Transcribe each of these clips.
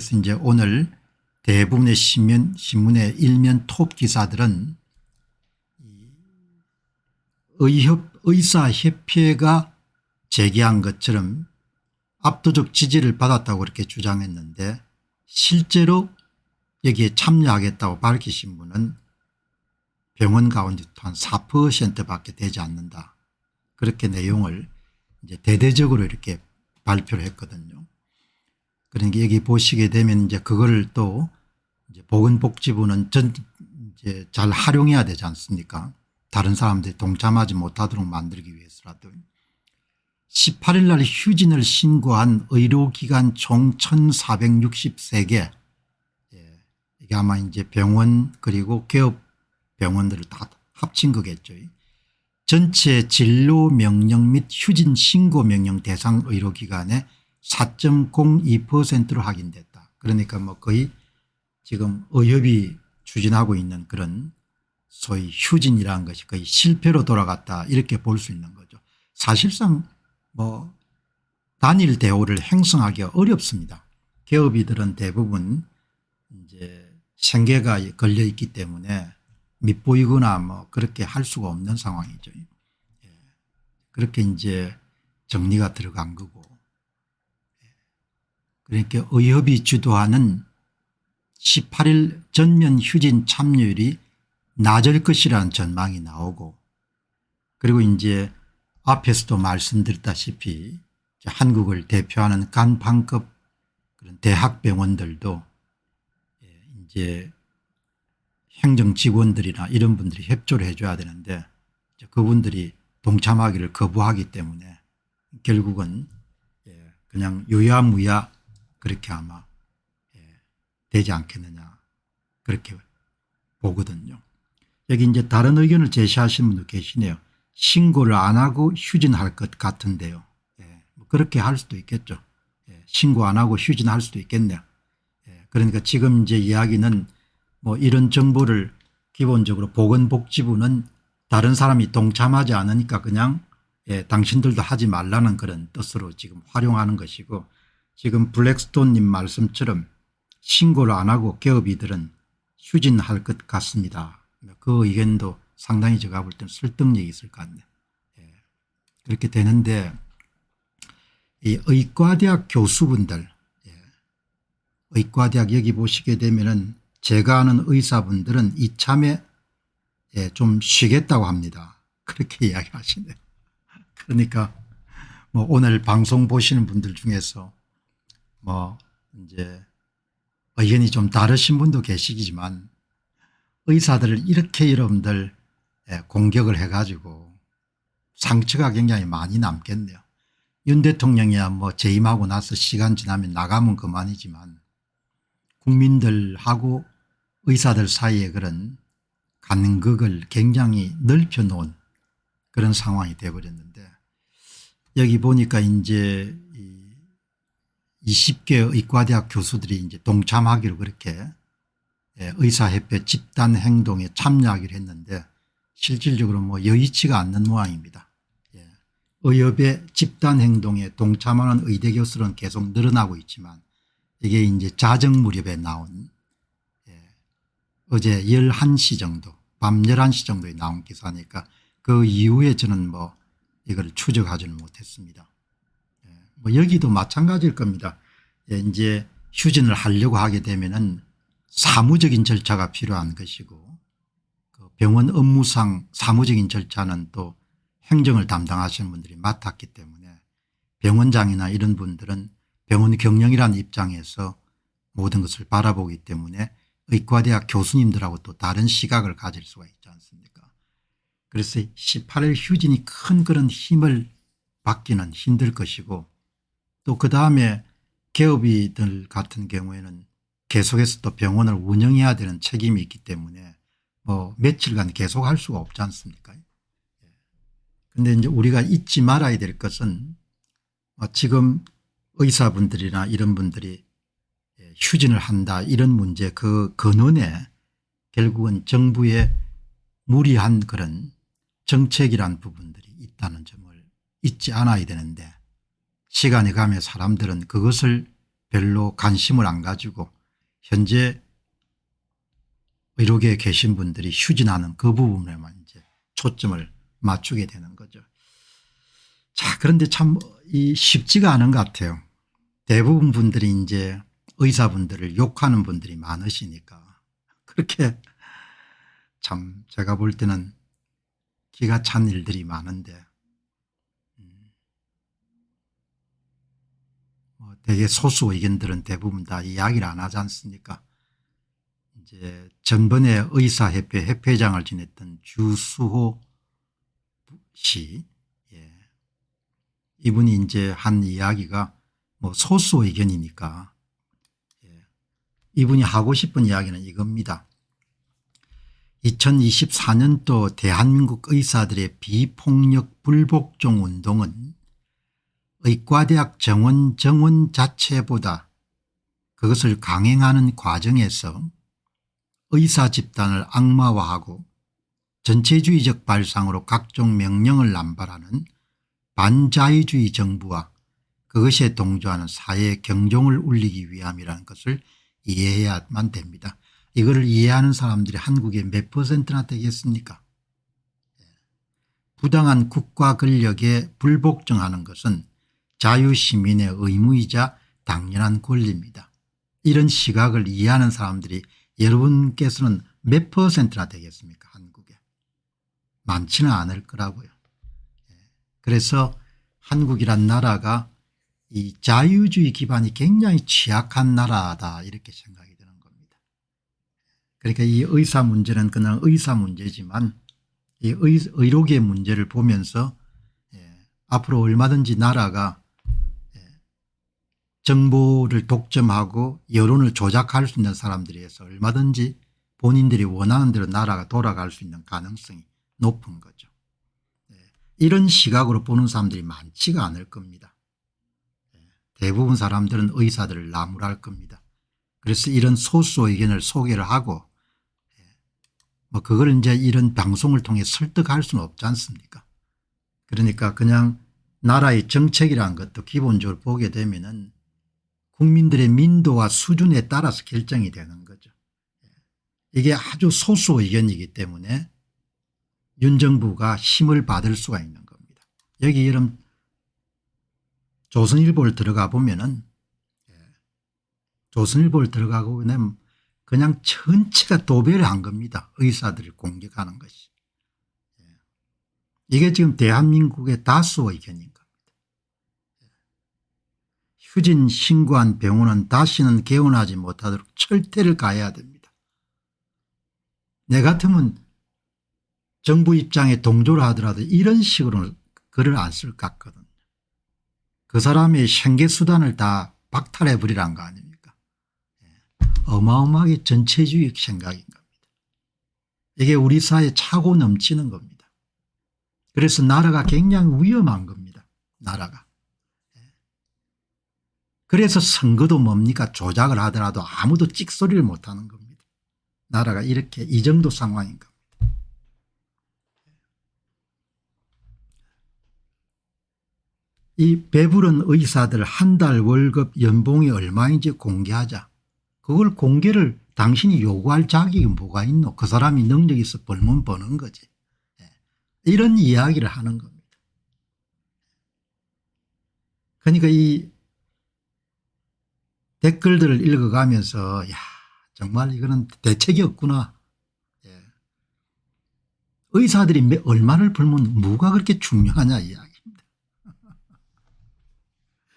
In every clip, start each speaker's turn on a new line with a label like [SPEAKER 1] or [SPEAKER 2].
[SPEAKER 1] 그래서 이제 오늘 대부분의 신문의 일면 톱 기사들은 의사협회가 제기한 것처럼 압도적 지지를 받았다고 그렇게 주장했는데 실제로 여기에 참여하겠다고 밝히신 분은 병원 가운데 한 4%밖에 되지 않는다. 그렇게 내용을 이제 대대적으로 이렇게 발표를 했거든요. 그러니까 여기 보시게 되면 이제 그거를 또 이제 보건복지부는 이제 잘 활용해야 되지 않습니까? 다른 사람들이 동참하지 못하도록 만들기 위해서라도 18일 날 휴진을 신고한 의료기관 총 1463개, 이게 아마 이제 병원 그리고 개업 병원들을 다 합친 거겠죠. 전체 진로 명령 및 휴진 신고 명령 대상 의료기관의 4.02%로 확인됐다. 그러니까 뭐 거의 지금 의협이 추진하고 있는 그런 소위 휴진이라는 것이 거의 실패로 돌아갔다 이렇게 볼 수 있는 거죠. 사실상 뭐 단일 대우를 형성하기가 어렵습니다. 개업이들은 대부분 이제 생계가 걸려 있기 때문에 밉보이거나 뭐 그렇게 할 수가 없는 상황이죠. 그렇게 이제 정리가 들어간 거고. 그러니까 의협이 주도하는 18일 전면 휴진 참여율이 낮을 것이라는 전망이 나오고, 그리고 이제 앞에서도 말씀드렸다시피 한국을 대표하는 간판급 그런 대학병원들도 이제 행정직원들이나 이런 분들이 협조를 해줘야 되는데 그분들이 동참하기를 거부하기 때문에 결국은 그냥 유야무야 그렇게 아마 되지 않겠느냐 그렇게 보거든요. 여기 이제 다른 의견을 제시하시는 분도 계시네요. 신고를 안 하고 휴진할 것 같은데요. 그렇게 할 수도 있겠죠. 신고 안 하고 휴진할 수도 있겠네요. 그러니까 지금 이제 이야기는 뭐 이런 정보를 기본적으로 보건복지부는 다른 사람이 동참하지 않으니까 그냥 당신들도 하지 말라는 그런 뜻으로 지금 활용하는 것이고, 지금 블랙스톤님 말씀처럼 신고를 안 하고 개업이들은 휴진할 것 같습니다. 그 의견도 상당히 제가 볼 때는 설득력이 있을 것 같네요. 그렇게 되는데 이 의과대학 교수분들, 의과대학 여기 보시게 되면은 제가 아는 의사분들은 이참에 좀 쉬겠다고 합니다. 그렇게 이야기하시네요. 그러니까 뭐 오늘 방송 보시는 분들 중에서 뭐 이제 의견이 좀 다르신 분도 계시지만 의사들을 이렇게 여러분들 공격을 해가지고 상처가 굉장히 많이 남겠네요. 윤 대통령이야 뭐 재임하고 나서 시간 지나면 나가면 그만이지만 국민들하고 의사들 사이에 그런 간극을 굉장히 넓혀 놓은 그런 상황이 되어버렸는데, 여기 보니까 이제 20개 의과대학 교수들이 이제 동참하기로 그렇게 의사협회 집단행동에 참여하기로 했는데 실질적으로 뭐 여의치가 않는 모양입니다. 의협의 집단행동에 동참하는 의대 교수는 계속 늘어나고 있지만 이게 이제 자정 무렵에 나온 어제 11시 정도 밤 11시 정도에 나온 기사니까 그 이후에 저는 뭐 이걸 추적하지는 못했습니다. 뭐 여기도 마찬가지일 겁니다. 이제 휴진을 하려고 하게 되면은 사무적인 절차가 필요한 것이고 그 병원 업무상 사무적인 절차는 또 행정을 담당하시는 분들이 맡았기 때문에 병원장이나 이런 분들은 병원 경영이라는 입장에서 모든 것을 바라보기 때문에 의과대학 교수님들하고 또 다른 시각을 가질 수가 있지 않습니까? 그래서 18일 휴진이 큰 그런 힘을 받기는 힘들 것이고, 또 그다음에 개업이들 같은 경우에는 계속해서 또 병원을 운영해야 되는 책임이 있기 때문에 뭐 며칠간 계속 할 수가 없지 않습니까? 그런데 이제 우리가 잊지 말아야 될 것은 지금 의사분들이나 이런 분들이 휴진을 한다 이런 문제 그 근원에 결국은 정부의 무리한 그런 정책이란 부분들이 있다는 점을 잊지 않아야 되는데, 시간이 가면 사람들은 그것을 별로 관심을 안 가지고 현재 의료계에 계신 분들이 휴진하는 그 부분에만 이제 초점을 맞추게 되는 거죠. 자, 그런데 참 쉽지가 않은 것 같아요. 대부분 분들이 이제 의사분들을 욕하는 분들이 많으시니까 그렇게 참 제가 볼 때는 기가 찬 일들이 많은데 되게 소수 의견들은 대부분 다 이야기를 안 하지 않습니까? 이제 전번에 의사협회 협회장을 지냈던 주수호 씨, 예. 이분이 이제 한 이야기가 뭐 소수 의견이니까 예. 이분이 하고 싶은 이야기는 이겁니다. 2024년도 대한민국 의사들의 비폭력 불복종 운동은 의과대학 정원 자체보다 그것을 강행하는 과정에서 의사 집단을 악마화하고 전체주의적 발상으로 각종 명령을 남발하는 반자유주의 정부와 그것에 동조하는 사회의 경종을 울리기 위함이라는 것을 이해해야만 됩니다. 이거를 이해하는 사람들이 한국에 몇 %나 되겠습니까? 부당한 국가 권력에 불복종하는 것은 자유시민의 의무이자 당연한 권리입니다. 이런 시각을 이해하는 사람들이 여러분께서는 몇 %나 되겠습니까? 한국에. 많지는 않을 거라고요. 그래서 한국이란 나라가 이 자유주의 기반이 굉장히 취약한 나라다 이렇게 생각이 드는 겁니다. 그러니까 이 의사 문제는 그냥 의사 문제지만 이 의료계 문제를 보면서 앞으로 얼마든지 나라가 정보를 독점하고 여론을 조작할 수 있는 사람들에 의해서 얼마든지 본인들이 원하는 대로 나라가 돌아갈 수 있는 가능성이 높은 거죠. 이런 시각으로 보는 사람들이 많지가 않을 겁니다. 대부분 사람들은 의사들을 나무랄 겁니다. 그래서 이런 소수 의견을 소개를 하고 뭐 그걸 이제 이런 방송을 통해 설득할 수는 없지 않습니까? 그러니까 그냥 나라의 정책이라는 것도 기본적으로 보게 되면은 국민들의 민도와 수준에 따라서 결정이 되는 거죠. 이게 아주 소수 의견이기 때문에 윤 정부가 힘을 받을 수가 있는 겁니다. 여기 이런 조선일보를 들어가 보면은 조선일보를 들어가 보면 그냥 전체가 도배를 한 겁니다. 의사들을 공격하는 것이. 이게 지금 대한민국의 다수 의견인 겁니다. 휴진 신고한 병원은 다시는 개원하지 못하도록 철퇴를 가해야 됩니다. 내 같으면 정부 입장에 동조를 하더라도 이런 식으로는 글을 안 쓸 것 같거든요. 그 사람의 생계수단을 다 박탈해 버리란 거 아닙니까? 어마어마하게 전체주의 생각인 겁니다. 이게 우리 사회에 차고 넘치는 겁니다. 그래서 나라가 굉장히 위험한 겁니다. 나라가. 그래서 선거도 뭡니까? 조작을 하더라도 아무도 찍소리를 못하는 겁니다. 나라가 이렇게 이 정도 상황인 겁니다. 이 배부른 의사들 한 달 월급 연봉이 얼마인지 공개하자. 그걸 공개를 당신이 요구할 자격이 뭐가 있노? 그 사람이 능력이 있어 벌면 버는 거지. 이런 이야기를 하는 겁니다. 그러니까 이 댓글들을 읽어가면서 야 정말 이거는 대책이 없구나. 의사들이 얼마를 벌면 뭐가 그렇게 중요하냐 이야기입니다.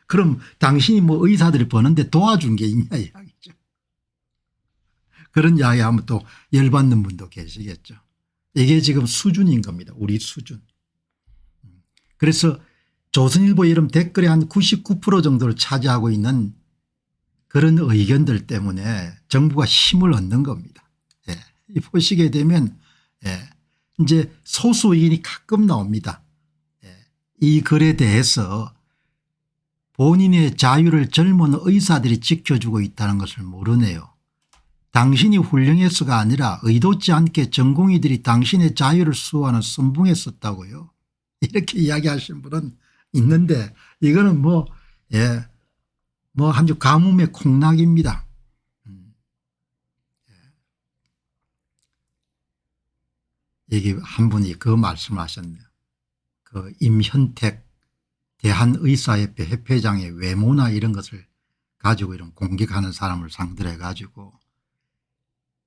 [SPEAKER 1] 그럼 당신이 뭐 의사들이 버는데 도와준 게 있냐 이야기죠. 그런 이야기하면 또 열받는 분도 계시겠죠. 이게 지금 수준인 겁니다. 우리 수준. 그래서 조선일보 이름 댓글에 한 99% 정도를 차지하고 있는 그런 의견들 때문에 정부가 힘을 얻는 겁니다. 보시게 되면 이제 소수 의견이 가끔 나옵니다. 이 글에 대해서 본인의 자유를 젊은 의사들이 지켜주고 있다는 것을 모르네요. 당신이 훌륭해서가 아니라 의도치 않게 전공의들이 당신의 자유를 수호하는 선봉에 섰다고요. 이렇게 이야기하시는 분은 있는데 이거는 뭐 뭐 아주 가뭄의 콩락입니다. 여기 한 분이 그 말씀을 하셨네요. 그 임현택 대한의사협회 협회장의 외모나 이런 것을 가지고 이런 공격하는 사람을 상대로 해가지고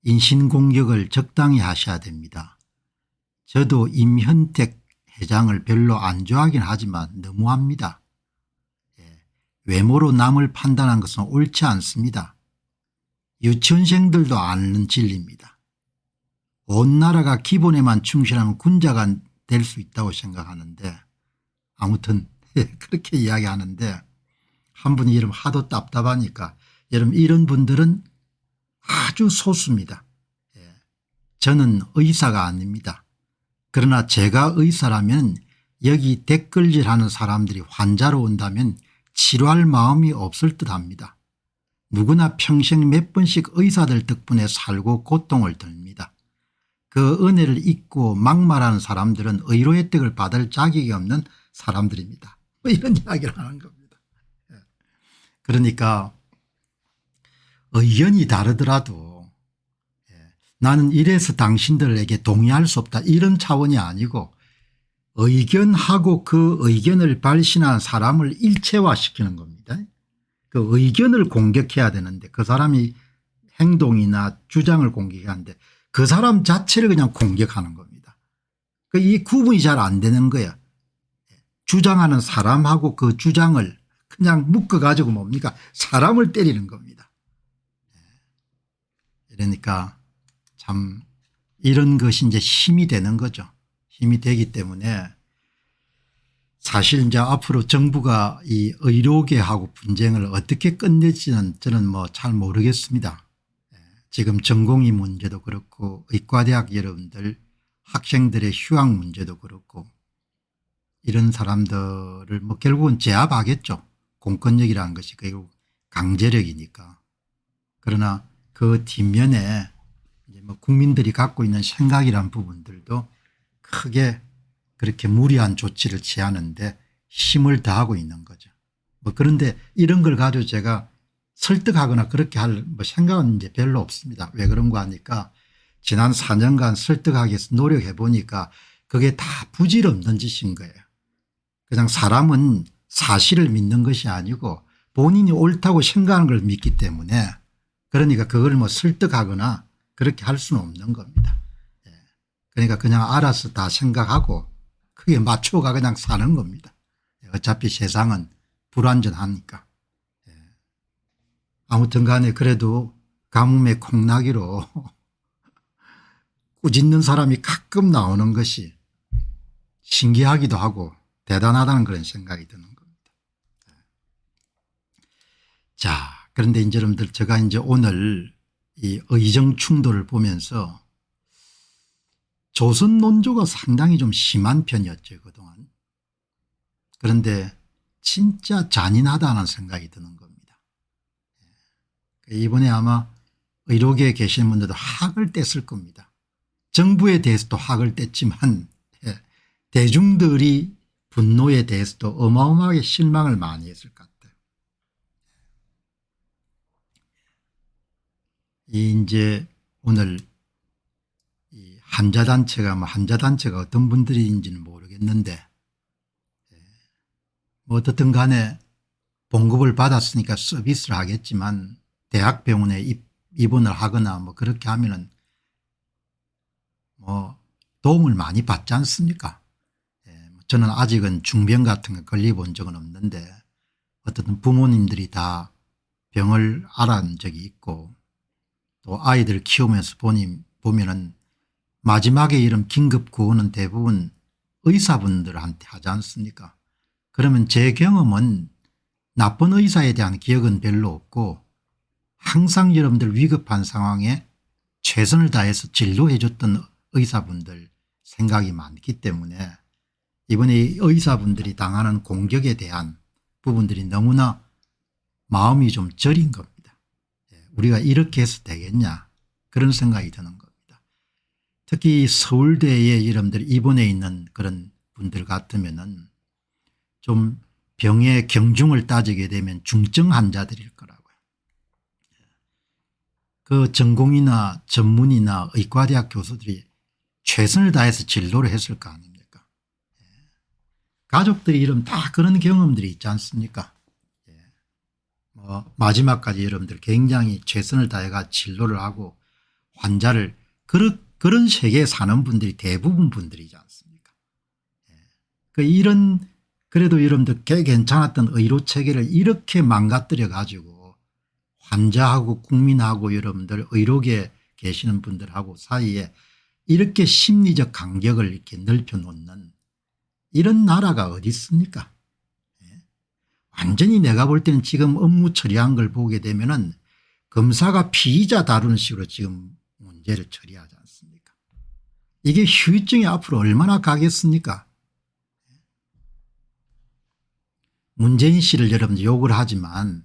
[SPEAKER 1] 인신공격을 적당히 하셔야 됩니다. 저도 임현택 회장을 별로 안 좋아하긴 하지만 너무합니다. 외모로 남을 판단한 것은 옳지 않습니다. 유치원생들도 아는 진리입니다. 온 나라가 기본에만 충실하면 군자가 될 수 있다고 생각하는데 아무튼 그렇게 이야기하는데 한 분이 이름 하도 답답하니까 여러분 이런 분들은 아주 소수입니다. 저는 의사가 아닙니다. 그러나 제가 의사라면 여기 댓글질하는 사람들이 환자로 온다면 치료할 마음이 없을 듯합니다. 누구나 평생 몇 번씩 의사들 덕분에 살고 고통을 덜니다. 그 은혜를 잊고 막말하는 사람들은 의료 혜택을 받을 자격이 없는 사람들입니다. 뭐 이런 이야기를 하는 겁니다. 그러니까 의견이 다르더라도 나는 이래서 당신들에게 동의할 수 없다 이런 차원이 아니고 의견하고 그 의견을 발신한 사람을 일체화시키는 겁니다. 그 의견을 공격해야 되는데 그 사람이 행동이나 주장을 공격하는데 그 사람 자체를 그냥 공격하는 겁니다. 이 구분이 잘 안 되는 거야. 주장하는 사람하고 그 주장을 그냥 묶어 가지고 뭡니까 사람을 때리는 겁니다. 그러니까 참 이런 것이 이제 힘이 되는 거죠. 힘이 되기 때문에 사실 이제 앞으로 정부가 이 의료계하고 분쟁을 어떻게 끝낼지는 저는 뭐 잘 모르겠습니다. 지금 전공의 문제도 그렇고 의과대학 여러분들 학생들의 휴학 문제도 그렇고 이런 사람들을 뭐 결국은 제압하겠죠. 공권력이라는 것이 결국 강제력이니까. 그러나 그 뒷면에 이제 뭐 국민들이 갖고 있는 생각이란 부분들도 크게 그렇게 무리한 조치를 취하는데 힘을 다하고 있는 거죠. 뭐 그런데 이런 걸 가지고 제가 설득하거나 그렇게 할 뭐 생각은 이제 별로 없습니다. 왜 그런가 하니까 지난 4년간 설득하기 위해서 노력해 보니까 그게 다 부질없는 짓인 거예요. 그냥 사람은 사실을 믿는 것이 아니고 본인이 옳다고 생각하는 걸 믿기 때문에 그러니까 그걸 뭐 설득하거나 그렇게 할 수는 없는 겁니다. 그러니까 그냥 알아서 다 생각하고 그게 맞춰가 그냥 사는 겁니다. 어차피 세상은 불완전하니까. 아무튼 간에 그래도 가뭄의 콩나기로 꾸짖는 사람이 가끔 나오는 것이 신기하기도 하고 대단하다는 그런 생각이 드는 겁니다. 자, 그런데 이제 여러분들 제가 이제 오늘 이 의정 충돌을 보면서 조선 논조가 상당히 좀 심한 편이었죠 그동안. 그런데 진짜 잔인하다는 생각이 드는 겁니다. 이번에 아마 의료계에 계시는 분들도 학을 뗐을 겁니다. 정부에 대해서도 학을 뗐지만 대중들이 분노에 대해서도 어마어마하게 실망을 많이 했을 것 같아요. 이제 오늘 이 환자단체가 뭐 환자단체가 어떤 분들인지는 모르겠는데 뭐 어떻든 간에 봉급을 받았으니까 서비스를 하겠지만 대학병원에 입원을 하거나 뭐 그렇게 하면은 뭐 도움을 많이 받지 않습니까? 저는 아직은 중병 같은 거 걸려본 적은 없는데 어쨌든 부모님들이 다 병을 앓은 적이 있고 또 아이들 키우면서 보면은 마지막에 이런 긴급 구호는 대부분 의사분들한테 하지 않습니까? 그러면 제 경험은 나쁜 의사에 대한 기억은 별로 없고 항상 여러분들 위급한 상황에 최선을 다해서 진료해 줬던 의사분들 생각이 많기 때문에 이번에 의사분들이 당하는 공격에 대한 부분들이 너무나 마음이 좀 저린 겁니다. 우리가 이렇게 해서 되겠냐 그런 생각이 드는 겁니다. 특히 서울대에 여러분들 입원해 있는 그런 분들 같으면은 좀 병의 경중을 따지게 되면 중증 환자들일 거라고요. 그 전공이나 전문의나 의과대학 교수들이 최선을 다해서 진료를 했을 거 아닙니까. 가족들이 이러면 다 그런 경험들이 있지 않습니까. 마지막까지 여러분들 굉장히 최선을 다해가 진료를 하고 환자를 그런 세계에 사는 분들이 대부분 분들이지 않습니까. 이런 그래도 여러분들 괜찮았던 의료 체계를 이렇게 망가뜨려 가지고 환자하고 국민하고 여러분들 의료계에 계시는 분들하고 사이에 이렇게 심리적 간격을 이렇게 넓혀 놓는 이런 나라가 어디 있습니까. 완전히 내가 볼 때는 지금 업무 처리한 걸 보게 되면은 검사가 피의자 다루는 식으로 지금 문제를 처리하지 않습니까. 이게 후유증이 앞으로 얼마나 가겠습니까. 문재인 씨를 여러분들 욕을 하지만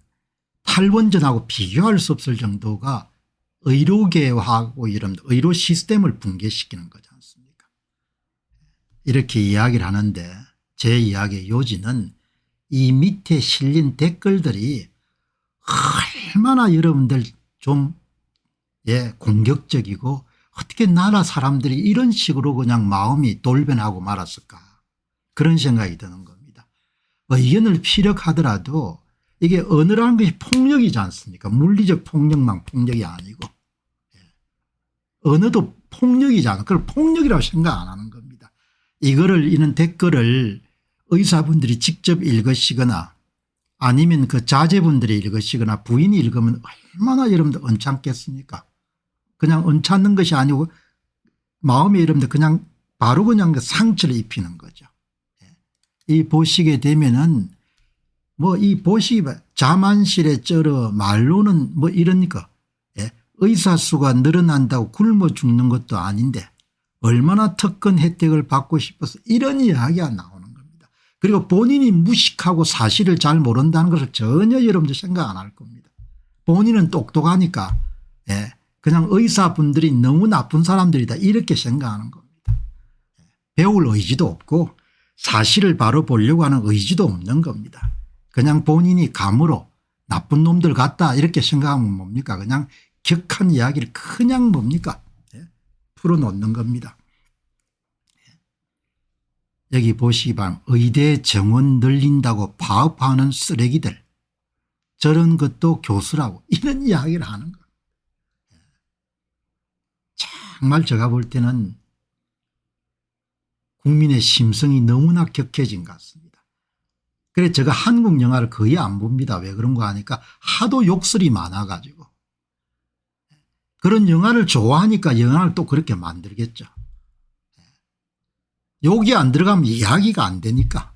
[SPEAKER 1] 탈원전하고 비교할 수 없을 정도가 의료계하고 여러분들 의료 시스템을 붕괴시키는 거지 않습니까. 이렇게 이야기를 하는데 제 이야기의 요지는 이 밑에 실린 댓글들이 얼마나 여러분들 좀 공격적이고 어떻게 나라 사람들이 이런 식으로 그냥 마음이 돌변하고 말았을까 그런 생각이 드는 겁니다. 의견을 피력하더라도 이게 언어라는 것이 폭력이지 않습니까. 물리적 폭력만 폭력이 아니고 언어도 폭력이지 않아. 그걸 폭력이라고 생각 안 하는 겁니다. 이런 댓글을 의사분들이 직접 읽으시거나 아니면 그 자제분들이 읽으시거나 부인이 읽으면 얼마나 여러분들 언짢겠습니까. 그냥 언짢는 것이 아니고 마음에 여러분들 그냥 바로 그냥 상처를 입히는 거죠. 이 보시게 되면은 이 보시기 자만실에 쩔어 말로는 이러니까 의사 수가 늘어난다고 굶어 죽는 것도 아닌데 얼마나 특권 혜택을 받고 싶어서 이런 이야기가 나오는 겁니다. 그리고 본인이 무식하고 사실을 잘 모른다는 것을 전혀 여러분들 생각 안 할 겁니다. 본인은 똑똑하니까 그냥 의사분들이 너무 나쁜 사람들이다 이렇게 생각하는 겁니다. 배울 의지도 없고 사실을 바로 보려고 하는 의지도 없는 겁니다. 그냥 본인이 감으로 나쁜 놈들 같다 이렇게 생각하면 뭡니까. 그냥 격한 이야기를 그냥 뭡니까 풀어놓는 겁니다. 여기 보시기 바랍니다. 의대 정원 늘린다고 파업하는 쓰레기들 저런 것도 교수라고 이런 이야기를 하는 거예요. 정말 제가 볼 때는 국민의 심성이 너무나 격해진 것 같습니다. 그래서 제가 한국 영화를 거의 안 봅니다. 왜 그런가 하니까 하도 욕설이 많아 가지고 그런 영화를 좋아하니까 영화를 또 그렇게 만들겠죠. 욕이 안 들어가면 이야기가 안 되니까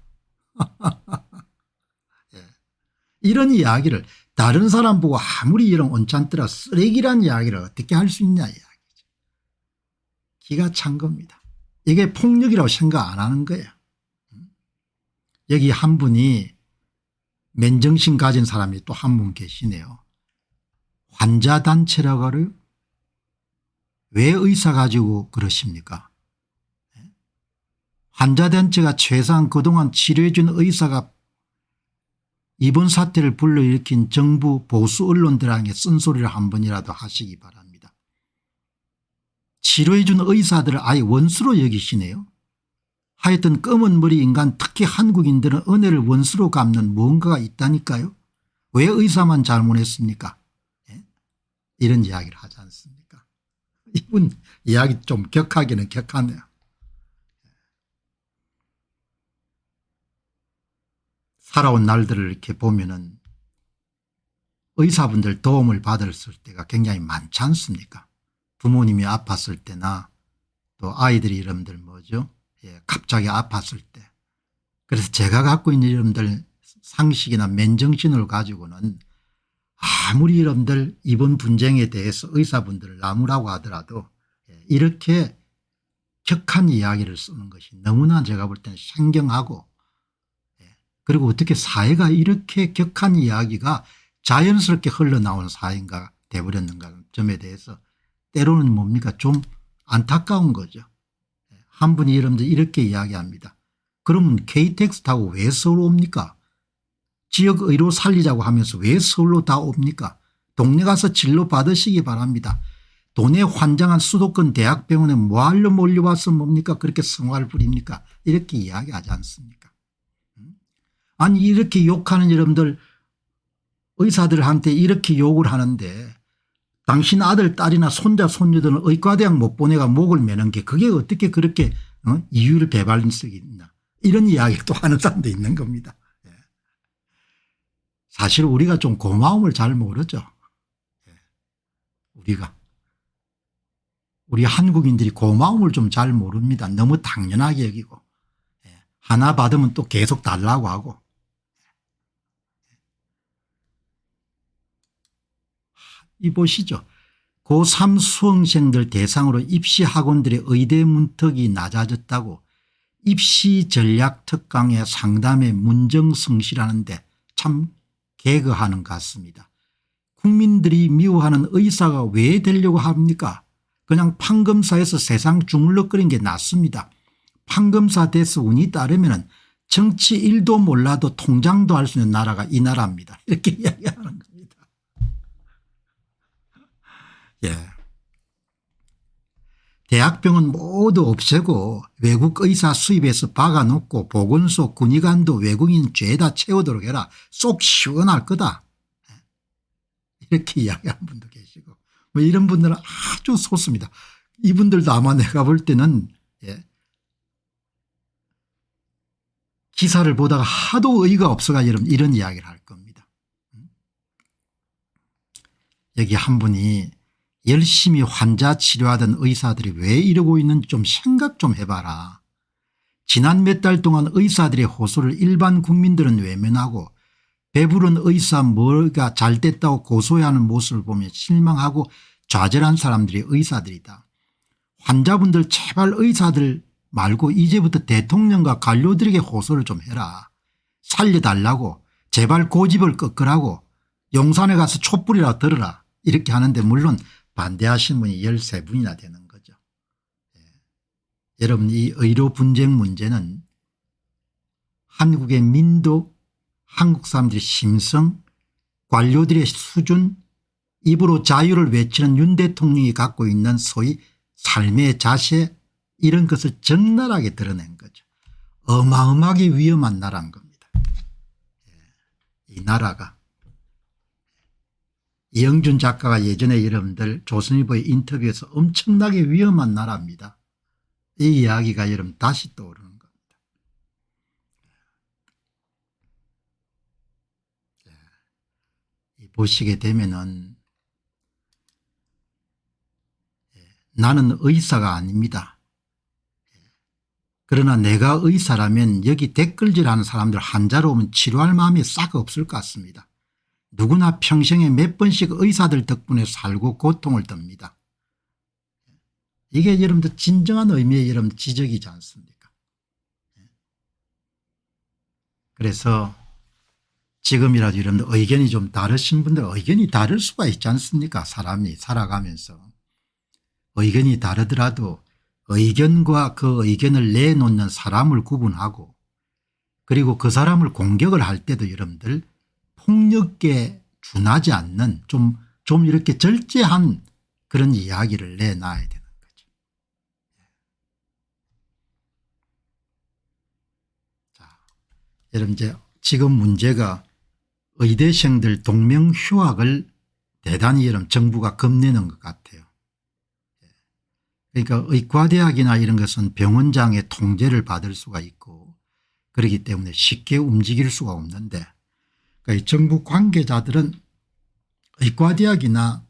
[SPEAKER 1] 이런 이야기를 다른 사람 보고 아무리 이런 언짢더라 쓰레기란 이야기를 어떻게 할 수 있냐 이야기죠. 기가 찬 겁니다. 이게 폭력이라고 생각 안 하는 거예요. 여기 한 분이 맨정신 가진 사람이 또 한 분 계시네요. 환자단체라고 하래요. 왜 의사 가지고 그러십니까. 환자단체가 최소한 그동안 치료해 준 의사가 이번 사태를 불러일으킨 정부 보수 언론들에게 쓴소리를 한 번이라도 하시기 바랍니다. 치료해 준 의사들을 아예 원수로 여기시네요. 하여튼 검은 머리 인간 특히 한국인들은 은혜를 원수로 갚는 무언가가 있다니까요. 왜 의사만 잘못했습니까. 이런 이야기를 하지 않습니까. 이분 이야기 좀 격하기는 격하네요. 살아온 날들을 이렇게 보면은 의사분들 도움을 받았을 때가 굉장히 많지 않습니까. 부모님이 아팠을 때나 또 아이들이 여러분들 갑자기 아팠을 때. 그래서 제가 갖고 있는 여러분들 상식이나 맨정신을 가지고는 아무리 여러분들 이번 분쟁에 대해서 의사분들을 나무라고 하더라도 이렇게 격한 이야기를 쓰는 것이 너무나 제가 볼 때는 생경하고 그리고 어떻게 사회가 이렇게 격한 이야기가 자연스럽게 흘러나온 사회인가 돼버렸는가 점에 대해서 때로는 뭡니까 좀 안타까운 거죠. 한 분이 여러분들 이렇게 이야기합니다. 그러면 KTX 타고 왜 서울 옵니까. 지역의료 살리자고 하면서 왜 서울로 다 옵니까? 동네 가서 진료 받으시기 바랍니다. 돈에 환장한 수도권 대학병원에 뭐하러 몰려와서 뭡니까 그렇게 성화를 부립니까? 이렇게 이야기하지 않습니까? 아니 이렇게 욕하는 여러분들 의사들한테 이렇게 욕을 하는데 당신 아들 딸이나 손자 손녀들은 의과대학 못 보내가 목을 매는 게 그게 어떻게 그렇게 이유를 배발린 적이 있나 이런 이야기를 또 하는 사람도 있는 겁니다. 사실 우리가 좀 고마움을 잘 모르죠. 우리 한국인들이 고마움을 좀 잘 모릅니다. 너무 당연하게 여기고 하나 받으면 또 계속 달라고 하고 이 보시죠. 고3 수험생들 대상으로 입시학원들의 의대 문턱이 낮아졌다고 입시 전략 특강의 상담에 문정성실하는데 참 개그하는 것 같습니다. 국민들이 미워하는 의사가 왜 되려고 합니까? 그냥 판검사에서 세상 주물럭거리는 게 낫습니다. 판검사 돼서 운이 따르면 정치 1도 몰라도 통장도 할 수 있는 나라가 이 나라입니다. 이렇게 이야기하는 겁니다. 예. 대학병원 모두 없애고 외국 의사 수입해서 박아놓고 보건소 군의관도 외국인 죄다 채우도록 해라. 쏙 시원할 거다. 이렇게 이야기하는 분도 계시고 뭐 이런 분들은 아주 소수입니다. 이분들도 아마 내가 볼 때는 기사를 보다가 하도 의의가 없어가 여러분 이런 이야기를 할 겁니다. 여기 한 분이 열심히 환자 치료하던 의사들이 왜 이러고 있는지 좀 생각 좀 해봐라. 지난 몇 달 동안 의사들의 호소를 일반 국민들은 외면하고 배부른 의사 뭐가 잘 됐다고 고소해하는 모습을 보며 실망하고 좌절한 사람들이 의사들이다. 환자분들 제발 의사들 말고 이제부터 대통령과 관료들에게 호소를 좀 해라. 살려달라고 제발 고집을 꺾으라고 용산에 가서 촛불이라 들어라 이렇게 하는데 물론 반대하시는 분이 13분이나 되는 거죠. 여러분 이 의료 분쟁 문제는 한국의 민도 한국 사람들의 심성 관료들의 수준 입으로 자유를 외치는 윤 대통령이 갖고 있는 소위 삶의 자세 이런 것을 적나라하게 드러낸 거죠. 어마어마하게 위험한 나라인 겁니다. 이 나라가 이영준 작가가 예전에 여러분들 조선일보의 인터뷰에서 엄청나게 위험한 나라입니다. 이 이야기가 여러분 다시 떠오르는 겁니다. 보시게 되면은 나는 의사가 아닙니다. 그러나 내가 의사라면 여기 댓글질하는 사람들 환자로 오면 치료할 마음이 싹 없을 것 같습니다. 누구나 평생에 몇 번씩 의사들 덕분에 살고 고통을 듭니다. 이게 여러분들 진정한 의미의 여러분 지적이지 않습니까? 그래서 지금이라도 여러분들 의견이 좀 다르신 분들 의견이 다를 수가 있지 않습니까? 사람이 살아가면서 의견이 다르더라도 의견과 그 의견을 내놓는 사람을 구분하고 그리고 그 사람을 공격을 할 때도 여러분들 폭력에 준하지 않는 좀 이렇게 절제한 그런 이야기를 내놔야 되는 거죠. 자, 여러분 이제 지금 문제가 의대생들 동명 휴학을 대단히 여러분 정부가 겁내는 것 같아요. 그러니까 의과대학이나 이런 것은 병원장의 통제를 받을 수가 있고 그렇기 때문에 쉽게 움직일 수가 없는데 그러니까 정부 관계자들은 의과대학이나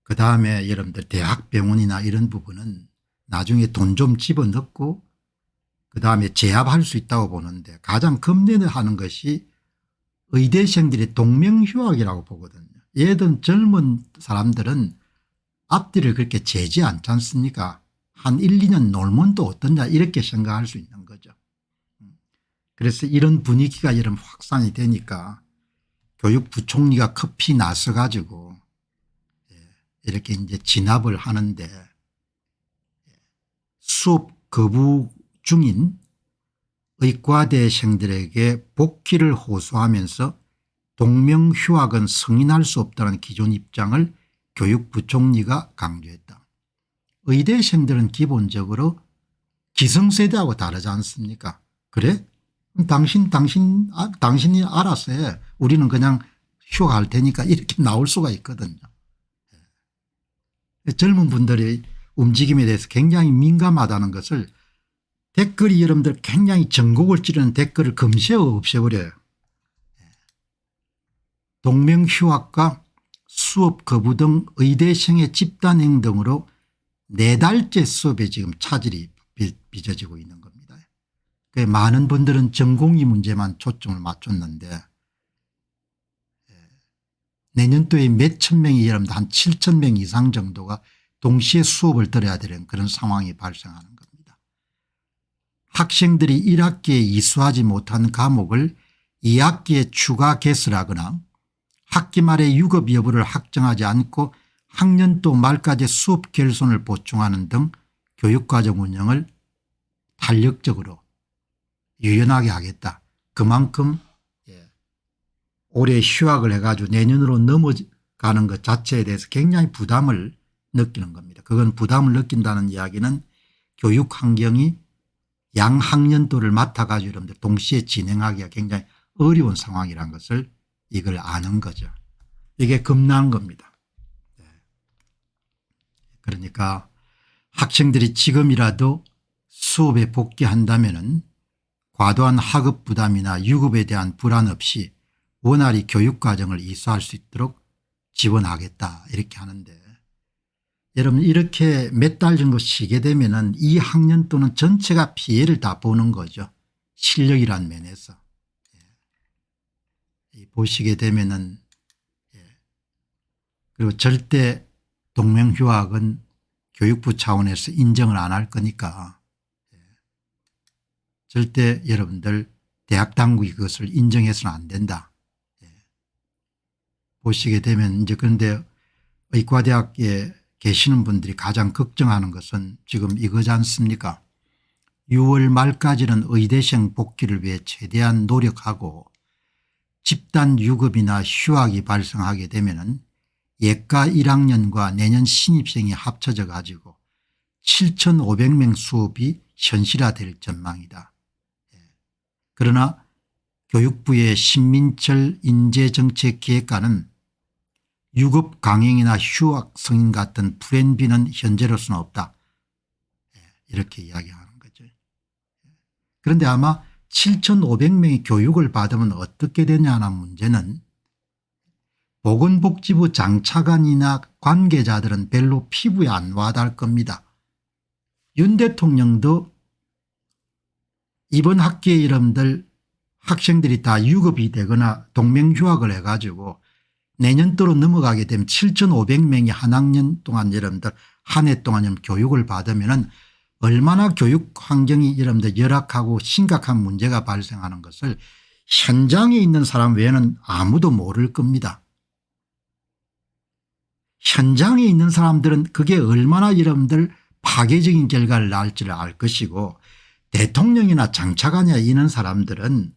[SPEAKER 1] 그다음에 여러분들 대학병원이나 이런 부분은 나중에 돈 좀 집어넣고 그다음에 제압할 수 있다고 보는데 가장 겁내하는 것이 의대생들의 동명휴학이라고 보거든요. 얘들 젊은 사람들은 앞뒤를 그렇게 재지 않지 않습니까? 한 1, 2년 놀면 또 어떠냐 이렇게 생각할 수 있는 거죠. 그래서 이런 분위기가 이런 확산이 되니까 교육부총리가 급히 나서 가지고 이렇게 이제 진압을 하는데 수업 거부 중인 의과대생들에게 복귀를 호소하면서 동명휴학은 승인할 수 없다는 기존 입장을 교육부총리가 강조했다. 의대생들은 기본적으로 기성세대하고 다르지 않습니까? 그래? 당신이 알아서 해. 우리는 그냥 휴학할 테니까 이렇게 나올 수가 있거든요. 젊은 분들의 움직임에 대해서 굉장히 민감하다는 것을 댓글이 여러분들 굉장히 전곡을 찌르는 댓글을 금세 없애버려요. 동명휴학과 수업 거부 등 의대생의 집단행 등으로 4달째 수업에 지금 차질이 빚어지고 있는 겁니다. 많은 분들은 전공의 문제만 초점을 맞췄는데 내년도에 몇천 명이 여러분들 한 7천 명 이상 정도가 동시에 수업을 들어야 되는 그런 상황이 발생하는 겁니다. 학생들이 1학기에 이수하지 못한 과목을 2학기에 추가 개설하거나 학기 말에 유급 여부를 확정하지 않고 학년도 말까지 수업 결손을 보충하는 등 교육과정 운영을 탄력적으로 유연하게 하겠다. 그만큼 올해 휴학을 해가지고 내년으로 넘어가는 것 자체에 대해서 굉장히 부담을 느끼는 겁니다. 그건 부담을 느낀다는 이야기는 교육 환경이 양 학년도를 맡아가지고 여러분들 동시에 진행하기가 굉장히 어려운 상황이라는 것을 이걸 아는 거죠. 이게 겁난 겁니다. 그러니까 학생들이 지금이라도 수업에 복귀한다면은 과도한 학업 부담이나 유급에 대한 불안 없이 원활히 교육과정을 이수할 수 있도록 지원하겠다 이렇게 하는데 여러분 이렇게 몇 달 정도 쉬게 되면은 이 학년도는 전체가 피해를 다 보는 거죠. 실력이란 면에서. 보시게 되면은 그리고 절대 동명휴학은 교육부 차원에서 인정을 안 할 거니까 절대 여러분들 대학 당국이 그것을 인정해서는 안 된다. 보시게 되면 이제 그런데 의과대학에 계시는 분들이 가장 걱정하는 것은 지금 이거지 않습니까? 6월 말까지는 의대생 복귀를 위해 최대한 노력하고 집단 유급이나 휴학이 발생하게 되면은 예과 1학년과 내년 신입생이 합쳐져 가지고 7,500명 수업이 현실화될 전망이다. 그러나 교육부의 신민철 인재정책기획관은 유급 강행이나 휴학 승인 같은 플랜 B는 현재로서는 없다. 이렇게 이야기하는 거죠. 그런데 아마 7,500명이 교육을 받으면 어떻게 되냐는 문제는 보건복지부 장차관이나 관계자들은 별로 피부에 안 와닿을 겁니다. 윤 대통령도 이번 학기에 여러분들 학생들이 다 유급이 되거나 동명휴학을 해가지고 내년도로 넘어가게 되면 7,500명이 한 학년 동안 여러분들 한 해 동안 교육을 받으면은 얼마나 교육 환경이 여러분들 열악하고 심각한 문제가 발생하는 것을 현장에 있는 사람 외에는 아무도 모를 겁니다. 현장에 있는 사람들은 그게 얼마나 여러분들 파괴적인 결과를 낳을지를 알 것이고 대통령이나 장차관이나 이런 사람들은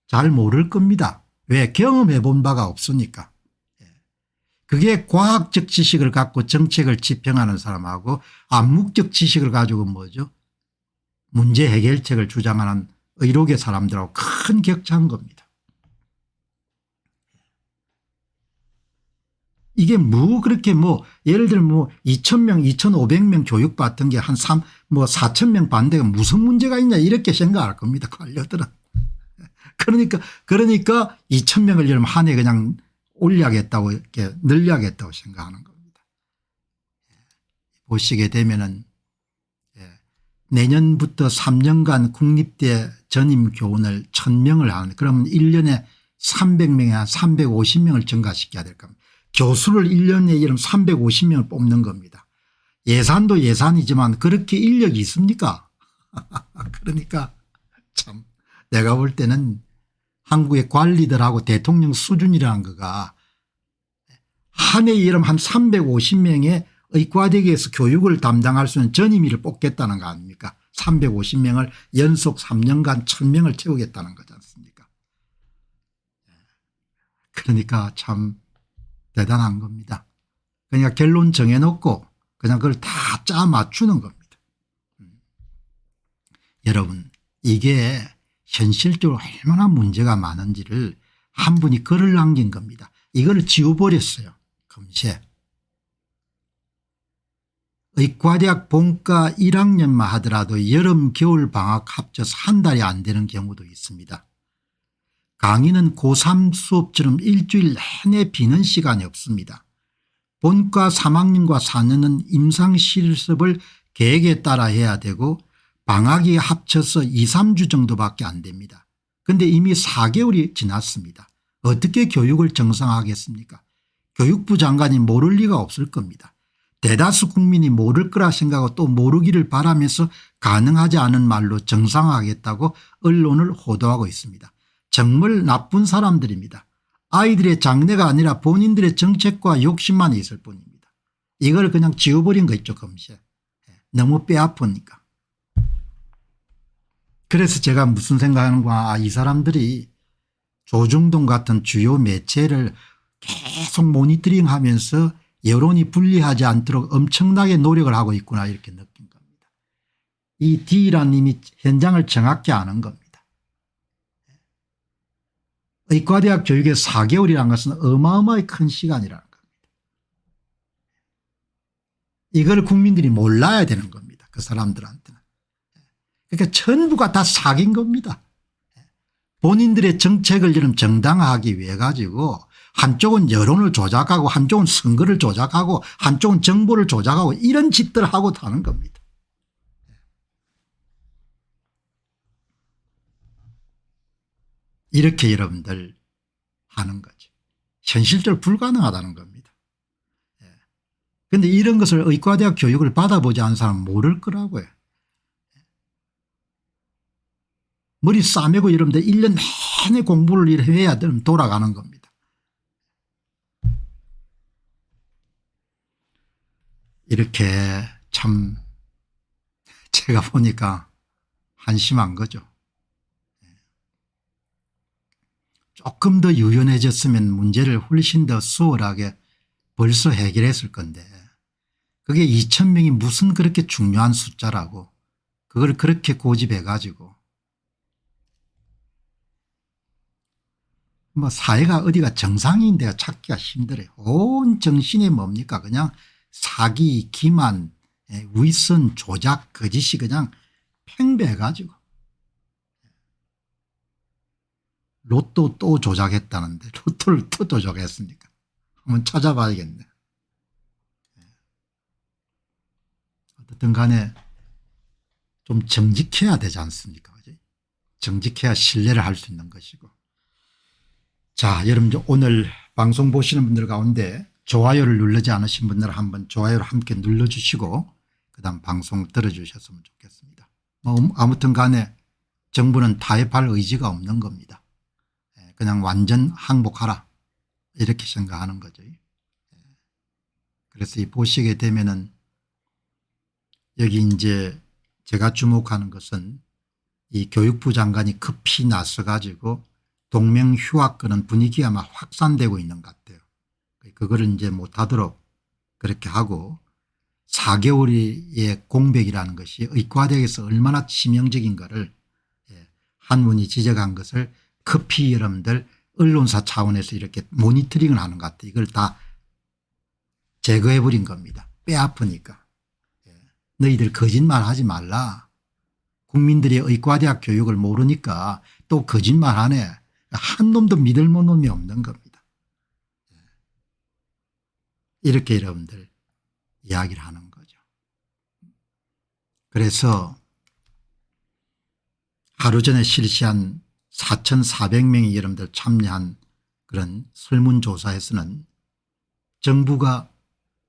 [SPEAKER 1] 잘 모를 겁니다. 왜? 경험해 본 바가 없으니까. 그게 과학적 지식을 갖고 정책을 집행하는 사람하고 암묵적 지식을 가지고 뭐죠? 문제 해결책을 주장하는 의료계 사람들하고 큰 격차인 겁니다. 이게 뭐 그렇게 뭐 예를 들면 뭐 2,000명 2,500명 교육받던 게 한 4,000명 받는 게 무슨 문제가 있냐 이렇게 생각할 겁니다. 관료들은. 그러니까 2,000명을 여러분 한 해 그냥 올려야겠다고 이렇게 늘려야겠다고 생각하는 겁니다. 보시게 되면은 내년부터 3년간 국립대 전임 교원을 1,000명을 하는 그러면 1년에 300명에 한 350명을 증가시켜야 될 겁니다. 교수를 1년에 이런 350명을 뽑는 겁니다. 예산도 예산이지만 그렇게 인력이 있습니까? 그러니까 참 내가 볼 때는 한국의 관리들하고 대통령 수준이라는 거가 한 해 이름 한 350명의 의과대학에서 교육을 담당할 수 있는 전임의를 뽑겠다는 거 아닙니까? 350명을 연속 3년간 1000명을 채우겠다는 거지 않습니까? 그러니까 참 대단한 겁니다. 그러니까 결론 정해놓고 그냥 그걸 다 짜 맞추는 겁니다. 여러분 이게 현실적으로 얼마나 문제가 많은지를 한 분이 글을 남긴 겁니다. 이걸 지워버렸어요. 금세. 의과대학 본과 1학년만 하더라도 여름 겨울 방학 합쳐서 한 달이 안 되는 경우도 있습니다. 강의는 고3 수업처럼 일주일 내내 비는 시간이 없습니다. 본과 3학년과 4년은 임상실습을 계획에 따라 해야 되고 방학이 합쳐서 2, 3주 정도밖에 안 됩니다. 그런데 이미 4개월이 지났습니다. 어떻게 교육을 정상화하겠습니까? 교육부 장관이 모를 리가 없을 겁니다. 대다수 국민이 모를 거라 생각하고 또 모르기를 바라면서 가능하지 않은 말로 정상화하겠다고 언론을 호도하고 있습니다. 정말 나쁜 사람들입니다. 아이들의 장래가 아니라 본인들의 정책과 욕심만 있을 뿐입니다. 이걸 그냥 지워버린 거 있죠. 금세. 너무 뼈아프니까. 그래서 제가 무슨 생각하는가, 이 사람들이 조중동 같은 주요 매체를 계속 모니터링하면서 여론이 분리하지 않도록 엄청나게 노력을 하고 있구나 이렇게 느낀 겁니다. 이 D라는 님이 현장을 정확히 아는 겁니다. 의과대학 교육의 4개월이라는 것은 어마어마하게 큰 시간이라는 겁니다. 이걸 국민들이 몰라야 되는 겁니다. 그 사람들한테는. 그러니까 전부가 다 사기인 겁니다. 본인들의 정책을 좀 정당화하기 위해 가지고 한쪽은 여론을 조작하고 한쪽은 선거를 조작하고 한쪽은 정보를 조작하고 이런 짓들을 하고 타는 겁니다. 이렇게 여러분들 하는 거죠. 현실적으로 불가능하다는 겁니다. 그런데 이런 것을 의과대학 교육을 받아보지 않은 사람은 모를 거라고요. 머리 싸매고 여러분들 1년 내내 공부를 해야 되면 돌아가는 겁니다. 이렇게 참 제가 보니까 한심한 거죠. 조금 더 유연해졌으면 문제를 훨씬 더 수월하게 벌써 해결했을 건데 그게 2000명이 무슨 그렇게 중요한 숫자라고 그걸 그렇게 고집해 가지고 뭐 사회가 어디가 정상인데요 찾기가 힘들어요. 온 정신이 뭡니까 그냥 사기 기만 위선 조작 거짓이 그냥 팽배해 가지고 로또 또 조작했다는데 로또를 또 조작했습니까? 한번 찾아봐야겠네. 어쨌든 간에 좀 정직해야 되지 않습니까? 정직해야 신뢰를 할 수 있는 것이고. 자, 여러분 오늘 방송 보시는 분들 가운데 좋아요를 누르지 않으신 분들은 한번 좋아요를 함께 눌러주시고 그다음 방송 들어주셨으면 좋겠습니다. 아무튼 간에 정부는 타협할 의지가 없는 겁니다. 그냥 완전 항복하라 이렇게 생각하는 거죠. 그래서 이 보시게 되면은 여기 이제 제가 주목하는 것은 이 교육부 장관이 급히 나서 가지고 동명 휴학권은 분위기가 막 확산되고 있는 것 같아요. 그거를 이제 못하도록 그렇게 하고 4개월의 공백이라는 것이 의과대학에서 얼마나 치명적인가를 한 분이 지적한 것을 급히 여러분들 언론사 차원에서 이렇게 모니터링을 하는 것 같아요. 이걸 다 제거해 버린 겁니다. 뼈아프니까. 너희들 거짓말하지 말라. 국민들이 의과대학 교육을 모르니까 또 거짓말하네. 한 놈도 믿을 놈이 없는 겁니다. 이렇게 여러분들 이야기를 하는 거죠. 그래서 하루 전에 실시한 4,400명이 여러분들 참여한 그런 설문조사에서는 정부가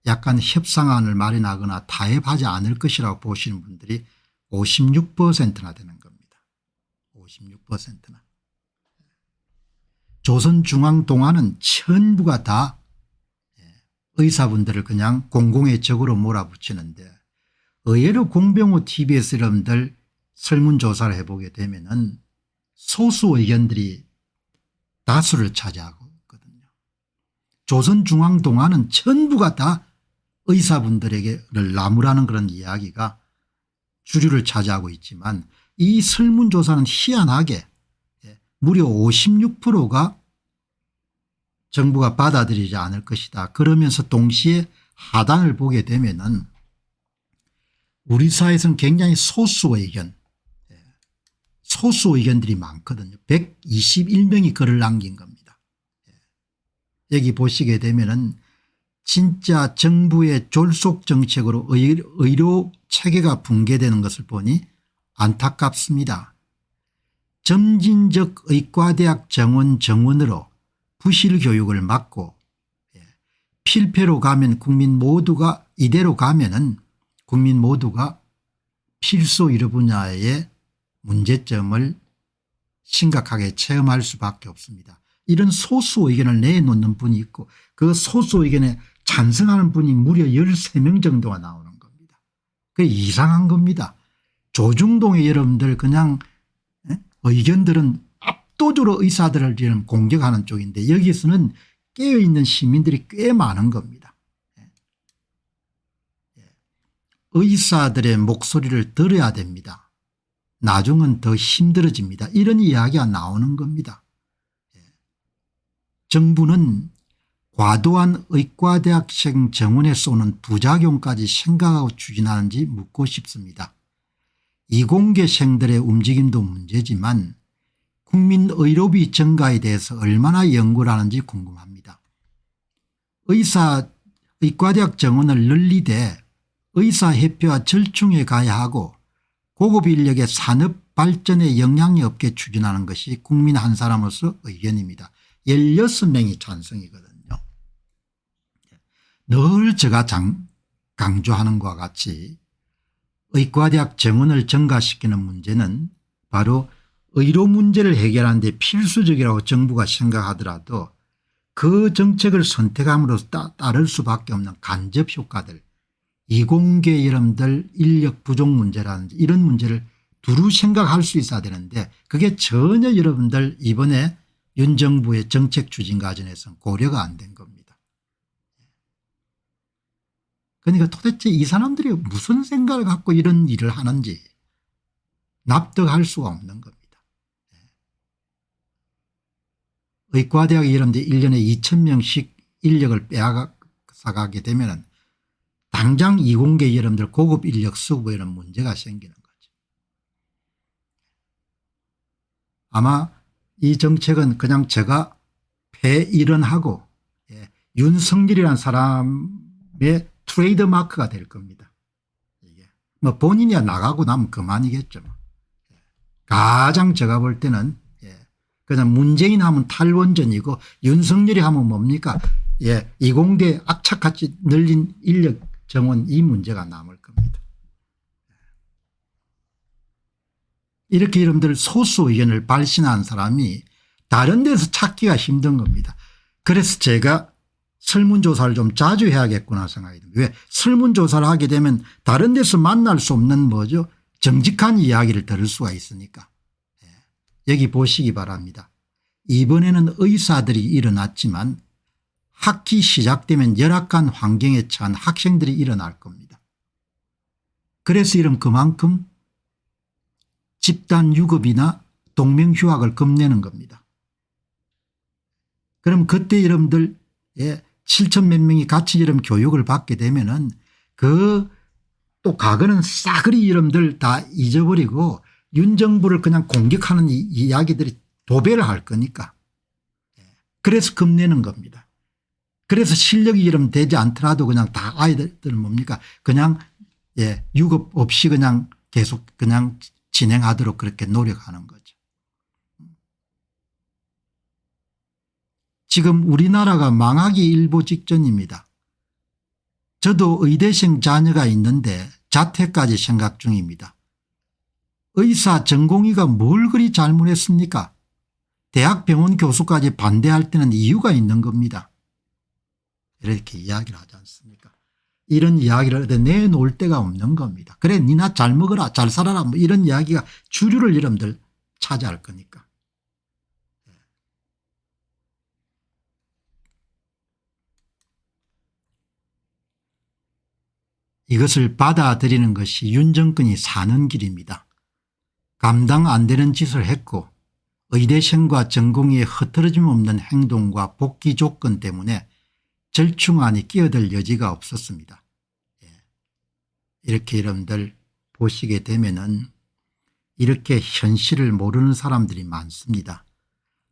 [SPEAKER 1] 약간 협상안을 마련하거나 타협하지 않을 것이라고 보시는 분들이 56%나 되는 겁니다. 56%나. 조선중앙동아는 전부가 다 의사분들을 그냥 공공의 적으로 몰아붙이는데 의외로 공병호 TBS 여러분들 설문조사를 해보게 되면은 소수 의견들이 다수를 차지하고 있거든요. 조선중앙동아는 전부가 다 의사분들에게를 나무라는 그런 이야기가 주류를 차지하고 있지만 이 설문조사는 희한하게 무려 56%가 정부가 받아들이지 않을 것이다. 그러면서 동시에 하단을 보게 되면은 우리 사회에서는 굉장히 소수 의견들이 많거든요. 121명이 글을 남긴 겁니다. 여기 보시게 되면은 진짜 정부의 졸속 정책으로 의료 체계가 붕괴되는 것을 보니 안타깝습니다. 점진적 의과대학 정원으로 부실 교육을 막고 필패로 가면 이대로 가면은 국민 모두가 필수 의료 분야의 문제점을 심각하게 체험할 수밖에 없습니다. 이런 소수 의견을 내놓는 분이 있고 그 소수 의견에 찬성하는 분이 무려 13명 정도가 나오는 겁니다. 그게 이상한 겁니다. 조중동의 여러분들 그냥 의견들은 압도적으로 의사들을 지금 공격하는 쪽인데 여기서는 깨어있는 시민들이 꽤 많은 겁니다. 의사들의 목소리를 들어야 됩니다. 나중은 더 힘들어집니다. 이런 이야기가 나오는 겁니다. 정부는 과도한 의과대학생 정원에 쏘는 부작용까지 생각하고 추진하는지 묻고 싶습니다. 이공계생들의 움직임도 문제지만 국민 의료비 증가에 대해서 얼마나 연구를 하는지 궁금합니다. 의과대학 정원을 늘리되 의사협회와 절충해 가야 하고 고급 인력의 산업 발전에 영향이 없게 추진하는 것이 국민 한 사람으로서 의견입니다. 16명이 찬성이거든요. 늘 제가 강조하는 것과 같이 의과대학 정원을 증가시키는 문제는 바로 의료 문제를 해결하는 데 필수적이라고 정부가 생각하더라도 그 정책을 선택함으로써 따를 수밖에 없는 간접 효과들 이공계 여러분들 인력 부족 문제라든지 이런 문제를 두루 생각할 수 있어야 되는데 그게 전혀 여러분들 이번에 윤 정부의 정책 추진 과정에서는 고려가 안 된 겁니다. 그러니까 도대체 이 사람들이 무슨 생각을 갖고 이런 일을 하는지 납득할 수가 없는 겁니다. 의과대학이 이런데 1년에 2000명씩 인력을 빼앗아가게 되면 당장 이공계 여러분들 고급 인력 수급에 이런 문제가 생기는 거죠. 아마 이 정책은 그냥 제가 폐일원하고 윤석열이라는 사람의 트레이드 마크가 될 겁니다. 이게 뭐 본인이 나가고 나면 그만이겠죠. 가장 제가 볼 때는 그냥 문재인 하면 탈원전이고 윤석열이 하면 뭡니까? 이공대 악착같이 늘린 인력 정원 이 문제가 남을 겁니다. 이렇게 여러분들 소수 의견을 발신한 사람이 다른 데서 찾기가 힘든 겁니다. 그래서 제가 설문조사를 좀 자주 해야겠구나 생각이 듭니다. 왜? 설문조사를 하게 되면 다른 데서 만날 수 없는 뭐죠? 정직한 이야기를 들을 수가 있으니까. 여기 보시기 바랍니다. 이번에는 의사들이 일어났지만 학기 시작되면 열악한 환경에 처한 학생들이 일어날 겁니다. 그래서 이런 그만큼 집단 유급이나 동명휴학을 겁내는 겁니다. 그럼 그때 여러분들 7천 몇 명이 같이 이런 교육을 받게 되면은 또 과거는 싸그리 여러분들 다 잊어버리고 윤 정부를 그냥 공격하는 이야기들이 도배를 할 거니까. 그래서 겁내는 겁니다. 그래서 실력이 이러면 되지 않더라도 그냥 다 아이들 뭡니까 그냥 유급 없이 그냥 계속 그냥 진행하도록 그렇게 노력하는 거죠. 지금 우리나라가 망하기 일보 직전입니다. 저도 의대생 자녀가 있는데 자퇴까지 생각 중입니다. 의사 전공의가 뭘 그리 잘못했습니까? 대학병원 교수까지 반대할 때는 이유가 있는 겁니다. 이렇게 이야기를 하지 않습니까? 이런 이야기를 내놓을 데가 없는 겁니다. 그래 니나 잘 먹어라 잘 살아라 뭐 이런 이야기가 주류를 여러분들 차지할 거니까. 이것을 받아들이는 것이 윤 정권이 사는 길입니다. 감당 안 되는 짓을 했고 의대생과 전공의의 흐트러짐 없는 행동과 복귀 조건 때문에 절충안이 끼어들 여지가 없었습니다. 이렇게 여러분들 보시게 되면은 이렇게 현실을 모르는 사람들이 많습니다.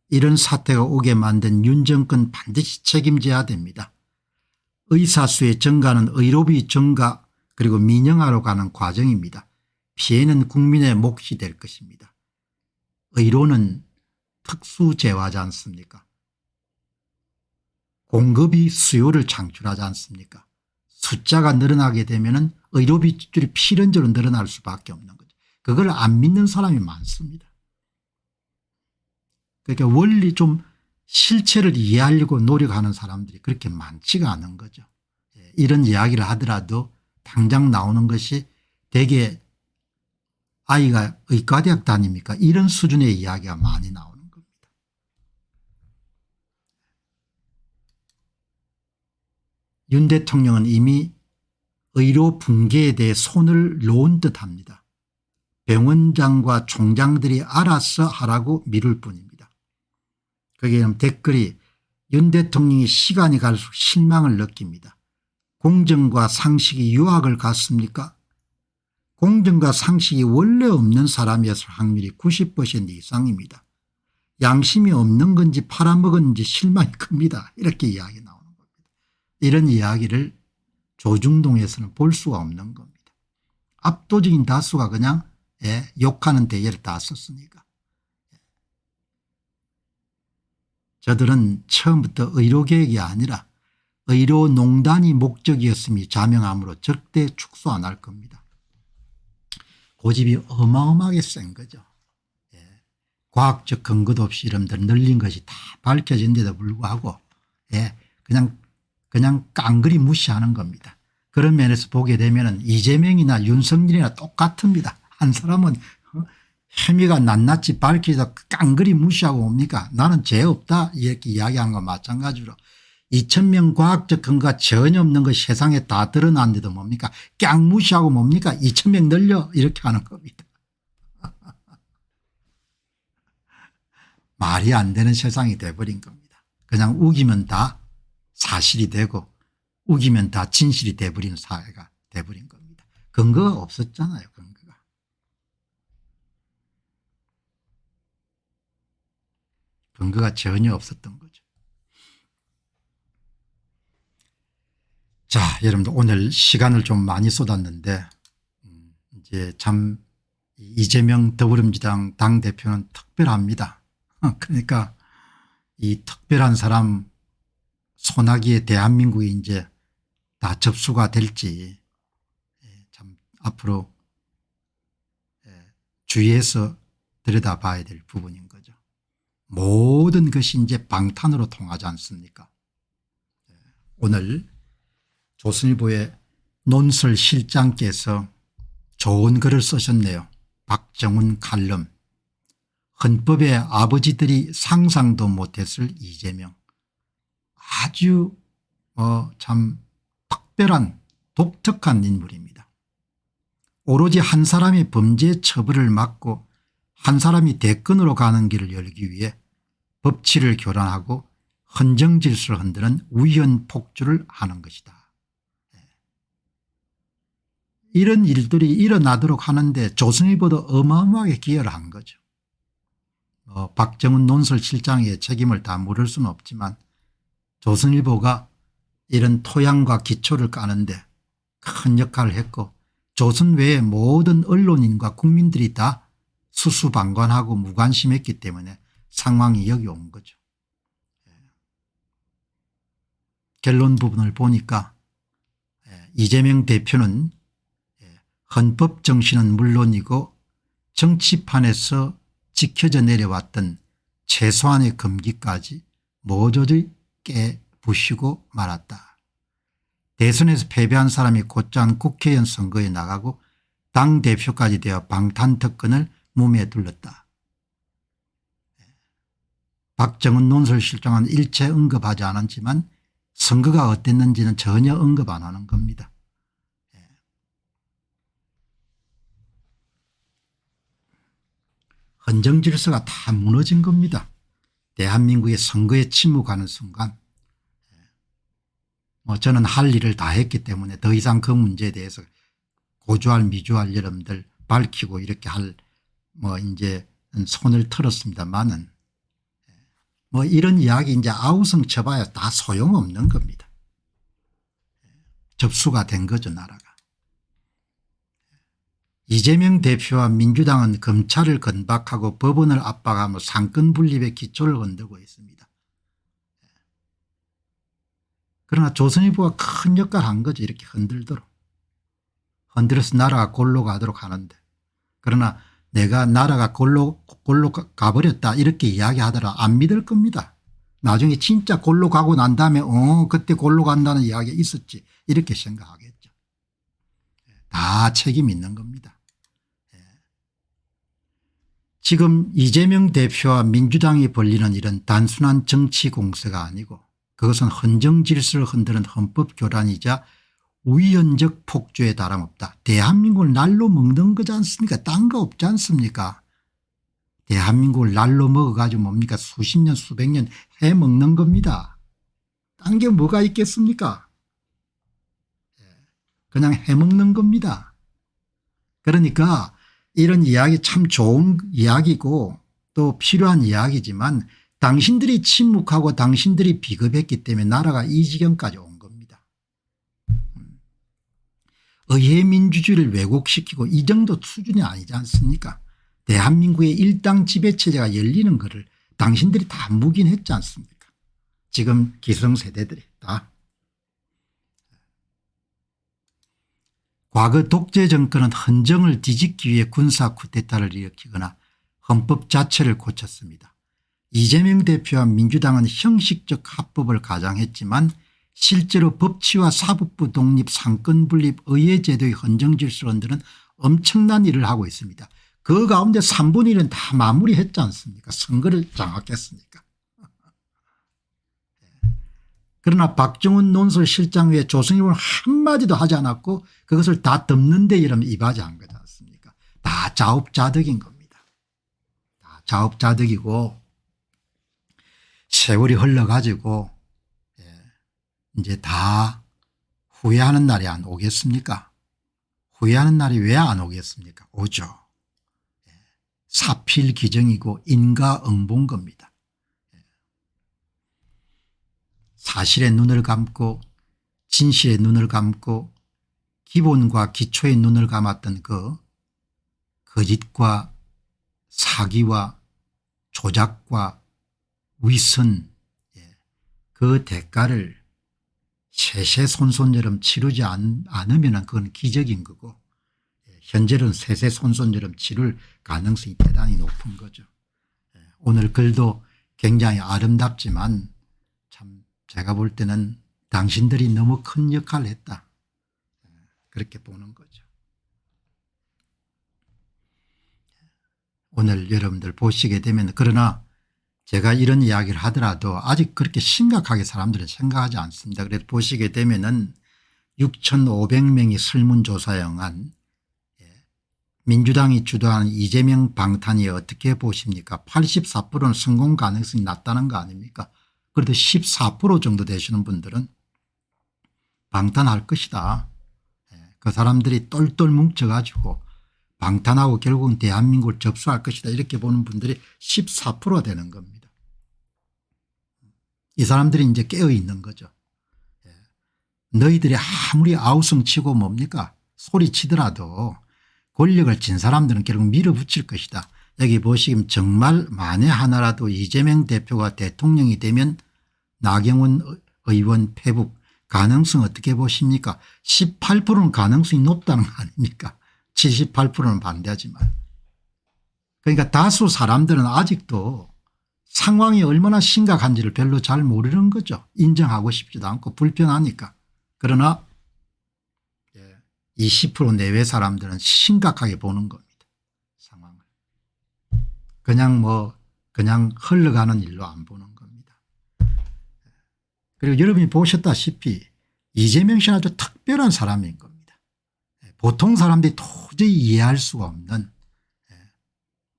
[SPEAKER 1] 이런 사태가 오게 만든 윤 정권 반드시 책임져야 됩니다. 의사수의 증가는 의료비 증가 그리고 민영화로 가는 과정입니다. 피해는 국민의 몫이 될 것입니다. 의료는 특수재화지 않습니까? 공급이 수요를 창출하지 않습니까? 숫자가 늘어나게 되면 의료비 지출이 필연적으로 늘어날 수밖에 없는 거죠. 그걸 안 믿는 사람이 많습니다. 그러니까 원리 좀 실체를 이해하려고 노력하는 사람들이 그렇게 많지가 않은 거죠. 이런 이야기를 하더라도 당장 나오는 것이 대개 아이가 의과대학 다닙니까? 이런 수준의 이야기가 많이 나오는 겁니다. 윤 대통령은 이미 의료 붕괴에 대해 손을 놓은 듯합니다. 병원장과 총장들이 알아서 하라고 미룰 뿐입니다. 거기에 댓글이 윤 대통령이 시간이 갈수록 실망을 느낍니다. 공정과 상식이 유학을 갔습니까? 공정과 상식이 원래 없는 사람이었을 확률이 90% 이상입니다. 양심이 없는 건지 팔아먹었는지 실망이 큽니다. 이렇게 이야기 나오는 겁니다. 이런 이야기를 조중동에서는 볼 수가 없는 겁니다. 압도적인 다수가 그냥 욕하는 대예를 다 썼으니까. 저들은 처음부터 의료개혁이 아니라 의료농단이 목적이었음이 자명함으로 절대 축소 안 할 겁니다. 고집이 어마어마하게 센 거죠. 과학적 근거도 없이 이름들 늘린 것이 다 밝혀진 데도 불구하고 그냥 깡그리 무시하는 겁니다. 그런 면에서 보게 되면 이재명이나 윤석열이나 똑같습니다. 한 사람은 혐의가 낱낱이 밝혀져 깡그리 무시하고 뭡니까? 나는 죄 없다 이렇게 이야기하는 거 마찬가지로 2,000명 과학적 근거가 전혀 없는 것 세상에 다 드러났는데도 뭡니까? 깡 무시하고 뭡니까? 2,000명 늘려 이렇게 하는 겁니다. 말이 안 되는 세상이 돼버린 겁니다. 그냥 우기면 다 사실이 되고 우기면 다 진실이 돼버린 사회가 돼버린 겁니다. 근거가 없었잖아요. 근거가 전혀 없었던 거죠. 자, 여러분들 오늘 시간을 좀 많이 쏟았는데 이제 참 이재명 더불어민주당 당대표는 특별합니다. 그러니까 이 특별한 사람 소나기에 대한민국이 이제 다 접수가 될지 참 앞으로 주의해서 들여다봐야 될 부분인 거죠. 모든 것이 이제 방탄으로 통하지 않습니까? 오늘 조선일보의 논설 실장께서 좋은 글을 쓰셨네요. 박정훈 칼럼. 헌법의 아버지들이 상상도 못했을 이재명. 아주 참 특별한 독특한 인물입니다. 오로지 한 사람의 범죄 처벌을 막고 한 사람이 대권으로 가는 길을 열기 위해 법치를 교란하고 헌정질서를 흔드는 위헌폭주를 하는 것이다. 이런 일들이 일어나도록 하는데 조선일보도 어마어마하게 기여를 한 거죠. 박정훈 논설실장의 책임을 다 물을 수는 없지만 조선일보가 이런 토양과 기초를 까는데 큰 역할을 했고 조선 외의 모든 언론인과 국민들이 다 수수방관하고 무관심했기 때문에 상황이 여기 온 거죠. 결론 부분을 보니까 이재명 대표는 헌법 정신은 물론이고 정치판에서 지켜져 내려왔던 최소한의 금기까지 모조리 깨부시고 말았다. 대선에서 패배한 사람이 곧장 국회의원 선거에 나가고 당대표까지 되어 방탄특권을 몸에 둘렀다. 박정훈 논설실장은 일체 언급하지 않았지만 선거가 어땠는지는 전혀 언급 안 하는 겁니다. 헌정 질서가 다 무너진 겁니다. 대한민국의 선거에 침묵하는 순간 저는 할 일을 다 했기 때문에 더 이상 그 문제에 대해서 고주할 미주할 여러분들 밝히고 이렇게 할 이제 손을 틀었습니다만은 이런 이야기 이제 아우성 쳐봐야 다 소용없는 겁니다. 접수가 된 거죠 나라가. 이재명 대표와 민주당은 검찰을 건박하고 법원을 압박하며 상권 분립의 기초를 흔들고 있습니다. 그러나 조선일보가 큰 역할을 한 거죠. 이렇게 흔들도록. 흔들어서 나라가 골로 가도록 하는데, 그러나 내가 나라가 골로 가버렸다 이렇게 이야기하더라 안 믿을 겁니다. 나중에 진짜 골로 가고 난 다음에 그때 골로 간다는 이야기가 있었지 이렇게 생각하겠죠. 다 책임 있는 겁니다. 지금 이재명 대표와 민주당이 벌리는 일은 단순한 정치 공세가 아니고 그것은 헌정 질서를 흔드는 헌법 교란이자 위헌적 폭주에 다름없다. 대한민국을 날로 먹는 거지 않습니까? 딴 거 없지 않습니까? 대한민국을 날로 먹어가지고 뭡니까? 수십 년 수백 년 해먹는 겁니다. 딴 게 뭐가 있겠습니까? 그냥 해먹는 겁니다. 그러니까 이런 이야기 참 좋은 이야기고 또 필요한 이야기지만 당신들이 침묵하고 당신들이 비겁했기 때문에 나라가 이 지경까지 온 겁니다. 의회 민주주의를 왜곡시키고 이 정도 수준이 아니지 않습니까? 대한민국의 일당 지배체제가 열리는 것을 당신들이 다 묵인했지 않습니까? 지금 기성세대들이 다. 과거 독재 정권은 헌정을 뒤집기 위해 군사 쿠데타를 일으키거나 헌법 자체를 고쳤습니다. 이재명 대표와 민주당은 형식적 합법을 가장했지만 실제로 법치와 사법부 독립 상권 분립 의회 제도의 헌정 질서를 흔드는 엄청난 일을 하고 있습니다. 그 가운데 3분의 1은 다 마무리했지 않습니까? 선거를 장악했으니까. 그러나 박정훈 논설실장 외에 조선일보는 한마디도 하지 않았고 그것을 다 덮는 데 이러면 이바지한 거지 않습니까? 다 자업자득인 겁니다. 다 자업자득이고 세월이 흘러가지고 이제 다 후회하는 날이 안 오겠습니까? 후회하는 날이 왜 안 오겠습니까? 오죠. 사필기정이고 인과응보인 겁니다. 사실에 눈을 감고 진실에 눈을 감고 기본과 기초에 눈을 감았던 그 거짓과 사기와 조작과 위선 그 대가를 세세손손처럼 치르지 않으면 그건 기적인 거고 현재는 세세손손처럼 치를 가능성이 대단히 높은 거죠. 오늘 글도 굉장히 아름답지만 참 제가 볼 때는 당신들이 너무 큰 역할을 했다. 그렇게 보는 거죠. 오늘 여러분들 보시게 되면 그러나 제가 이런 이야기를 하더라도 아직 그렇게 심각하게 사람들은 생각하지 않습니다. 그래서 보시게 되면은 6,500명이 설문조사에 응한 민주당이 주도하는 이재명 방탄이 어떻게 보십니까? 84%는 성공 가능성이 낮다는 거 아닙니까? 그래도 14% 정도 되시는 분들은 방탄할 것이다. 그 사람들이 똘똘 뭉쳐가지고 방탄하고 결국은 대한민국을 접수할 것이다. 이렇게 보는 분들이 14%가 되는 겁니다. 이 사람들이 이제 깨어 있는 거죠. 너희들이 아무리 아우성 치고 뭡니까? 소리치더라도 권력을 진 사람들은 결국 밀어붙일 것이다. 여기 보시면 정말 만에 하나라도 이재명 대표가 대통령이 되면 나경원 의원 패북 가능성 어떻게 보십니까? 18%는 가능성이 높다는 거 아닙니까? 78%는 반대하지만. 그러니까 다수 사람들은 아직도 상황이 얼마나 심각한지를 별로 잘 모르는 거죠. 인정하고 싶지도 않고 불편하니까. 그러나 20% 내외 사람들은 심각하게 보는 겁니다. 상황을. 그냥 흘러가는 일로 안 보는 겁니다. 그리고 여러분이 보셨다시피 이재명 씨는 아주 특별한 사람인 겁니다. 보통 사람들이 도저히 이해할 수가 없는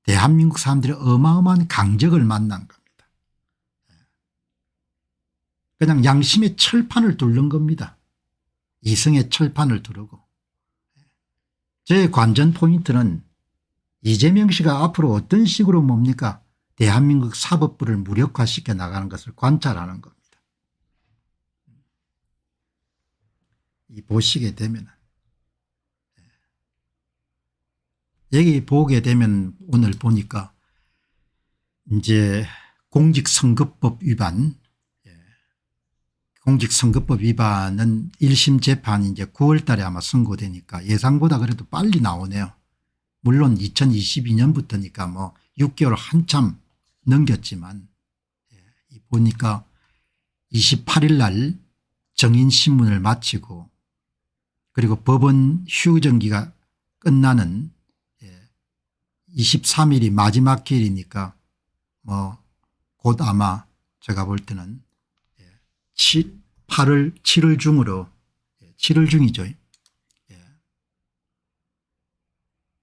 [SPEAKER 1] 대한민국 사람들의 어마어마한 강적을 만난 겁니다. 그냥 양심의 철판을 뚫는 겁니다. 이성의 철판을 두르고. 제 관전 포인트는 이재명 씨가 앞으로 어떤 식으로 뭡니까 대한민국 사법부를 무력화시켜 나가는 것을 관찰하는 겁니다. 이 보시게 되면 여기 보게 되면 오늘 보니까 이제 공직선거법 위반, 공직선거법 위반은 1심 재판이 이제 9월 달에 아마 선고되니까 예상보다 그래도 빨리 나오네요. 물론 2022년부터니까 뭐 6개월 한참 넘겼지만 보니까 28일 날 정인신문을 마치고 그리고 법원 휴정기가 끝나는 23일이 마지막 기일이니까 뭐 곧 아마 제가 볼 때는 7월 중으로 7월 중이죠.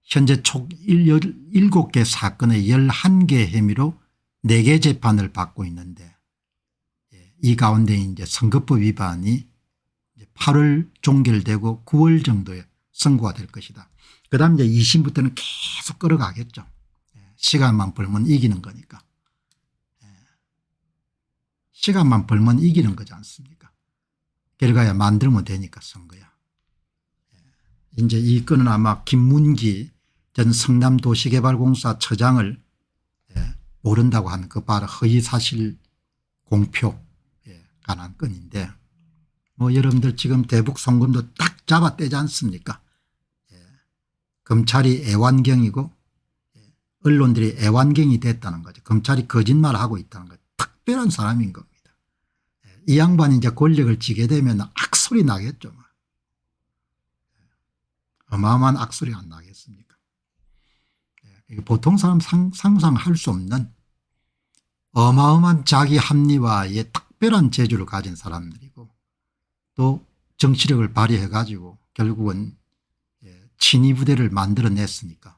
[SPEAKER 1] 현재 총 7개 사건의 11개 혐의로 4개 재판을 받고 있는데 이 가운데 이제 선거법 위반이 8월 종결되고 9월 정도에 선고가 될 것이다. 그다음 이제 2심부터는 계속 끌어가겠죠. 시간만 벌면 이기는 거니까. 시간만 벌면 이기는 거지 않습니까? 결과야 만들면 되니까 선거야. 이제 이 건은 아마 김문기 전 성남도시개발공사 처장을 모른다고 하는 그 바로 허위사실 공표에 관한 건인데 뭐 여러분들 지금 대북 송금도 딱 잡아떼지 않습니까? 검찰이 애완경이고 언론들이 애완경이 됐다는 거죠. 검찰이 거짓말을 하고 있다는 거죠. 특별한 사람인 겁니다. 이 양반이 이제 권력을 쥐게 되면 악소리 나겠죠. 어마어마한 악소리 안 나겠습니까? 보통 사람 상상할 수 없는 어마어마한 자기 합리화의 특별한 재주를 가진 사람들이고 또 정치력을 발휘해 가지고 결국은 친위 부대를 만들어냈으니까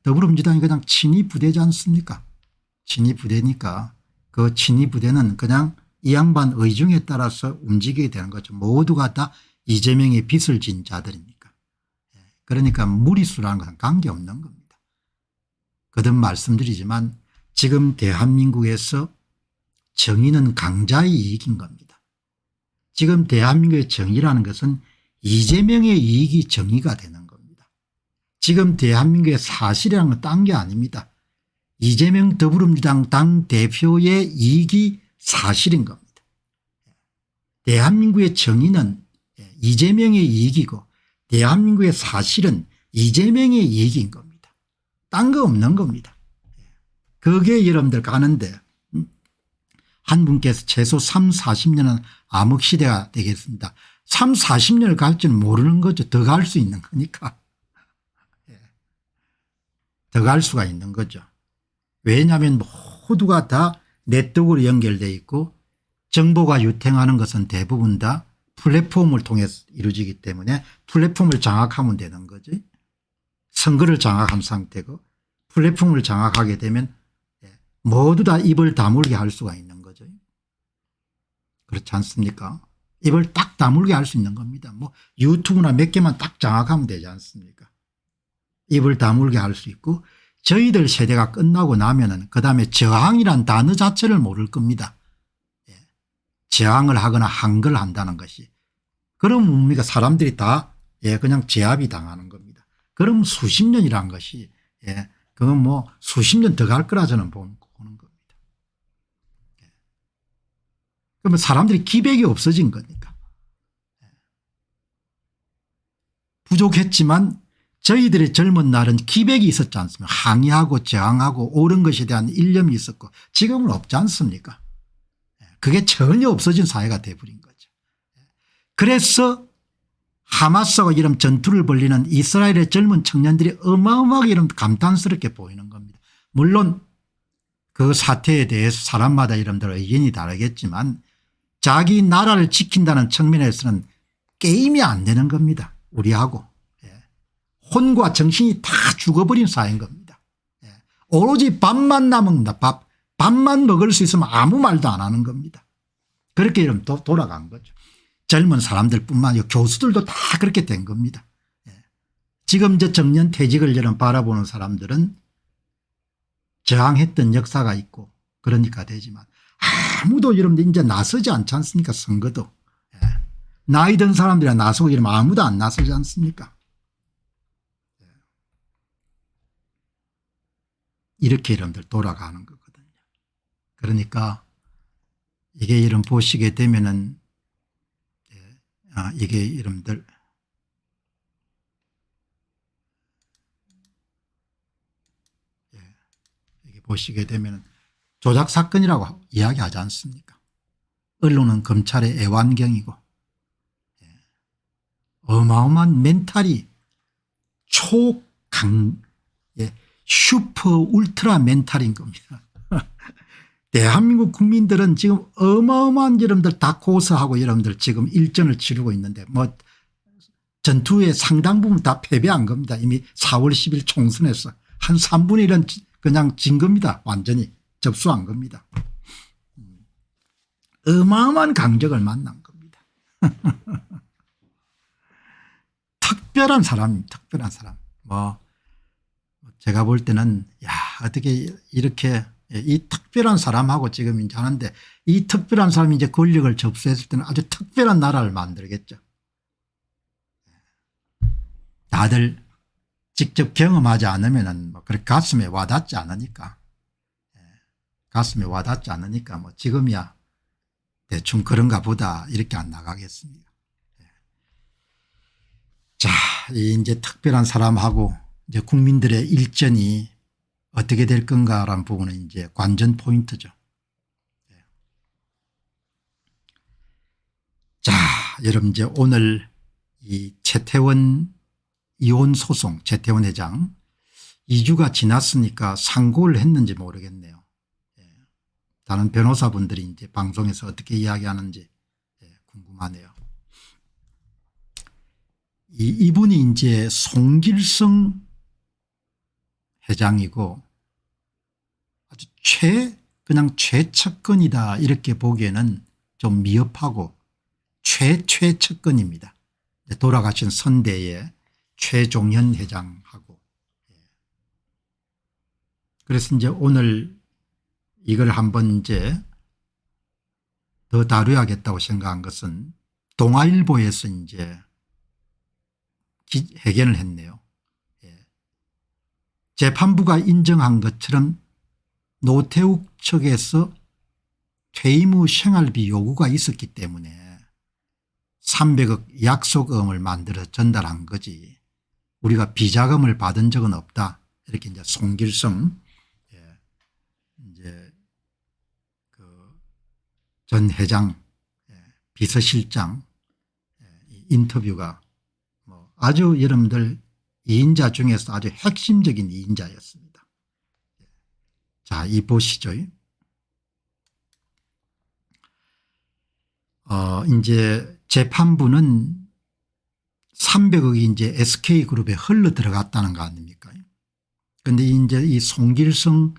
[SPEAKER 1] 더불어민주당이 그냥 친위 부대지 않습니까? 친위 부대니까 그 친위 부대는 그냥 이 양반 의중에 따라서 움직이게 되는 거죠. 모두가 다 이재명의 빚을 진 자들이니까. 그러니까 무리수라는 것은 관계없는 겁니다. 거듭 말씀드리지만 지금 대한민국에서 정의는 강자의 이익인 겁니다. 지금 대한민국의 정의라는 것은 이재명의 이익이 정의가 되는 겁니다. 지금 대한민국의 사실이라는 건 딴 게 아닙니다. 이재명 더불어민주당 당대표의 이익이 사실인 겁니다. 대한민국의 정의는 이재명의 이익이고 대한민국의 사실은 이재명의 이익인 겁니다. 딴 거 없는 겁니다. 그게 여러분들 가는데 한 분께서 최소 3, 40년은 암흑시대가 되겠습니다. 3, 40년을 갈 줄 모르는 거죠. 더 갈 수 있는 거니까. 더 갈 수가 있는 거죠. 왜냐하면 모두가 다 네트워크로 연결되어 있고 정보가 유통하는 것은 대부분 다 플랫폼을 통해서 이루어지기 때문에 플랫폼을 장악하면 되는 거지. 선거를 장악한 상태고 플랫폼을 장악하게 되면 모두 다 입을 다물게 할 수가 있는 거죠. 그렇지 않습니까? 입을 딱 다물게 할 수 있는 겁니다. 뭐 유튜브나 몇 개만 딱 장악하면 되지 않습니까? 입을 다물게 할 수 있고 저희들 세대가 끝나고 나면은 그다음에 저항이란 단어 자체를 모를 겁니다. 저항을 하거나 한글 한다는 것이. 그럼 뭡니까? 사람들이 다 그냥 제압이 당하는 겁니다. 그럼 수십 년이란 것이 그건 뭐 수십 년 더 갈 거라 저는 보는 겁니다. 그러면 사람들이 기백이 없어진 거니까. 부족했지만 저희들의 젊은 날은 기백이 있었지 않습니까? 항의하고 저항하고 옳은 것에 대한 일념이 있었고 지금은 없지 않습니까? 그게 전혀 없어진 사회가 돼버린 거죠. 그래서 하마스하고 이런 전투를 벌리는 이스라엘의 젊은 청년들이 어마어마하게 이런 감탄스럽게 보이는 겁니다. 물론 그 사태에 대해서 사람마다 이름들 의견이 다르겠지만 자기 나라를 지킨다는 측면에서는 게임이 안 되는 겁니다. 우리하고. 예. 혼과 정신이 다 죽어버린 사회인 겁니다. 예. 오로지 밥만 남습니다. 밥만 먹을 수 있으면 아무 말도 안 하는 겁니다. 그렇게 이러면 돌아간 거죠. 젊은 사람들 뿐만 아니라 교수들도 다 그렇게 된 겁니다. 예. 지금 저 정년 퇴직을 이런 바라보는 사람들은 저항했던 역사가 있고 그러니까 되지만 아무도 여러분들 이제 나서지 않지 않습니까? 선거도. 예. 나이 든 사람들이 나서고 이러면 아무도 안 나서지 않습니까? 예. 이렇게 여러분들 돌아가는 거거든요. 그러니까 이게 이런 보시게 되면은 이게 여러분들 이게 보시게 되면은 조작 사건이라고 이야기하지 않습니까? 언론은 검찰의 애완경이고 어마어마한 멘탈이 슈퍼 울트라 멘탈인 겁니다. 대한민국 국민들은 지금 어마어마한 여러분들 다 고소하고 여러분들 지금 일전을 치르고 있는데 뭐 전투의 상당 부분 다 패배한 겁니다. 이미 4월 10일 총선에서 한 3분의 1은 그냥 진 겁니다. 완전히 접수한 겁니다. 어마어마한 강적을 만난 겁니다. 특별한 사람입니다. 특별한 사람. 뭐 제가 볼 때는 야 어떻게 이렇게 이 특별한 사람하고 지금 이제 하는데 이 특별한 사람이 이제 권력을 접수했을 때는 아주 특별한 나라를 만들겠죠. 다들 직접 경험하지 않으면은 뭐 그렇게 가슴에 와닿지 않으니까 가슴에 와닿지 않으니까 뭐 지금이야 대충 그런가 보다 이렇게 안 나가겠습니다. 자, 이제 특별한 사람하고 이제 국민들의 일전이 어떻게 될 건가라는 부분은 이제 관전 포인트죠. 자, 여러분 이제 오늘 이 최태원 이혼 소송 최태원 회장 2주가 지났으니까 상고를 했는지 모르겠네요. 다른 변호사분들이 이제 방송에서 어떻게 이야기하는지 궁금하네요. 이분이 이제 송길성 회장이고 아주 그냥 최측근이다 이렇게 보기에는 좀 미흡하고 최측근입니다. 돌아가신 선대의 최종현 회장하고. 그래서 이제 오늘 이걸 한번 이제 더 다뤄야겠다고 생각한 것은 동아일보에서 이제 회견을 했네요. 재판부가 인정한 것처럼 노태욱 측에서 퇴임 후 생활비 요구가 있었기 때문에 300억 약속금을 만들어 전달한 거지 우리가 비자금을 받은 적은 없다. 이렇게 이제 송길성 이제 그 전 회장 비서실장 인터뷰가 뭐 아주 여러분들 2인자 중에서 아주 핵심적인 2인자였습니다. 자, 이 보시죠. 이제 재판부는 300억이 이제 SK그룹에 흘러 들어갔다는 거 아닙니까? 그런데 이제 이 송길성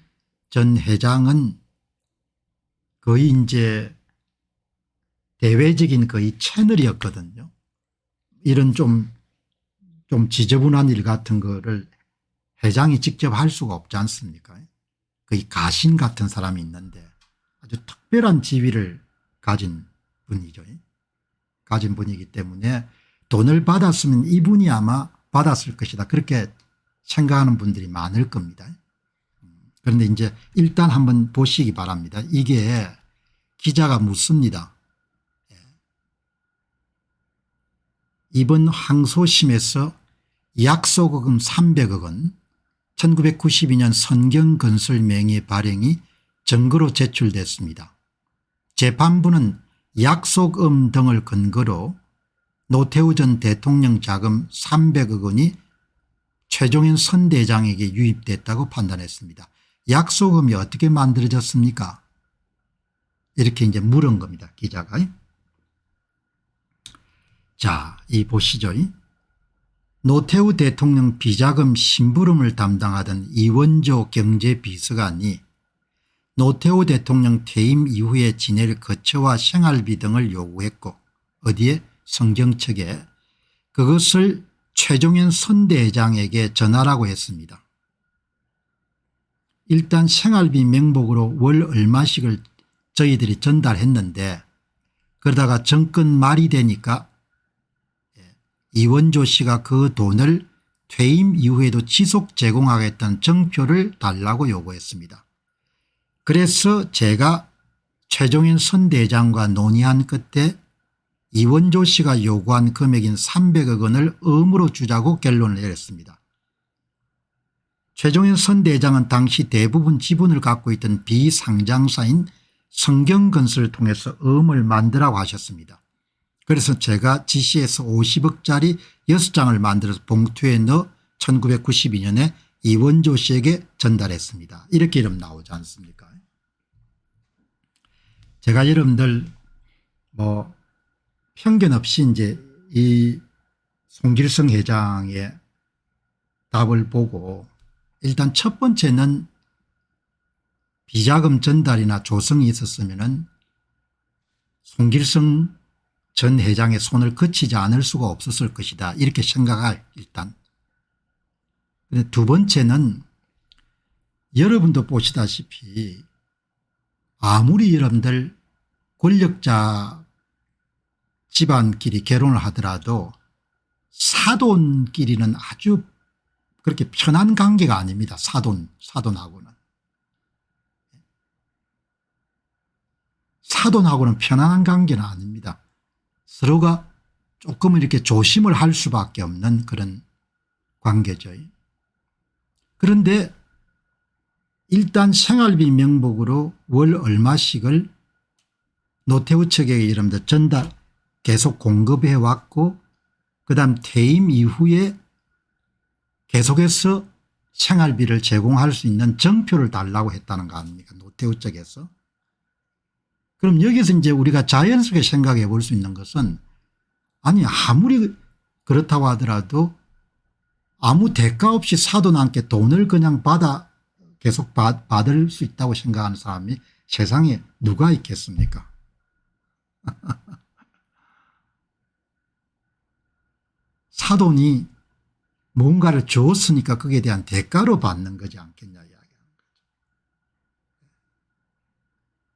[SPEAKER 1] 전 회장은 거의 이제 대외적인 거의 채널이었거든요. 이런 좀 지저분한 일 같은 거를 회장이 직접 할 수가 없지 않습니까? 거의 가신 같은 사람이 있는데 아주 특별한 지위를 가진 분이죠. 가진 분이기 때문에 돈을 받았으면 이분이 아마 받았을 것이다. 그렇게 생각하는 분들이 많을 겁니다. 그런데 이제 일단 한번 보시기 바랍니다. 이게 기자가 묻습니다. 이번 항소심에서 약속금 300억 원 1992년 선경건설 명의 발행이 증거로 제출됐습니다. 재판부는 약속금 등을 근거로 노태우 전 대통령 자금 300억 원이 최종현 선대장에게 유입됐다고 판단했습니다. 약속금이 어떻게 만들어졌습니까? 이렇게 이제 물은 겁니다. 기자가. 자, 이 보시죠. 노태우 대통령 비자금 심부름을 담당하던 이원조 경제비서관이 노태우 대통령 퇴임 이후에 지낼 거처와 생활비 등을 요구했고 어디에? 성정책에 그것을 최종현 선대장에게 전하라고 했습니다. 일단 생활비 명목으로 월 얼마씩을 저희들이 전달했는데 그러다가 정권 말이 되니까 이원조 씨가 그 돈을 퇴임 이후에도 지속 제공하겠다는 정표를 달라고 요구했습니다. 그래서 제가 최종현 선대장과 논의한 끝에 이원조 씨가 요구한 금액인 300억 원을 의무로 주자고 결론을 내렸습니다. 최종현 선대장은 당시 대부분 지분을 갖고 있던 비상장사인 성경건설을 통해서 의무를 만들라고 하셨습니다. 그래서 제가 지시해서 50억짜리 6장을 만들어서 봉투에 넣어 1992년에 이원조 씨에게 전달했습니다. 이렇게 이름 나오지 않습니까? 제가 여러분들 뭐 편견 없이 이제 이 송길성 회장의 답을 보고 일단 첫 번째는 비자금 전달이나 조성이 있었으면은 송길성 전 회장의 손을 거치지 않을 수가 없었을 것이다. 이렇게 생각할 일단. 두 번째는 여러분도 보시다시피 아무리 여러분들 권력자 집안끼리 결혼을 하더라도 사돈끼리는 아주 그렇게 편한 관계가 아닙니다. 사돈하고는. 사돈하고는 편안한 관계는 아닙니다. 서로가 조금은 이렇게 조심을 할 수밖에 없는 그런 관계죠. 그런데 일단 생활비 명목으로 월 얼마씩을 노태우 측에 여러분들 전달 계속 공급해 왔고 그다음 퇴임 이후에 계속해서 생활비를 제공할 수 있는 정표를 달라고 했다는 거 아닙니까? 노태우 측에서. 그럼 여기서 이제 우리가 자연스럽게 생각해 볼 수 있는 것은 아니 아무리 그렇다고 하더라도 아무 대가 없이 사돈한테 돈을 그냥 계속 받을 수 있다고 생각하는 사람이 세상에 누가 있겠습니까? 사돈이 뭔가를 줬으니까 거기에 대한 대가로 받는 거지 않겠냐 이야기하는 거죠.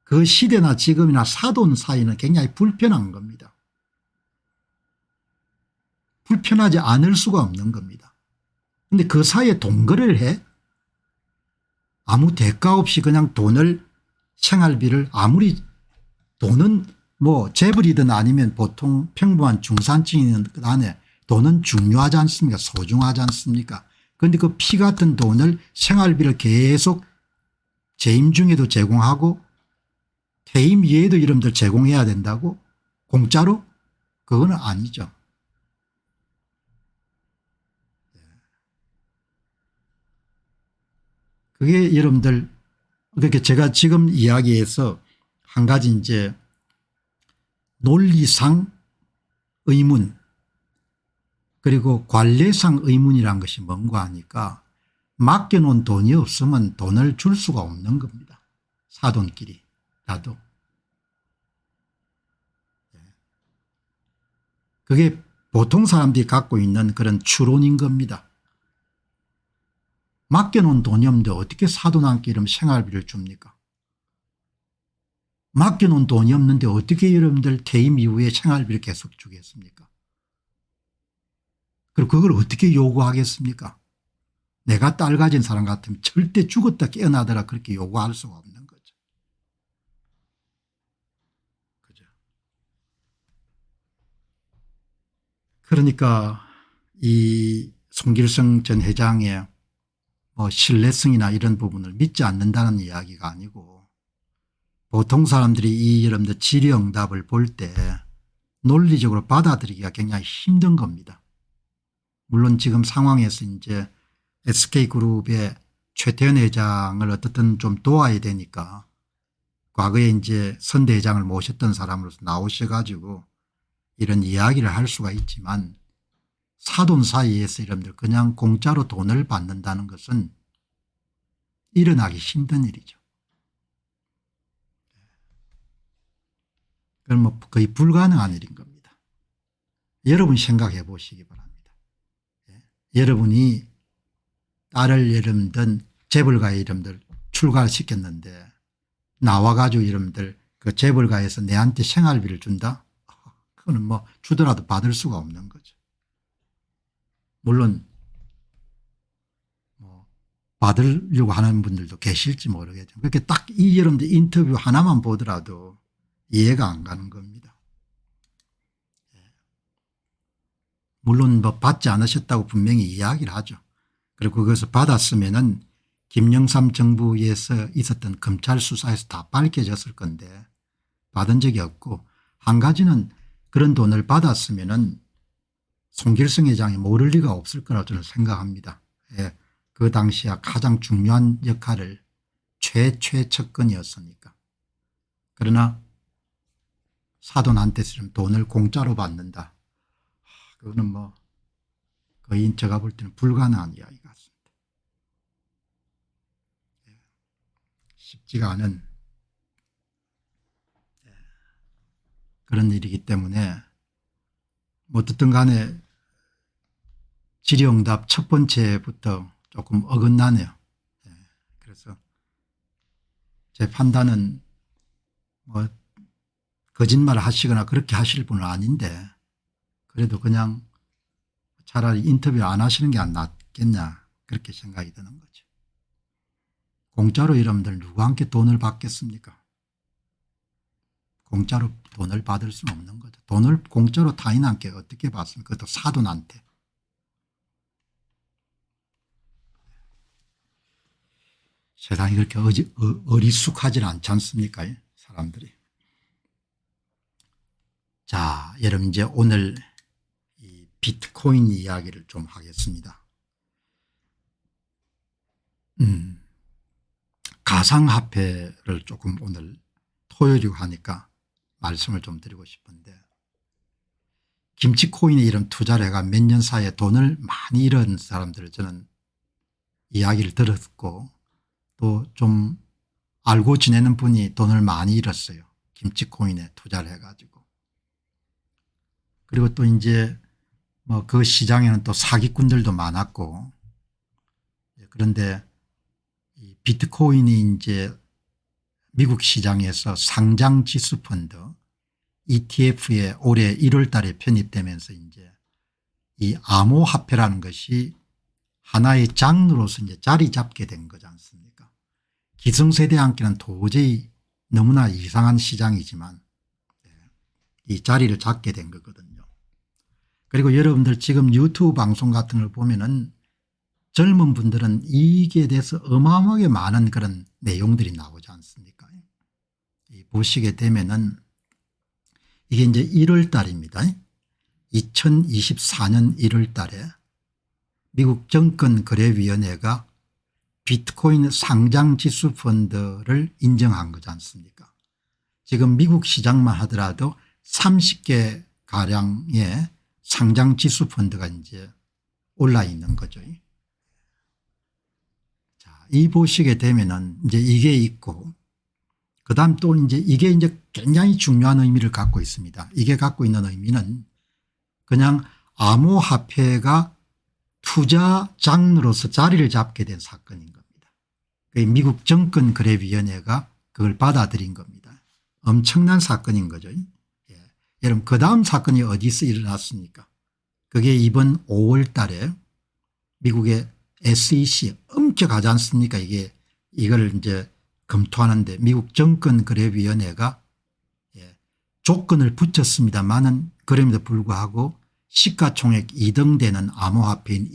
[SPEAKER 1] 그 시대나 지금이나 사돈 사이는 굉장히 불편한 겁니다. 불편하지 않을 수가 없는 겁니다. 그런데 그 사이에 동거래를 해? 아무 대가 없이 그냥 돈을 생활비를 아무리 돈은 뭐 재벌이든 아니면 보통 평범한 중산층이든 안에 돈은 중요하지 않습니까? 소중하지 않습니까? 그런데 그 피 같은 돈을 생활비를 계속 재임 중에도 제공하고 퇴임 이후에도 이름들 제공해야 된다고? 공짜로? 그건 아니죠. 그게 여러분들 그렇게 제가 지금 이야기해서 한 가지 이제 논리상 의문 그리고 관례상 의문이란 것이 뭔가 하니까 맡겨놓은 돈이 없으면 돈을 줄 수가 없는 겁니다. 사돈끼리라도. 그게 보통 사람들이 갖고 있는 그런 추론인 겁니다. 맡겨놓은 돈이 없는데 어떻게 사돈한테 이러면 생활비를 줍니까? 맡겨놓은 돈이 없는데 어떻게 여러분들 퇴임 이후에 생활비를 계속 주겠습니까? 그리고 그걸 어떻게 요구하겠습니까? 내가 딸 가진 사람 같으면 절대 죽었다 깨어나더라 그렇게 요구할 수가 없는 거죠. 그죠? 그러니까 이 송길성 전 회장의 뭐 신뢰성이나 이런 부분을 믿지 않는다는 이야기가 아니고 보통 사람들이 이 여러분들 질의응답을 볼 때 논리적으로 받아들이기가 굉장히 힘든 겁니다. 물론 지금 상황에서 이제 SK그룹의 최태원 회장을 어떻든 좀 도와야 되니까 과거에 이제 선대 회장을 모셨던 사람으로서 나오셔가지고 이런 이야기를 할 수가 있지만 사돈 사이에서 여러분들 그냥 공짜로 돈을 받는다는 것은 일어나기 힘든 일이죠. 그건 뭐 거의 불가능한 일인 겁니다. 여러분 생각해 보시기 바랍니다. 여러분이 딸을 여러분들 재벌가의 이름들 출가를 시켰는데 나와가지고 여러분들 그 재벌가에서 내한테 생활비를 준다? 그거는 뭐 주더라도 받을 수가 없는 거죠. 물론 뭐 받으려고 하는 분들도 계실지 모르겠지만 그렇게 딱 이 여러분들 인터뷰 하나만 보더라도 이해가 안 가는 겁니다. 물론 뭐 받지 않으셨다고 분명히 이야기를 하죠. 그리고 그것을 받았으면은 김영삼 정부에서 있었던 검찰 수사에서 다 밝혀졌을 건데 받은 적이 없고 한 가지는 그런 돈을 받았으면은 송길성 회장이 모를 리가 없을 거라고 저는 생각합니다. 예, 그 당시에 가장 중요한 역할을 최측근이었으니까. 그러나 사돈한테서 돈을 공짜로 받는다. 그거는 뭐 거의 제가 볼 때는 불가능한 이야기 같습니다. 쉽지가 않은 그런 일이기 때문에 뭐 어떻든 간에 질의응답 첫 번째부터 조금 어긋나네요. 그래서 제 판단은 뭐 거짓말을 하시거나 그렇게 하실 분은 아닌데 그래도 그냥 차라리 인터뷰 안 하시는 게 안 낫겠냐 그렇게 생각이 드는 거죠. 공짜로 여러분들 누구 함께 돈을 받겠습니까? 공짜로 돈을 받을 수는 없는 거죠. 돈을 공짜로 타인한테 어떻게 받습니까? 그것도 사돈한테. 세상이 그렇게 어리숙하지 않지 않습니까? 사람들이. 자, 여러분 이제 오늘 이 비트코인 이야기를 좀 하겠습니다. 가상화폐를 조금 오늘 토요일이고 하니까 말씀을 좀 드리고 싶은데 김치코인에 이런 투자를 해가 몇 년 사이에 돈을 많이 잃은 사람들을 저는 이야기를 들었고 또 좀 알고 지내는 분이 돈을 많이 잃었어요. 김치코인에 투자를 해가지고. 그리고 또 이제 뭐 그 시장에는 또 사기꾼들도 많았고 그런데 이 비트코인이 이제 미국 시장에서 상장 지수 펀드 ETF에 올해 1월 달에 편입되면서 이제 이 암호화폐라는 것이 하나의 장르로서 이제 자리 잡게 된 거지 않습니까? 기성세대한테는 도저히 너무나 이상한 시장이지만 이 자리를 잡게 된 거거든요. 그리고 여러분들 지금 유튜브 방송 같은 걸 보면은 젊은 분들은 이익에 대해서 어마어마하게 많은 그런 내용들이 나오지 않습니까? 보시게 되면은 이게 이제 1월 달입니다. 2024년 1월 달에 미국 정권거래위원회가 비트코인 상장지수 펀드를 인정한 거지 않습니까? 지금 미국 시장만 하더라도 30개 가량의 상장지수 펀드가 이제 올라 있는 거죠. 자, 이 보시게 되면은 이제 이게 있고 그다음 또 이제 이게 이제 굉장히 중요한 의미를 갖고 있습니다. 이게 갖고 있는 의미는 그냥 암호화폐가 투자 장르로서 자리를 잡게 된 사건인 겁니다. 미국 정권거래위원회가 그걸 받아들인 겁니다. 엄청난 사건인 거죠. 예. 여러분 그다음 사건이 어디서 일어났습니까? 그게 이번 5월 달에 미국의 SEC 엄격하지 않습니까? 이걸 이제 검토하는데 미국 정권거래위원회가 조건을 붙였습니다만은 그럼에도 불구하고 시가총액 2등 되는 암호화폐인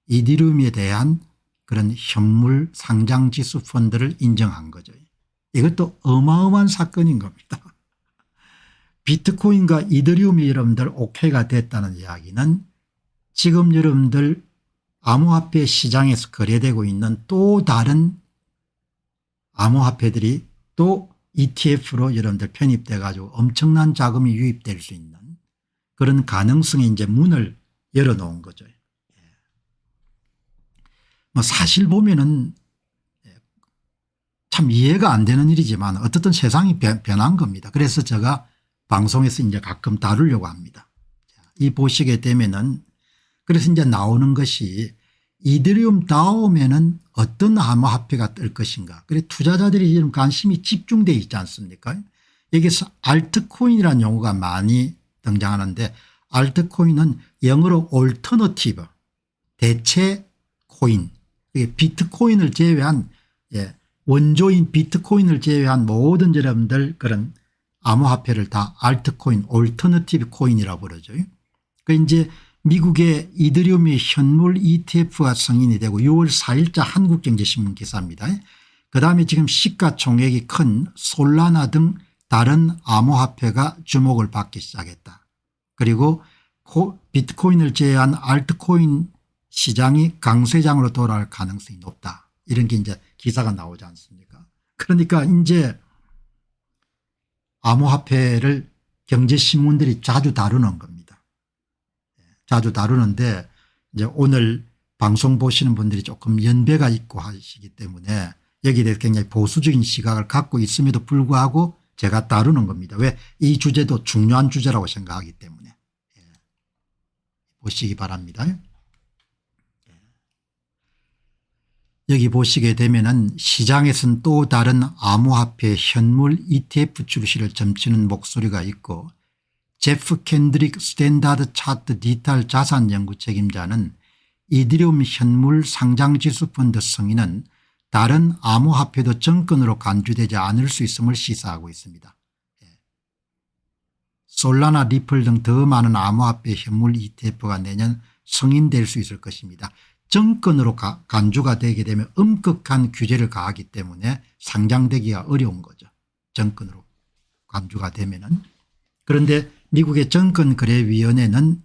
[SPEAKER 1] 이더리움에 대한 그런 현물 상장지수 펀드를 인정한 거죠. 이것도 어마어마한 사건인 겁니다. 비트코인과 이더리움이 여러분들 오케이가 됐다는 이야기는 지금 여러분들 암호화폐 시장에서 거래되고 있는 또 다른 암호화폐들이 또 ETF로 여러분들 편입돼 가지고 엄청난 자금이 유입될 수 있는 그런 가능성에 이제 문을 열어놓은 거죠. 뭐 사실 보면은 참 이해가 안 되는 일이지만 어떻든 세상이 변한 겁니다. 그래서 제가 방송에서 이제 가끔 다루려고 합니다. 이 보시게 되면은 그래서 이제 나오는 것이 이더리움 다음에는 어떤 암호화폐가 뜰 것인가. 그래 투자자들이 지금 관심이 집중되어 있지 않습니까? 여기서 알트코인이라는 용어가 많이 등장하는데 알트코인은 영어로 올터너티브 대체 코인 비트코인을 제외한 원조인 비트코인을 제외한 모든 여러분들 그런 암호화폐를 다 알트코인 올터너티브 코인이라고 그러죠. 그 이제 미국의 이더리움의 현물 ETF가 승인이 되고 6월 4일자 한국경제신문 기사입니다. 그다음에 지금 시가총액이 큰 솔라나 등 다른 암호화폐가 주목을 받기 시작했다. 그리고 비트코인을 제외한 알트코인 시장이 강세장으로 돌아갈 가능성이 높다. 이런 게 이제 기사가 나오지 않습니까? 그러니까 이제 암호화폐를 경제신문들이 자주 다루는 겁니다. 자주 다루는데 이제 오늘 방송 보시는 분들이 조금 연배가 있고 하시기 때문에 여기에 대해서 굉장히 보수적인 시각을 갖고 있음에도 불구하고 제가 다루는 겁니다. 왜? 이 주제도 중요한 주제라고 생각하기 때문에. 보시기 바랍니다. 여기 보시게 되면은 시장에서는 또 다른 암호화폐 현물 ETF 출시를 점치는 목소리가 있고 제프 캔드릭 스탠다드 차트 디지털 자산 연구 책임자는 이더리움 현물 상장지수 펀드 승인은 다른 암호화폐도 정권으로 간주되지 않을 수 있음을 시사하고 있습니다. 솔라나 리플 등 더 많은 암호화폐 현물 ETF가 내년 승인될 수 있을 것입니다. 정권으로 간주가 되게 되면 엄격한 규제를 가하기 때문에 상장되기가 어려운 거죠. 정권으로 간주가 되면은. 그런데 미국의 정권거래위원회는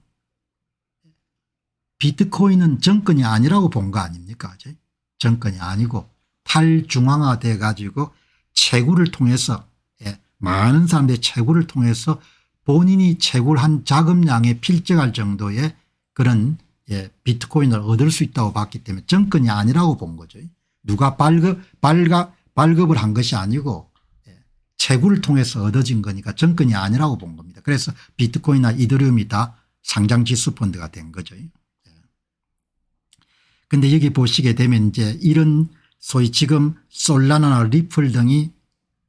[SPEAKER 1] 비트코인은 정권이 아니라고 본 거 아닙니까? 정권이 아니고 탈중앙화돼 가지고 채굴을 통해서 많은 사람들의 채굴을 통해서 본인이 채굴한 자금량에 필적할 정도의 그런 비트코인을 얻을 수 있다고 봤기 때문에 정권이 아니라고 본 거죠. 누가 발급을 한 것이 아니고 채굴을 통해서 얻어진 거니까 정권이 아니라고 본 겁니다. 그래서 비트코인이나 이더리움이 다 상장지수 펀드가 된 거죠. 그런데 여기 보시게 되면 이제 이런 소위 지금 솔라나나 리플 등이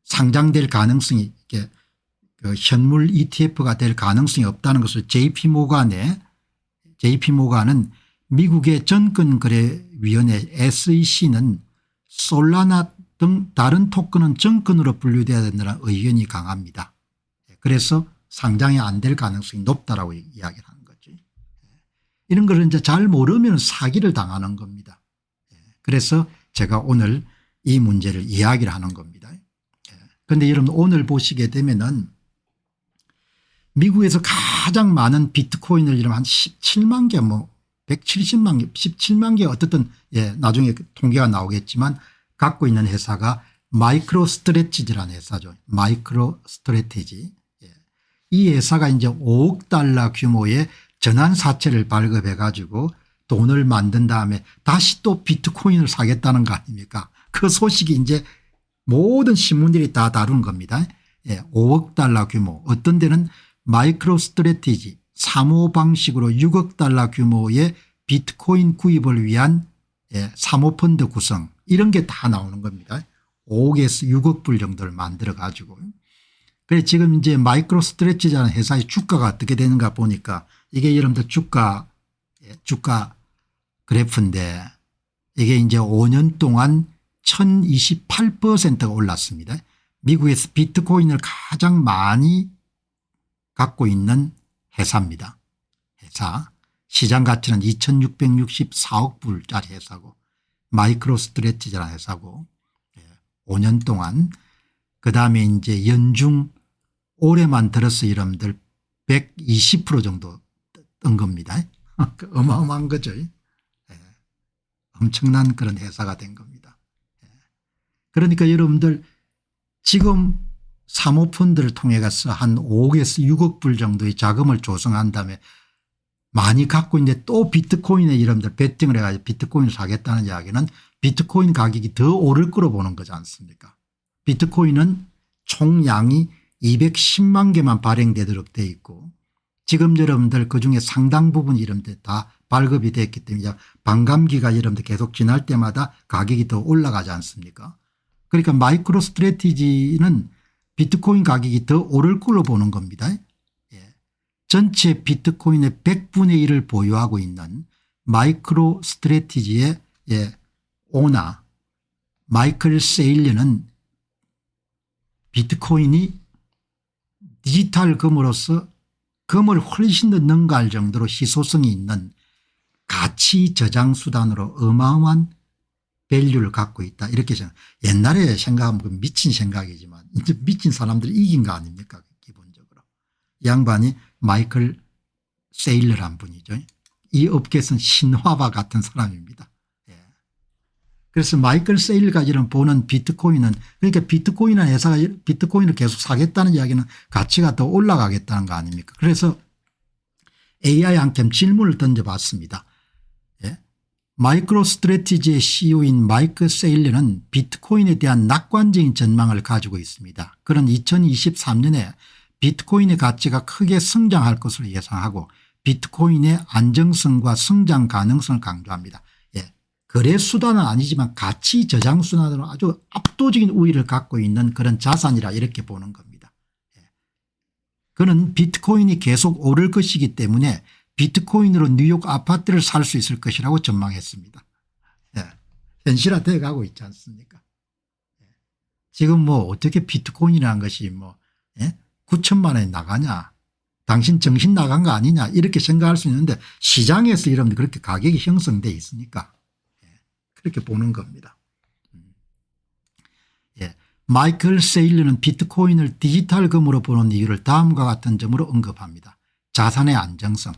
[SPEAKER 1] 상장될 가능성이 그 현물 ETF가 될 가능성이 없다는 것을 JP모간은 미국의 정권거래위원회 SEC는 솔라나 등 다른 토큰은 정권으로 분류돼야 된다는 의견이 강합니다. 그래서 상장이 안 될 가능성이 높다라고 이야기를 하는 거죠. 이런 걸 이제 잘 모르면 사기를 당하는 겁니다. 그래서 제가 오늘 이 문제를 이야기를 하는 겁니다. 그런데 여러분 오늘 보시게 되면은 미국에서 가장 많은 비트코인을 이름 한 17만 개 170만 개 17만 개 어떻든 나중에 통계가 나오겠지만 갖고 있는 회사가 마이크로 스트레티지라는 회사죠. 마이크로 스트레티지. 이 회사가 이제 5억 달러 규모의 전환사채를 발급해 가지고 돈을 만든 다음에 다시 또 비트코인을 사겠다는 거 아닙니까? 그 소식이 이제 모든 신문들이 다 다룬 겁니다. 5억 달러 규모 어떤 데는 마이크로 스트레티지 사모방식으로 6억 달러 규모의 비트코인 구입을 위한 사모펀드 구성 이런 게 다 나오는 겁니다. 5억에서 6억 불 정도를 만들어 가지고. 그래서 지금 이제 마이크로 스트레치라는 회사의 주가가 어떻게 되는가 보니까 이게 여러분들 주가 그래프인데 이게 이제 5년 동안 1028%가 올랐습니다. 미국에서 비트코인을 가장 많이 갖고 있는 회사입니다. 회사 시장 가치는 2664억 불짜리 회사고 마이크로 스트레치라는 회사고 5년 동안 그다음에 이제 연중 올해만 들어서 여러분들 120% 정도 뜬 겁니다. 어마어마한 거죠. 예. 엄청난 그런 회사가 된 겁니다. 예. 그러니까 여러분들 지금 사모펀드를 통해 가서 한 5억에서 6억 불 정도의 자금을 조성한 다음에 많이 갖고 있는데 또 비트코인에 여러분들 베팅을 해가지고 비트코인을 사겠다는 이야기는 비트코인 가격이 더 오를 거로 보는 거지 않습니까? 비트코인은 총량이 210만 개만 발행되도록 돼 있고 지금 여러분들 그중에 상당 부분 여러분들 다 발급이 됐기 때문에 반감기가 여러분들 계속 지날 때마다 가격이 더 올라가지 않습니까? 그러니까 마이크로 스트래티지는 비트코인 가격이 더 오를 걸로 보는 겁니다. 예. 전체 비트코인의 100분의 1을 보유하고 있는 마이크로 스트래티지의 오너 마이클 세일러는 비트코인이 디지털 금으로서 금을 훨씬 더 능가할 정도로 희소성이 있는 가치 저장 수단으로 어마어마한 밸류를 갖고 있다 이렇게 생각. 옛날에 생각하면 미친 생각이지만 이제 미친 사람들이 이긴 거 아닙니까 기본적으로. 이 양반이 마이클 세일러란 분이죠. 이 업계에서는 신화와 같은 사람입니다. 예. 그래서 마이클 세일러가 이런 보는 비트코인은 그러니까 비트코인이라는 회사가 비트코인을 계속 사겠다는 이야기는 가치가 더 올라가겠다는 거 아닙니까. 그래서 AI한테 질문을 던져봤습니다. 마이크로 스트래티지의 CEO인 마이클 세일러는 비트코인에 대한 낙관적인 전망을 가지고 있습니다. 그는 2023년에 비트코인의 가치가 크게 성장할 것으로 예상하고 비트코인의 안정성과 성장 가능성을 강조합니다. 예. 거래 수단은 아니지만 가치 저장 수단으로 아주 압도적인 우위를 갖고 있는 그런 자산이라 이렇게 보는 겁니다. 예. 그는 비트코인이 계속 오를 것이기 때문에 비트코인으로 뉴욕 아파트를 살 수 있을 것이라고 전망했습니다. 예. 현실화되어 가고 있지 않습니까? 예. 지금 뭐 어떻게 비트코인이라는 것이 뭐 9천만 원이 나가냐 당신 정신 나간 거 아니냐 이렇게 생각할 수 있는데 시장에서 이러면 그렇게 가격이 형성돼 있으니까 예. 그렇게 보는 겁니다. 예. 마이클 세일러는 비트코인을 디지털 금으로 보는 이유를 다음과 같은 점으로 언급합니다. 자산의 안정성.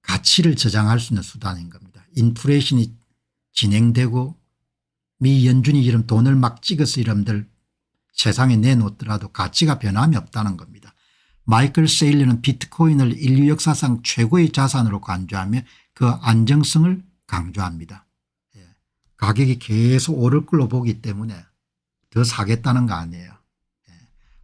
[SPEAKER 1] 가치를 저장할 수 있는 수단인 겁니다. 인플레이션이 진행되고 미 연준이 이런 돈을 막 찍어서 이름들 세상에 내놓더라도 가치가 변함이 없다는 겁니다. 마이클 세일러는 비트코인을 인류 역사상 최고의 자산으로 간주하며 그 안정성을 강조합니다. 예. 가격이 계속 오를 걸로 보기 때문에 더 사겠다는 거 아니에요. 예.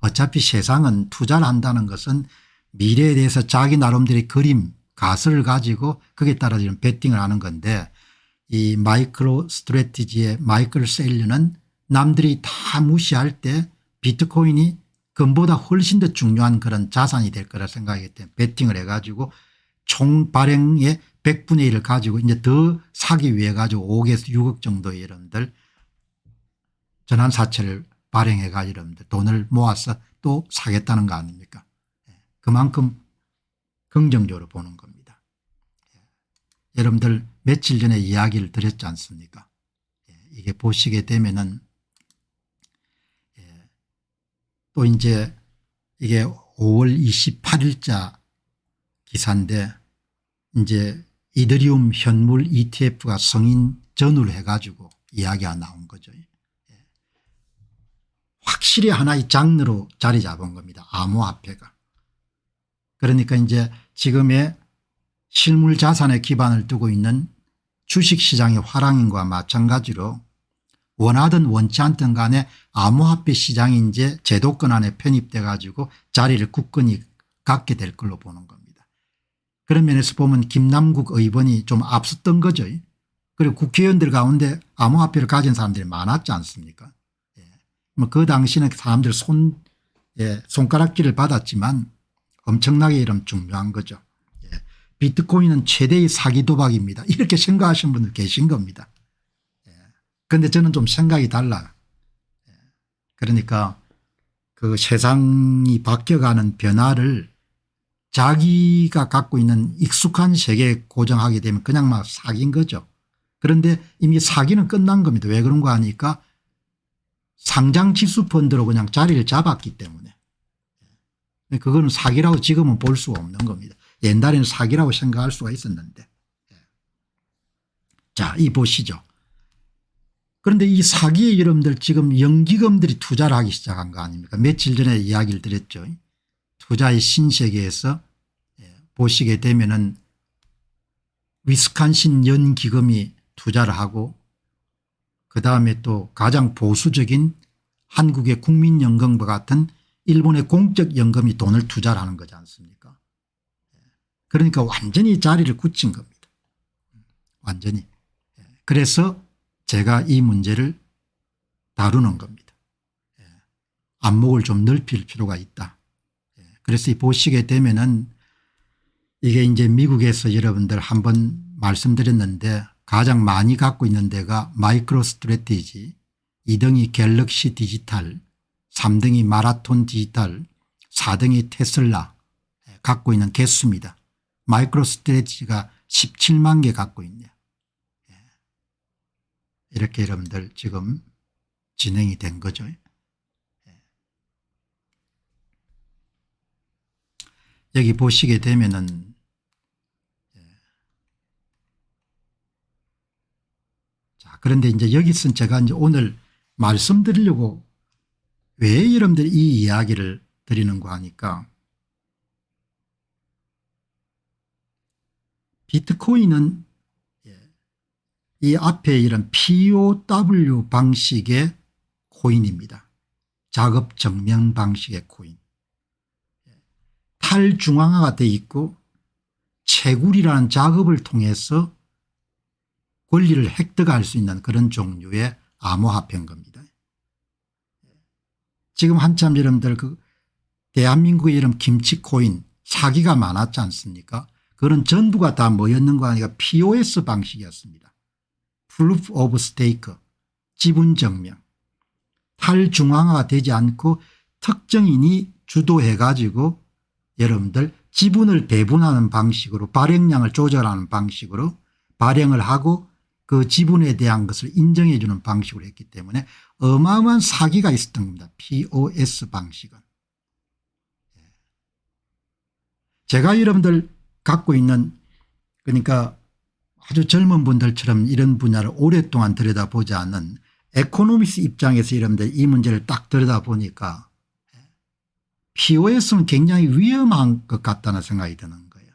[SPEAKER 1] 어차피 세상은 투자를 한다는 것은 미래에 대해서 자기 나름대로의 그림 가설을 가지고 거기에 따라 이런 베팅을 하는 건데 이 마이크로 스트래티지의 마이클 세일러는 남들이 다 무시할 때 비트코인이 금보다 훨씬 더 중요한 그런 자산이 될 거라 생각하기 때문에 베팅을 해가지고 총 발행의 100분의 1을 가지고 이제 더 사기 위해 가지고 5억에서 6억 정도의 여러분들 전환사채를 발행해 가지고 여러분들 돈을 모아서 또 사겠다는 거 아닙니까? 그만큼 긍정적으로 보는 겁니다. 여러분들 며칠 전에 이야기를 드렸지 않습니까? 이게 보시게 되면은 또 이제 이게 5월 28일자 기사인데 이제 이더리움 현물 ETF가 승인 전후를 해가지고 이야기가 나온 거죠. 확실히 하나의 장르로 자리 잡은 겁니다. 암호화폐가. 그러니까 이제 지금의 실물 자산에 기반을 두고 있는 주식시장의 화랑인과 마찬가지로 원하든 원치 않든 간에 암호화폐 시장이 이제 제도권 안에 편입돼 가지고 자리를 굳건히 갖게 될 걸로 보는 겁니다. 그런 면에서 보면 김남국 의원이 좀 앞섰던 거죠. 그리고 국회의원들 가운데 암호화폐를 가진 사람들이 많았지 않습니까? 뭐 그 당시는 사람들 손가락질을 받았지만 엄청나게 이런 중요한 거죠. 비트코인은 최대의 사기 도박입니다. 이렇게 생각하시는 분들 계신 겁니다. 그런데 저는 좀 생각이 달라요. 그러니까 그 세상이 바뀌어가는 변화를 자기가 갖고 있는 익숙한 세계에 고정하게 되면 그냥 막 사기인 거죠. 그런데 이미 사기는 끝난 겁니다. 왜 그런가 하니까 상장 지수 펀드로 그냥 자리를 잡았기 때문에 그거는 사기라고 지금은 볼 수가 없는 겁니다. 옛날에는 사기라고 생각할 수가 있었는데. 자, 이 보시죠. 그런데 이 사기에 여러분들 지금 연기금들이 투자를 하기 시작한 거 아닙니까? 며칠 전에 이야기를 드렸죠. 투자의 신세계에서 보시게 되면은 위스콘신 연기금이 투자를 하고 그다음에 또 가장 보수적인 한국의 국민연금과 같은 일본의 공적연금이 돈을 투자를 하는 거지 않습니까? 그러니까 완전히 자리를 굳힌 겁니다. 완전히. 그래서 제가 이 문제를 다루는 겁니다. 안목을 좀 넓힐 필요가 있다. 그래서 보시게 되면은 이게 이제 미국에서 여러분들 한번 말씀드렸는데 가장 많이 갖고 있는 데가 마이크로 스트래티지, 2등이 갤럭시 디지털, 3등이 마라톤 디지털, 4등이 테슬라 갖고 있는 개수입니다. 마이크로 스트래티지가 17만 개 갖고 있네요. 이렇게 여러분들 지금 진행이 된 거죠. 여기 보시게 되면은 자, 그런데 이제 여기서 제가 이제 오늘 말씀드리려고 왜 여러분들 이 이야기를 드리는가 하니까 비트코인은 이 앞에 이런 POW 방식의 코인입니다. 작업 증명 방식의 코인. 탈중앙화가 되어 있고 채굴이라는 작업을 통해서 권리를 획득할 수 있는 그런 종류의 암호화폐인 겁니다. 지금 한참 여러분들 그 대한민국의 이런 김치코인 사기가 많았지 않습니까? 그런 전부가 다 뭐였는가 하니까 POS 방식이었습니다. Proof of Stake, 지분 증명. 탈중앙화가 되지 않고 특정인이 주도해 가지고 여러분들 지분을 배분하는 방식으로 발행량을 조절하는 방식으로 발행을 하고 그 지분에 대한 것을 인정해 주는 방식으로 했기 때문에 어마어마한 사기가 있었던 겁니다. POS 방식은. 제가 여러분들 갖고 있는 그러니까 아주 젊은 분들처럼 이런 분야를 오랫동안 들여다보지 않은 에코노미스 입장에서 여러분들 이 문제를 딱 들여다보니까 POS는 굉장히 위험한 것 같다는 생각이 드는 거예요.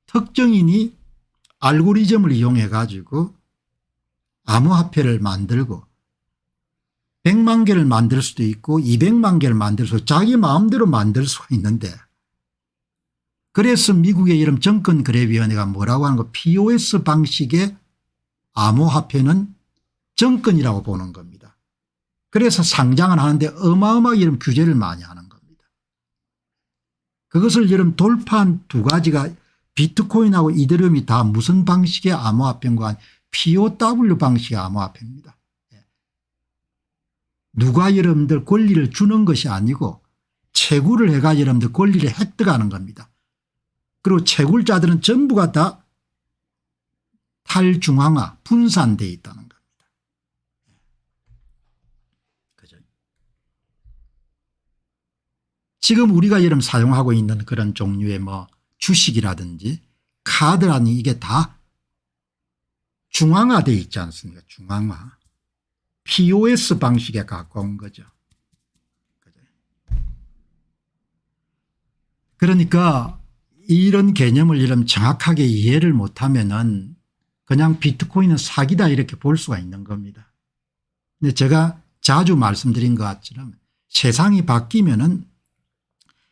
[SPEAKER 1] 특정인이 알고리즘을 이용해 가지고 암호화폐를 만들고 100만 개를 만들 수도 있고 200만 개를 만들 수 자기 마음대로 만들 수가 있는데 그래서 미국의 이런 정권거래위원회가 뭐라고 하는 거 POS 방식의 암호화폐는 정권이라고 보는 겁니다. 그래서 상장을 하는데 어마어마하게 이런 규제를 많이 하는 겁니다. 그것을 여러분 돌파한 두 가지가 비트코인하고 이더리움이 다 무슨 방식의 암호화폐인가 POW 방식의 암호화폐입니다. 누가 여러분들 권리를 주는 것이 아니고 채굴을 해가 여러분들 권리를 획득하는 겁니다. 그리고 채굴자들은 전부가 다 탈중앙화 분산되어 있다는 겁니다. 그죠? 지금 우리가 여러분 사용하고 있는 그런 종류의 뭐 주식이라든지 카드라는 이게 다 중앙화되어 있지 않습니까? 중앙화. POS 방식에 가까운 거죠. 그죠? 그러니까 이런 개념을 이런 정확하게 이해를 못하면은 그냥 비트코인은 사기다 이렇게 볼 수가 있는 겁니다. 근데 제가 자주 말씀드린 것처럼 세상이 바뀌면은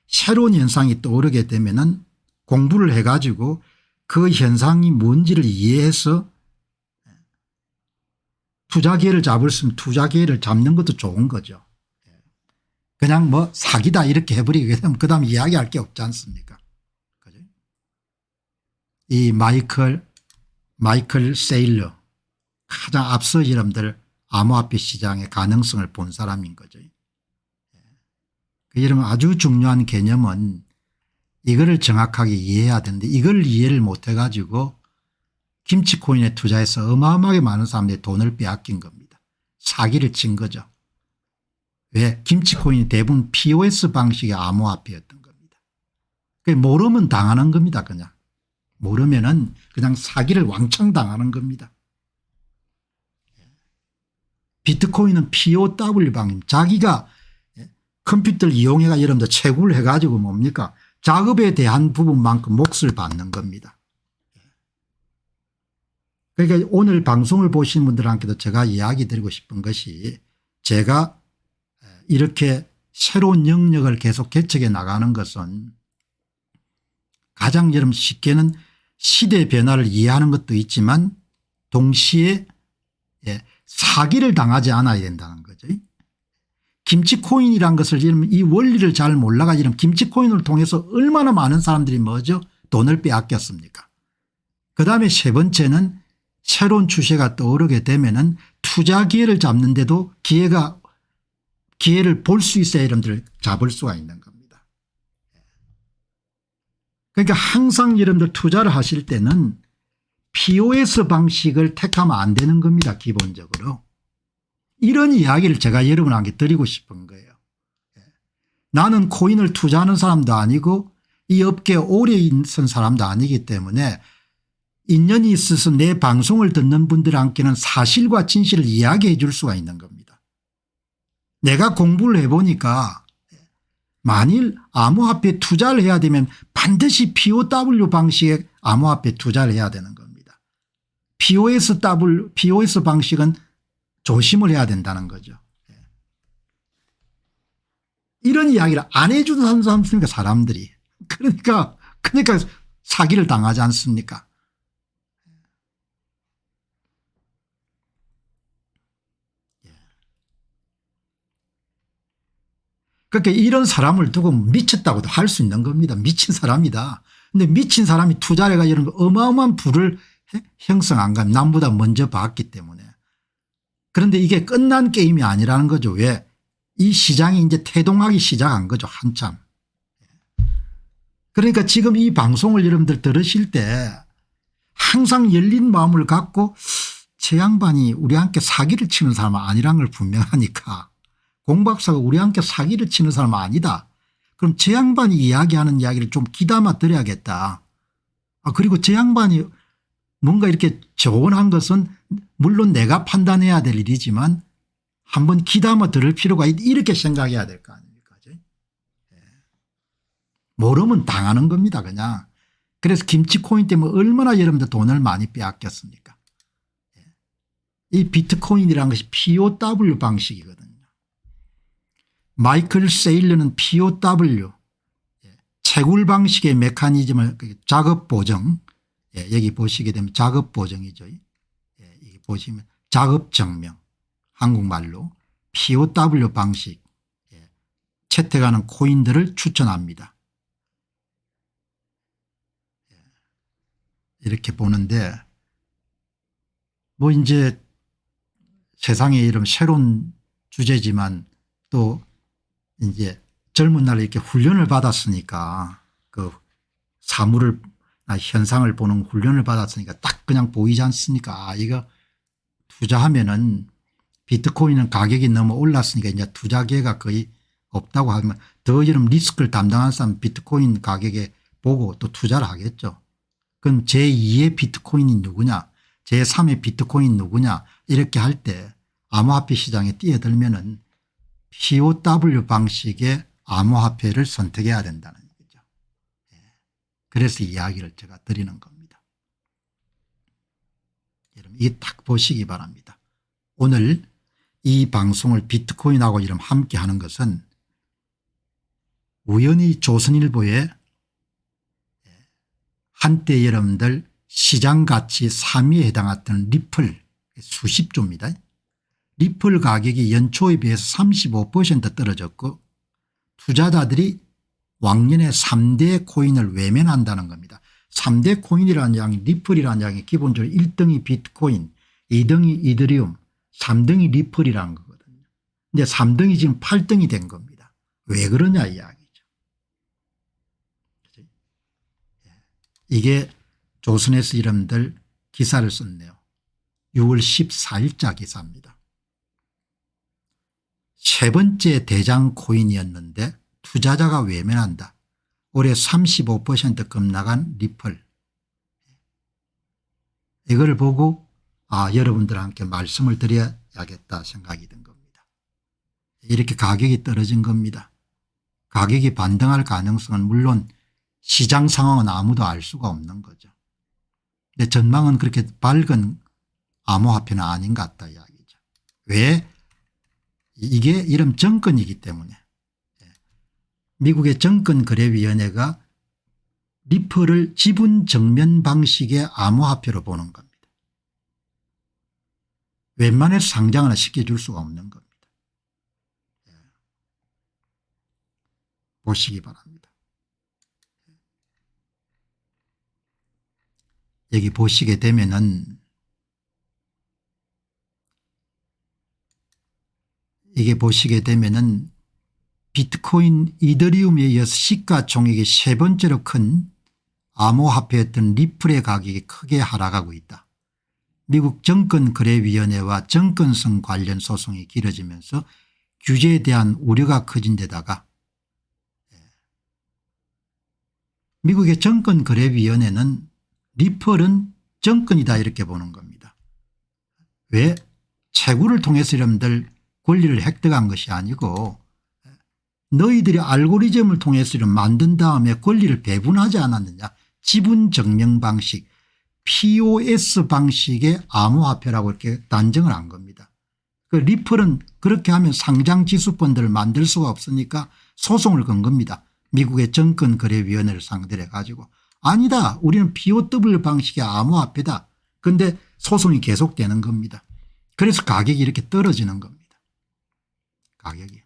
[SPEAKER 1] 새로운 현상이 떠오르게 되면은 공부를 해 가지고 그 현상이 뭔지를 이해해서 투자 기회를 잡을 수 있으면 투자 기회를 잡는 것도 좋은 거죠. 그냥 뭐 사기다 이렇게 해버리게 되면 그다음 이야기할 게 없지 않습니까? 이 마이클 세일러 가장 앞서 여러분들 암호화폐 시장의 가능성을 본 사람인 거죠. 여러분 아주 중요한 개념은 이거를 정확하게 이해해야 되는데 이걸 이해를 못해 가지고 김치코인에 투자해서 어마어마하게 많은 사람들이 돈을 빼앗긴 겁니다. 사기를 친 거죠. 왜? 김치코인이 대부분 POS 방식의 암호화폐였던 겁니다. 모르면 당하는 겁니다. 그냥 모르면은 그냥 사기를 왕창 당하는 겁니다. 비트코인은 POW 방임, 자기가 컴퓨터를 이용해가 여러분들 채굴을 해가지고 뭡니까 작업에 대한 부분만큼 몫을 받는 겁니다. 그러니까 오늘 방송을 보신 분들한테도 제가 이야기 드리고 싶은 것이, 제가 이렇게 새로운 영역을 계속 개척해 나가는 것은 가장 여러분 쉽게는 시대 변화를 이해하는 것도 있지만 동시에 사기를 당하지 않아야 된다는 거죠. 김치코인이란 것을 이 원리를 잘 몰라가 이런 김치코인을 통해서 얼마나 많은 사람들이 뭐죠 돈을 빼앗겼습니까. 그다음에 세 번째는 새로운 추세가 떠오르게 되면은 투자 기회를 잡는데도 기회를 볼 수 있어야 여러분들 잡을 수가 있는 겁니다. 그러니까 항상 여러분들 투자를 하실 때는 POS 방식을 택하면 안 되는 겁니다. 기본적으로. 이런 이야기를 제가 여러분에게 드리고 싶은 거예요. 나는 코인을 투자하는 사람도 아니고 이 업계에 오래 있은 사람도 아니기 때문에 인연이 있어서 내 방송을 듣는 분들한테는 사실과 진실을 이야기해 줄 수가 있는 겁니다. 내가 공부를 해보니까 만일 암호화폐 투자를 해야 되면 반드시 POW 방식의 암호화폐 투자를 해야 되는 겁니다. POS 방식은 조심을 해야 된다는 거죠. 이런 이야기를 안 해주는 사람입니까 사람들이. 그러니까 사기를 당하지 않습니까. 그러니까 이런 사람을 두고 미쳤다고도 할 수 있는 겁니다. 미친 사람이다. 근데 미친 사람이 투자를 해가 이런 어마어마한 부를 형성한 겁니다. 남보다 먼저 봤기 때문에. 그런데 이게 끝난 게임이 아니라는 거죠. 왜? 이 시장이 이제 태동하기 시작한 거죠. 한참. 그러니까 지금 이 방송을 여러분들 들으실 때 항상 열린 마음을 갖고 제 양반이 우리 함께 사기를 치는 사람은 아니라는 걸 분명하니까, 공박사가 우리 함께 사기를 치는 사람은 아니다. 그럼 제 양반이 이야기하는 이야기를 좀 귀담아 들어야겠다. 그리고 제 양반이 뭔가 이렇게 조언한 것은 물론 내가 판단해야 될 일이지만 한번 귀담아 들을 필요가 있다. 이렇게 생각해야 될 거 아닙니까. 모르면 당하는 겁니다. 그냥. 그래서 김치코인 때문에 얼마나 여러분들 돈을 많이 빼앗겼습니까. 이 비트코인이라는 것이 POW 방식이거든요. 마이클 세일러는 POW 채굴 방식의 메커니즘을 작업 보정, 여기 보시게 되면 작업 보정이죠. 여기 보시면 작업 증명, 한국말로 POW 방식 채택하는 코인들을 추천합니다. 이렇게 보는데 뭐 이제 세상에 이런 새로운 주제지만 또 이제 젊은 날에 이렇게 훈련을 받았으니까 그 사물을 현상을 보는 훈련을 받았으니까 딱 그냥 보이지 않습니까. 이거 투자하면은 비트코인은 가격이 너무 올랐으니까 이제 투자 기회가 거의 없다고 하면 더 이런 리스크를 담당한 사람 비트코인 가격에 보고 또 투자를 하겠죠. 그럼 제2의 비트코인이 누구냐, 제3의 비트코인 누구냐 이렇게 할 때 암호화폐 시장에 뛰어들면은 POW 방식의 암호화폐를 선택해야 된다는 거죠. 그래서 이야기를 제가 드리는 겁니다. 여러분 이게 딱 보시기 바랍니다. 오늘 이 방송을 비트코인하고 이름 함께 하는 것은 우연히 조선일보에 한때 여러분들 시장가치 3위에 해당했던 리플 수십 조입니다. 리플 가격이 연초에 비해서 35% 떨어졌고 투자자들이 왕년에 3대 코인을 외면한다는 겁니다. 3대 코인이라는 양이 리플이라는 양이 기본적으로 1등이 비트코인, 2등이 이더리움, 3등이 리플이라는 거거든요. 근데 3등이 지금 8등이 된 겁니다. 왜 그러냐 이야기죠. 이게 조선에서 여러분들 기사를 썼네요. 6월 14일자 기사입니다. 세 번째 대장 코인이었는데 투자자가 외면한다. 올해 35% 급락한 리플. 이걸 보고 여러분들과 함께 말씀을 드려야겠다 생각이 든 겁니다. 이렇게 가격이 떨어진 겁니다. 가격이 반등할 가능성은 물론 시장 상황은 아무도 알 수가 없는 거죠. 근데 전망은 그렇게 밝은 암호화폐는 아닌 것 같다 이야기죠. 왜? 이게 이름 정권이기 때문에. 미국의 정권거래위원회가 리플을 지분 정면 방식의 암호화폐로 보는 겁니다. 웬만해서 상장을 시켜줄 수가 없는 겁니다. 보시기 바랍니다. 여기 보시게 되면은 이게 보시게 되면은 비트코인 이더리움에 이어서 시가총액이 세 번째로 큰 암호화폐였던 리플의 가격이 크게 하락하고 있다. 미국 정권거래위원회와 정권성 관련 소송이 길어지면서 규제에 대한 우려가 커진 데다가 미국의 정권거래위원회는 리플은 정권이다 이렇게 보는 겁니다. 왜? 채굴을 통해서 여러분들 권리를 획득한 것이 아니고 너희들이 알고리즘을 통해서 만든 다음에 권리를 배분하지 않았느냐. 지분 증명 방식 POS 방식의 암호화폐라고 이렇게 단정을 한 겁니다. 그 리플은 그렇게 하면 상장 지수펀드를 만들 수가 없으니까 소송을 건 겁니다. 미국의 정권거래위원회를 상대로 해가지고 아니다 우리는 POW 방식의 암호화폐다. 그런데 소송이 계속되는 겁니다. 그래서 가격이 이렇게 떨어지는 겁니다. 가격이.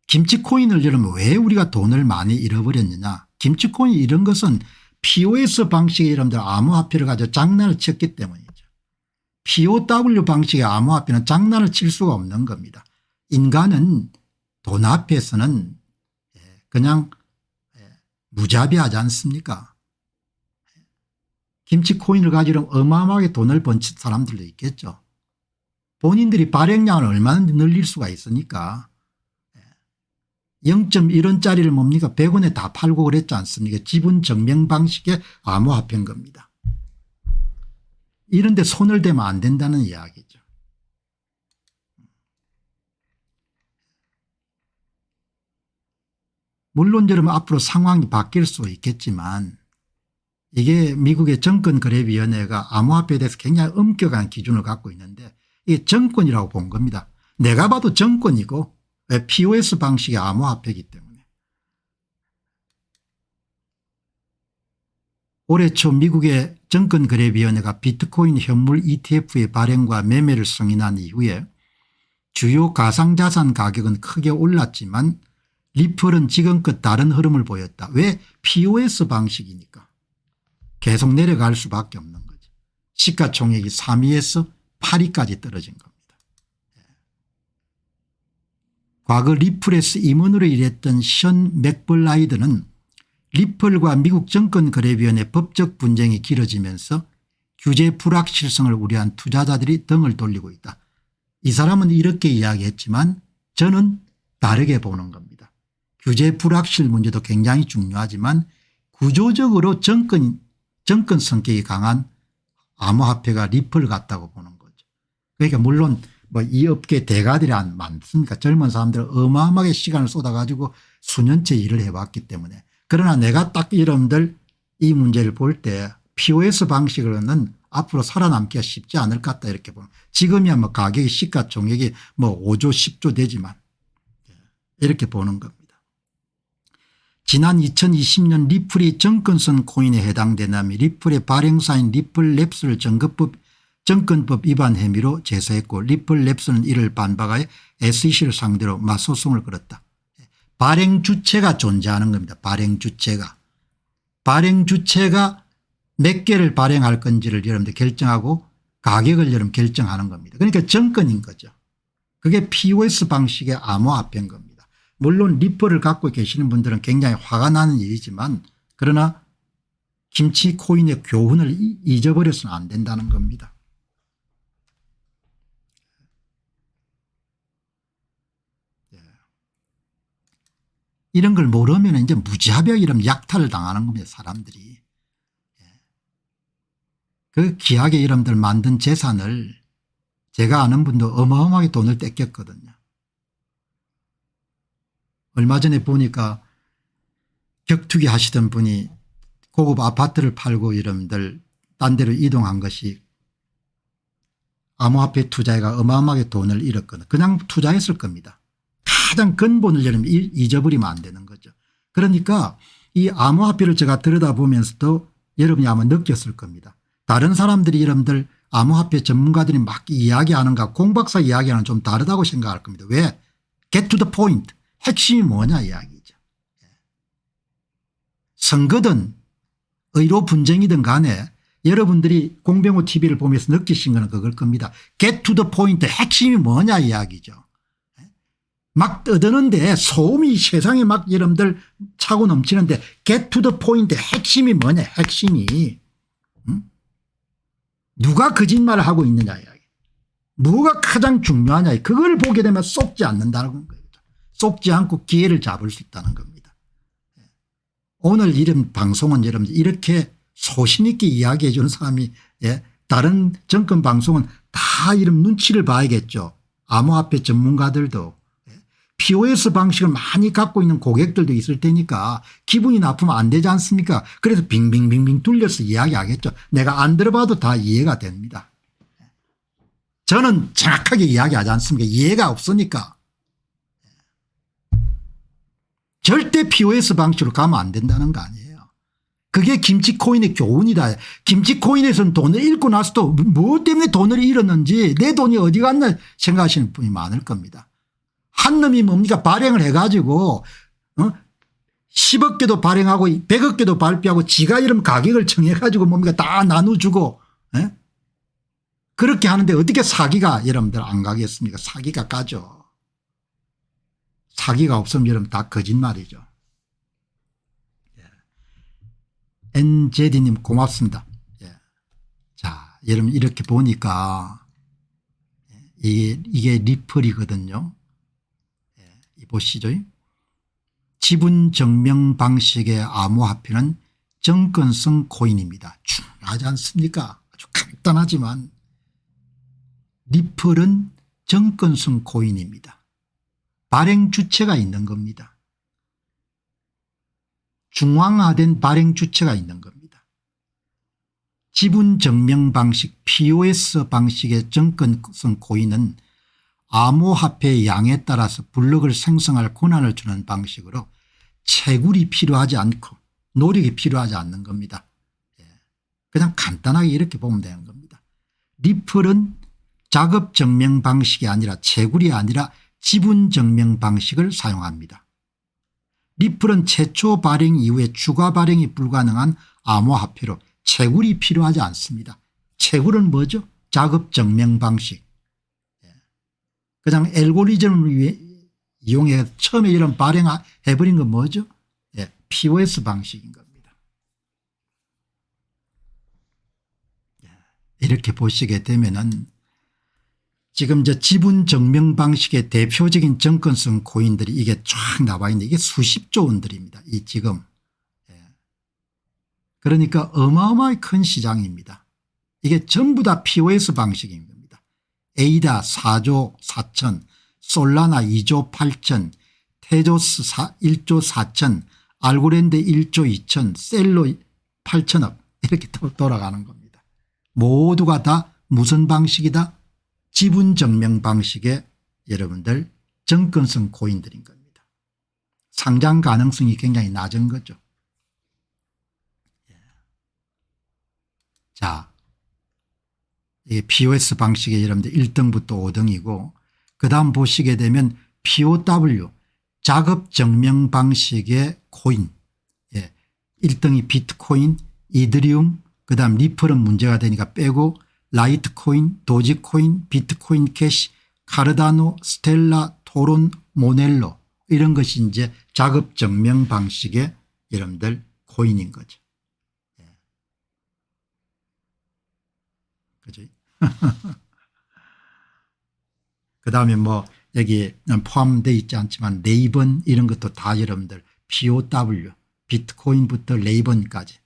[SPEAKER 1] 김치코인을 여러분 왜 우리가 돈을 많이 잃어버렸느냐. 김치코인 이런 것은 POS 방식의 여러분들 암호화폐를 가지고 장난을 쳤기 때문이죠. POW 방식의 암호화폐는 장난을 칠 수가 없는 겁니다. 인간은 돈 앞에서는 그냥 무자비하지 않습니까. 김치코인을 가지고 어마어마하게 돈을 번 사람들도 있겠죠. 본인들이 발행량을 얼마나 늘릴 수가 있으니까 0.1원짜리를 뭡니까 100원에 다 팔고 그랬지 않습니까. 지분 증명 방식의 암호화폐인 겁니다. 이런 데 손을 대면 안 된다는 이야기죠. 물론 여러분 앞으로 상황이 바뀔 수 있겠지만 이게 미국의 정권거래위원회가 암호화폐에 대해서 굉장히 엄격한 기준을 갖고 있는데 이게 정권이라고 본 겁니다. 내가 봐도 정권이고 POS 방식의 암호화폐이기 때문에. 올해 초 미국의 정권거래위원회가 비트코인 현물 ETF의 발행과 매매를 승인한 이후에 주요 가상자산 가격은 크게 올랐지만 리플은 지금껏 다른 흐름을 보였다. 왜? POS 방식이니까. 계속 내려갈 수밖에 없는 거죠. 시가총액이 3위에서 8위까지 떨어진 겁니다. 과거 리플에서 임원으로 일했던 션 맥벌라이드는 리플과 미국 정권거래위원회 법적 분쟁이 길어지면서 규제 불확실성을 우려한 투자자들이 등을 돌리고 있다. 이 사람은 이렇게 이야기했지만 저는 다르게 보는 겁니다. 규제 불확실 문제도 굉장히 중요하지만 구조적으로 정권 성격이 강한 암호화폐가 리플 같다고 보는 거죠. 그러니까 물론 이 업계 대가들이 많습니까. 젊은 사람들은 어마어마하게 시간을 쏟아가지고 수년째 일을 해왔기 때문에. 그러나 내가 딱 여러분들 이 문제를 볼 때 POS 방식으로는 앞으로 살아남기가 쉽지 않을 것 같다 이렇게 보면 지금이야 가격이 시가총액이 5조 10조 되지만 이렇게 보는 겁니다. 지난 2020년 리플이 정권성 코인에 해당되냐면 리플의 발행사인 리플랩스를 정권법 위반 혐의로 제소했고 리플랩스는 이를 반박하여 SEC를 상대로 맞소송을 걸었다. 발행 주체가 존재하는 겁니다. 발행 주체가 몇 개를 발행할 건지를 여러분들 결정하고 가격을 여러분 결정하는 겁니다. 그러니까 정권인 거죠. 그게 POS 방식의 암호화폐인 겁니다. 물론 리플을 갖고 계시는 분들은 굉장히 화가 나는 일이지만 그러나 김치코인의 교훈을 잊어버려서는 안 된다는 겁니다. 이런 걸 모르면 이제 무지하게 이런 약탈을 당하는 겁니다. 사람들이. 그 귀하게 여러분들 만든 재산을 제가 아는 분도 어마어마하게 돈을 뺏겼거든요. 얼마 전에 보니까 격투기 하시던 분이 고급 아파트를 팔고 여러분들 딴 데로 이동한 것이 암호화폐 투자가 어마어마하게 돈을 잃었거든요. 그냥 투자했을 겁니다. 가장 근본을 여러분 잊어버리면 안 되는 거죠. 그러니까 이 암호화폐를 제가 들여다보면서도 여러분이 아마 느꼈을 겁니다. 다른 사람들이 여러분들 암호화폐 전문가들이 막 이야기하는 거 공박사 이야기하는 좀 다르다고 생각할 겁니다. 왜? Get to the point. 핵심이 뭐냐 이야기죠. 선거든 의로 분쟁이든 간에 여러분들이 공병호 TV를 보면서 느끼신 거는 그걸 겁니다. Get to the point. 핵심이 뭐냐 이야기죠. 막 떠드는데 소음이 세상에 막 여러분들 차고 넘치는데 get to the point 핵심이 뭐냐 핵심이 누가 거짓말을 하고 있느냐 이야기. 뭐가 가장 중요하냐 그걸 보게 되면 속지 않는다는 거예요. 속지 않고 기회를 잡을 수 있다는 겁니다. 오늘 이런 방송은 여러분들 이렇게 소신 있게 이야기해 주는 사람이 다른 정권 방송은 다 이런 눈치를 봐야겠죠. 암호화폐 전문가들도 POS 방식을 많이 갖고 있는 고객들도 있을 테니까 기분이 나쁘면 안 되지 않습니까? 그래서 빙빙빙빙 돌려서 이야기하겠죠. 내가 안 들어봐도 다 이해가 됩니다. 저는 정확하게 이야기하지 않습니까? 이해가 없으니까. 절대 POS 방식으로 가면 안 된다는 거 아니에요. 그게 김치코인의 교훈이다. 김치코인에서는 돈을 잃고 나서도 뭐 때문에 돈을 잃었는지 내 돈이 어디 갔나 생각하시는 분이 많을 겁니다. 한 놈이 뭡니까 발행을 해가지고 10억 개도 발행하고 100억 개도 발표하고 지가 이런 가격을 정해가지고 뭡니까 다 나눠주고 그렇게 하는데 어떻게 사기가 여러분들 안 가겠습니까? 사기가 가죠. 사기가 없으면 여러분 다 거짓말이죠. NJD님 고맙습니다. 자 여러분 이렇게 보니까 이게 리플이거든요. 보시죠. 지분 증명 방식의 암호화폐는 정권성 코인입니다. 중요하지 않습니까? 아주 간단하지만 리플은 정권성 코인입니다. 발행 주체가 있는 겁니다. 중앙화된 발행 주체가 있는 겁니다. 지분 증명 방식 POS 방식의 정권성 코인은 암호화폐의 양에 따라서 블록을 생성할 권한을 주는 방식으로 채굴이 필요하지 않고 노력이 필요하지 않는 겁니다. 그냥 간단하게 이렇게 보면 되는 겁니다. 리플은 작업 증명 방식이 아니라 채굴이 아니라 지분 증명 방식을 사용합니다. 리플은 최초 발행 이후에 추가 발행이 불가능한 암호화폐로 채굴이 필요하지 않습니다. 채굴은 뭐죠? 작업 증명 방식. 그냥 알고리즘을 이용해 처음에 이런 발행해버린 건 뭐죠? POS 방식인 겁니다. 이렇게 보시게 되면은 지금 지분 증명 방식의 대표적인 정권성 코인들이 이게 쫙 나와 있는데 이게 수십조 원들입니다. 이 지금. 그러니까 어마어마하게 큰 시장입니다. 이게 전부 다 POS 방식입니다. 에이다 4조 4천, 솔라나 2조 8천, 테조스 1조 4천, 알고랜드 1조 2천, 셀로 8천억 이렇게 돌아가는 겁니다. 모두가 다 무슨 방식이다? 지분 증명 방식의 여러분들 정권성 코인들인 겁니다. 상장 가능성이 굉장히 낮은 거죠. 자. POS 방식의 여러분들 1등부터 5등이고 그다음 보시게 되면 POW 작업 증명 방식의 코인 1등이 비트코인 이더리움 그다음 리플은 문제가 되니까 빼고 라이트코인 도지코인 비트코인 캐시 카르다노 스텔라 토론 모넬로 이런 것이 이제 작업 증명 방식의 여러분들 코인인 거죠. 그죠? 그다음에 뭐 여기 포함되어 있지 않지만 레이번 이런 것도 다 여러분들 POW 비트코인부터 레이번까지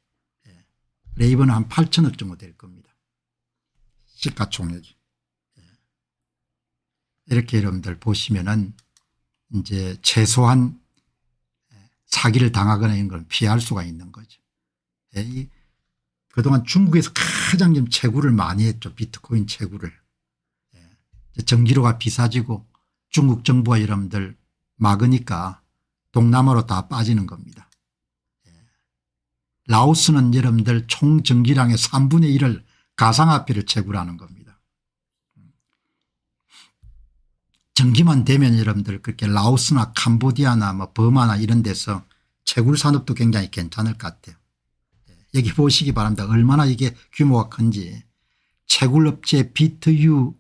[SPEAKER 1] 레이번은 한 8천억 정도 될 겁니다. 시가총액이. 이렇게 여러분들 보시면은 이제 최소한 사기를 당하거나 이런 걸 피할 수가 있는 거죠. 그동안 중국에서 가장 좀 채굴을 많이 했죠. 비트코인 채굴을. 전기료가 비싸지고 중국 정부가 여러분들 막으니까 동남아로 다 빠지는 겁니다. 라오스는 여러분들 총 전기량의 3분의 1을 가상화폐를 채굴하는 겁니다. 전기만 되면 여러분들 그렇게 라오스나 캄보디아나 뭐 버마나 이런 데서 채굴 산업도 굉장히 괜찮을 것 같아요. 여기 보시기 바랍니다. 얼마나 이게 규모가 큰지. 채굴업체 비트유는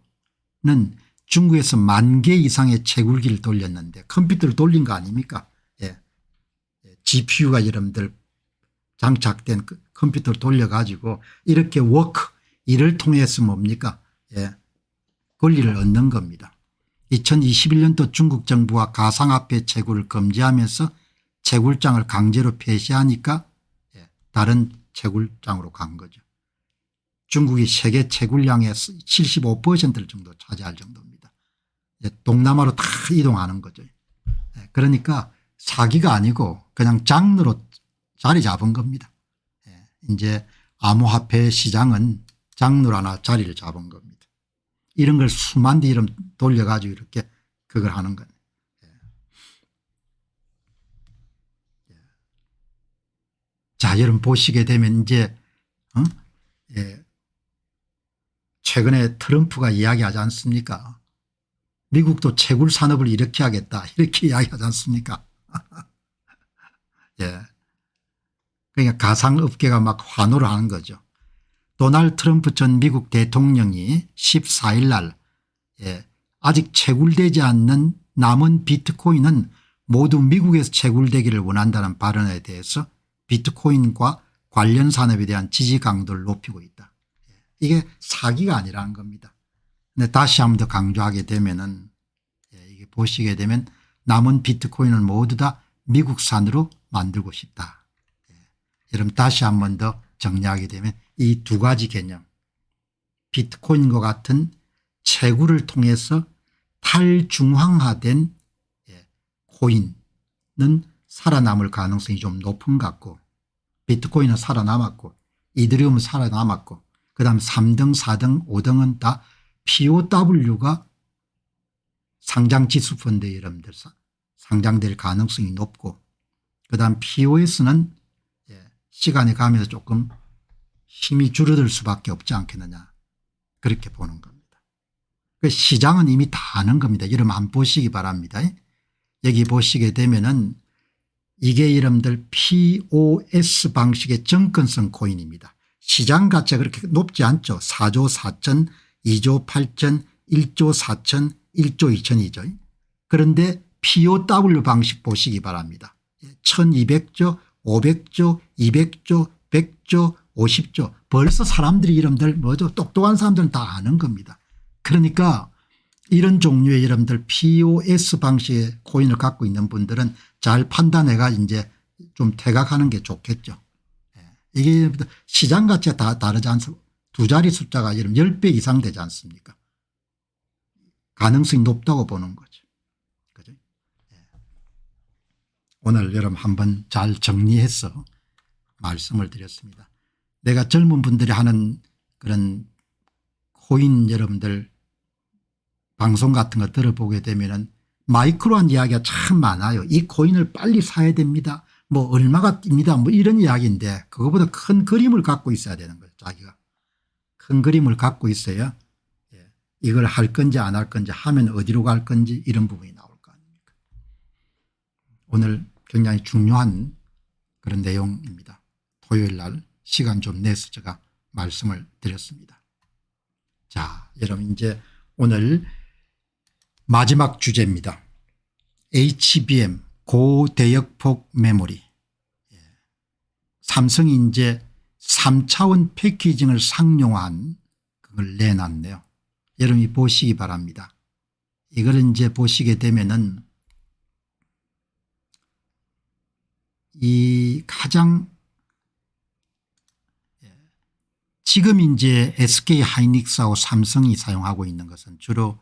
[SPEAKER 1] 중국에서 10,000개 이상의 채굴기를 돌렸는데 컴퓨터를 돌린 거 아닙니까? GPU가 여러분들 장착된 컴퓨터를 돌려가지고 이렇게 일을 통해서 뭡니까? 권리를 얻는 겁니다. 2021년도 중국 정부가 가상화폐 채굴을 금지하면서 채굴장을 강제로 폐쇄하니까 다른 채굴장으로 간 거죠. 중국이 세계 채굴량의 75% 정도 차지할 정도입니다. 동남아로 다 이동하는 거죠. 그러니까 사기가 아니고 그냥 장르로 자리 잡은 겁니다. 이제 암호화폐 시장은 장르로 하나 자리를 잡은 겁니다. 이런 걸 수만 대 이름 돌려가지고 이렇게 그걸 하는 거예요. 자, 여러분 보시게 되면 이제 최근에 트럼프가 이야기하지 않습니까? 미국도 채굴 산업을 이렇게 하겠다 이렇게 이야기하지 않습니까? 그러니까 가상업계가 막 환호를 하는 거죠. 도널드 트럼프 전 미국 대통령이 14일 날 아직 채굴되지 않는 남은 비트코인은 모두 미국에서 채굴되기를 원한다는 발언에 대해서 비트코인과 관련 산업에 대한 지지 강도를 높이고 있다. 이게 사기가 아니라는 겁니다. 근데 다시 한 번 더 강조하게 되면은 이게 보시게 되면 남은 비트코인을 모두 다 미국산으로 만들고 싶다. 여러분 다시 한 번 더 정리하게 되면 이 두 가지 개념 비트코인과 같은 채굴을 통해서 탈중앙화된 코인은 살아남을 가능성이 좀 높은 것 같고 비트코인은 살아남았고 이더리움은 살아남았고 그다음 3등 4등 5등은 다 POW가 상장지수펀드에 여러분들 상장될 가능성이 높고 그다음 POS는 시간이 가면서 조금 힘이 줄어들 수밖에 없지 않겠느냐 그렇게 보는 겁니다. 그 시장은 이미 다 아는 겁니다. 여러분 한번 보시기 바랍니다. 여기 보시게 되면은 이게 여러분들 POS 방식의 정권성 코인입니다. 시장 가치가 그렇게 높지 않죠. 4조 4천 2조 8천 1조 4천 1조 2천이죠. 그런데 POW 방식 보시기 바랍니다. 1200조 500조 200조 100조 50조 벌써 사람들이 이름들 뭐죠 똑똑한 사람들은 다 아는 겁니다. 그러니까 이런 종류의 여러분들 POS 방식의 코인을 갖고 있는 분들은 잘 판단해가 이제 좀 퇴각하는 게 좋겠죠. 이게 시장 가치가 다 다르지 않습니까? 두 자리 숫자가 여러분 10배 이상 되지 않습니까? 가능성이 높다고 보는 거죠. 그죠? 오늘 여러분 한번 잘 정리해서 말씀을 드렸습니다. 내가 젊은 분들이 하는 그런 코인 여러분들 방송 같은 거 들어보게 되면은 마이크로한 이야기가 참 많아요. 이 코인을 빨리 사야 됩니다. 뭐 얼마가 뜁니다. 뭐 이런 이야기인데 그거보다 큰 그림을 갖고 있어야 되는 거예요. 자기가. 큰 그림을 갖고 있어야 이걸 할 건지 안 할 건지 하면 어디로 갈 건지 이런 부분이 나올 거 아닙니까. 오늘 굉장히 중요한 그런 내용입니다. 토요일 날 시간 좀 내서 제가 말씀을 드렸습니다. 자, 여러분 이제 오늘 마지막 주제입니다. HBM 고대역폭 메모리. 삼성이 이제 3차원 패키징을 상용화한 그걸 내놨네요. 여러분이 보시기 바랍니다. 이걸 이제 보시게 되면은 이 가장 지금 이제 SK 하이닉스하고 삼성이 사용하고 있는 것은 주로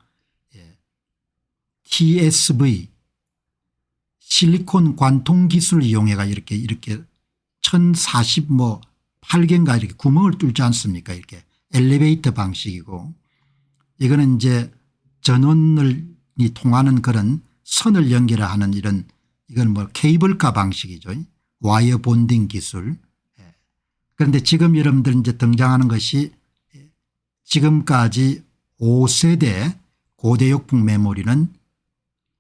[SPEAKER 1] TSV 실리콘 관통 기술을 이용해가 이렇게 1040 뭐 8개인가 이렇게 구멍을 뚫지 않습니까? 이렇게 엘리베이터 방식이고, 이거는 이제 전원이 통하는 그런 선을 연결하는 이건 뭐 케이블카 방식이죠. 와이어 본딩 기술. 그런데 지금 여러분들 이제 등장하는 것이 지금까지 5세대 고대역풍 메모리는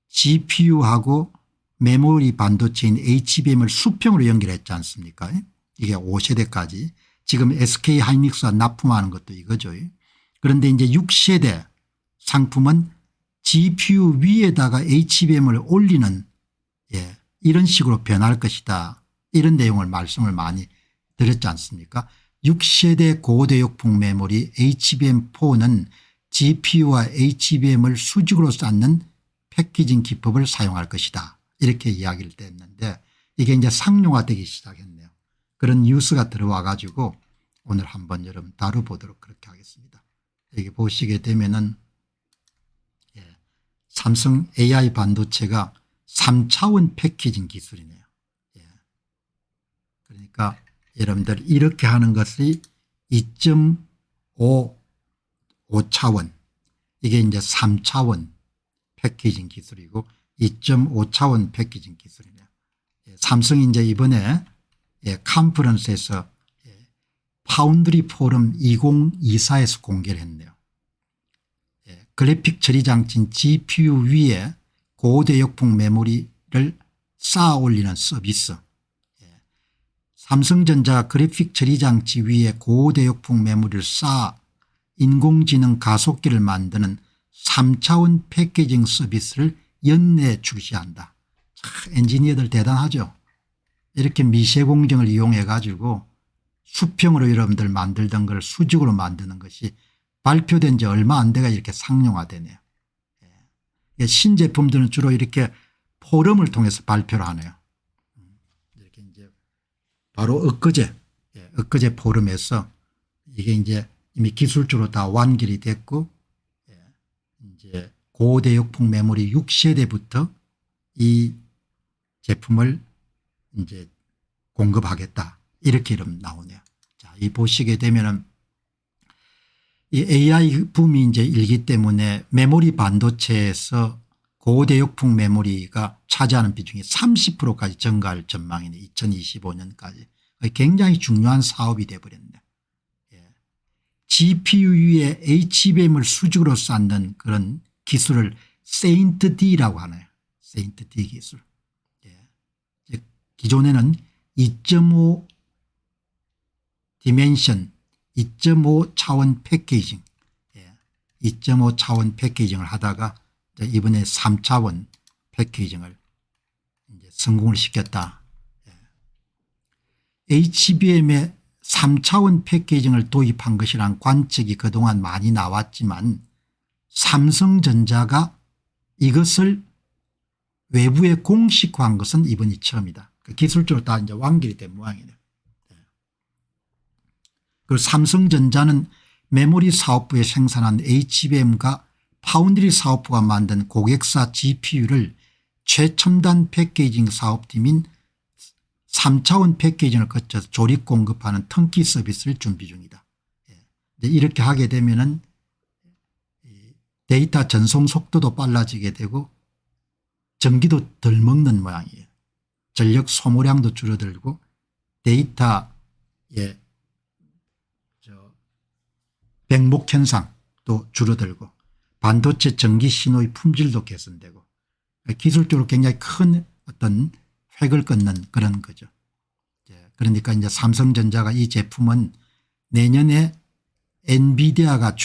[SPEAKER 1] GPU하고 메모리 반도체인 HBM을 수평으로 연결했지 않습니까? 이게 5세대까지 지금 SK 하이닉스가 납품하는 것도 이거죠. 그런데 이제 6세대 상품은 GPU 위에다가 HBM을 올리는 이런 식으로 변할 것이다. 이런 내용을 말씀을 많이 드렸지 않습니까? 6세대 고대역풍 메모리 HBM4는 GPU와 HBM을 수직으로 쌓는 패키징 기법을 사용할 것이다. 이렇게 이야기를 했는데 이게 이제 상용화되기 시작했네요. 그런 뉴스가 들어와 가지고 오늘 한번 여러분 다뤄보도록 그렇게 하겠습니다. 여기 보시게 되면은 삼성 AI 반도체가 3차원 패키징 기술이네요. 그러니까 여러분들 이렇게 하는 것이 2.5차원 이게 이제 3차원 패키징 기술이고 2.5차원 패키징 기술이네요. 삼성이 이제 이번에 컨퍼런스에서 파운드리 포럼 2024에서 공개를 했네요. 그래픽 처리 장치인 GPU 위에 고대역풍 메모리를 쌓아 올리는 서비스. 삼성전자 그래픽 처리 장치 위에 고대역풍 메모리를 쌓아 인공지능 가속기를 만드는 3차원 패키징 서비스를 연내 출시한다. 엔지니어들 대단하죠. 이렇게 미세 공정을 이용해 가지고 수평으로 여러분들 만들던 걸 수직으로 만드는 것이 발표된 지 얼마 안 돼가 이렇게 상용화되네요. 신제품들은 주로 이렇게 포럼을 통해서 발표를 하네요. 이렇게 이제 바로 엊그제 포럼에서 이게 이제 이미 기술적으로 다 완결이 됐고 이제 고대역풍 메모리 6세대부터 이 제품을 이제 공급하겠다. 이렇게 이름 나오네요. 자, 이 보시게 되면은 이 AI 붐이 이제 일기 때문에 메모리 반도체에서 고대역풍 메모리가 차지하는 비중이 30%까지 증가할 전망이네. 2025년까지. 굉장히 중요한 사업이 되어버렸네. GPU 위에 HBM을 수직으로 쌓는 그런 기술을 세인트-D라고 하네요. 세인트-D 기술. 기존에는 2.5 디멘션 2.5 차원 패키징 2.5 차원 패키징을 하다가 이번에 3차원 패키징을 이제 성공을 시켰다. HBM의 3차원 패키징을 도입한 것이란 관측이 그동안 많이 나왔지만 삼성전자가 이것을 외부에 공식화한 것은 이번이 처음이다. 기술적으로 다 이제 완결이 된 모양이네요. 그리고 삼성전자는 메모리 사업부에 생산한 HBM과 파운드리 사업부가 만든 고객사 GPU를 최첨단 패키징 사업팀인 3차원 패키징을 거쳐서 조립 공급하는 턴키 서비스를 준비 중이다. 이렇게 하게 되면은 데이터 전송 속도도 빨라지게 되고 전기도 덜 먹는 모양이에요. 전력 소모량도 줄어들고 데이터의 백목 현상도 줄어들고 반도체 전기 신호의 품질도 개선되고 기술적으로 굉장히 큰 어떤 획을 긋는 그런 거죠. 그러니까 이제 삼성전자가 이 제품은 내년에 엔비디아가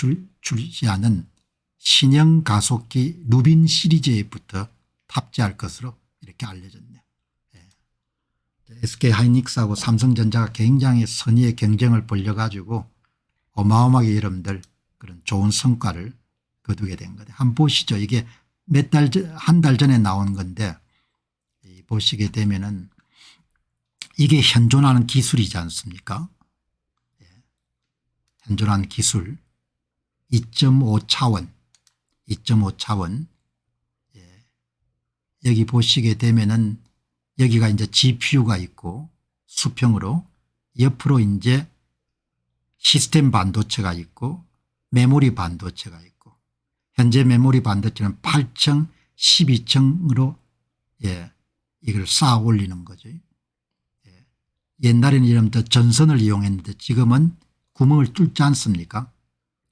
[SPEAKER 1] 출시하는 신형 가속기 루빈 시리즈에부터 탑재할 것으로 이렇게 알려졌네요. SK 하이닉스하고 삼성전자가 굉장히 선의의 경쟁을 벌여가지고 어마어마하게 여러분들 그런 좋은 성과를 거두게 된 거예요. 한번 보시죠. 이게 한 달 전에 나온 건데 보시게 되면은 이게 현존하는 기술이지 않습니까? 현존하는 기술 2.5 차원 2.5 차원 여기 보시게 되면은 여기가 이제 GPU가 있고 수평으로 옆으로 이제 시스템 반도체가 있고 메모리 반도체가 있고 현재 메모리 반도체는 8층 12층으로 이걸 쌓아 올리는 거죠. 옛날에는 이런 전선을 이용했는데 지금은 구멍을 뚫지 않습니까?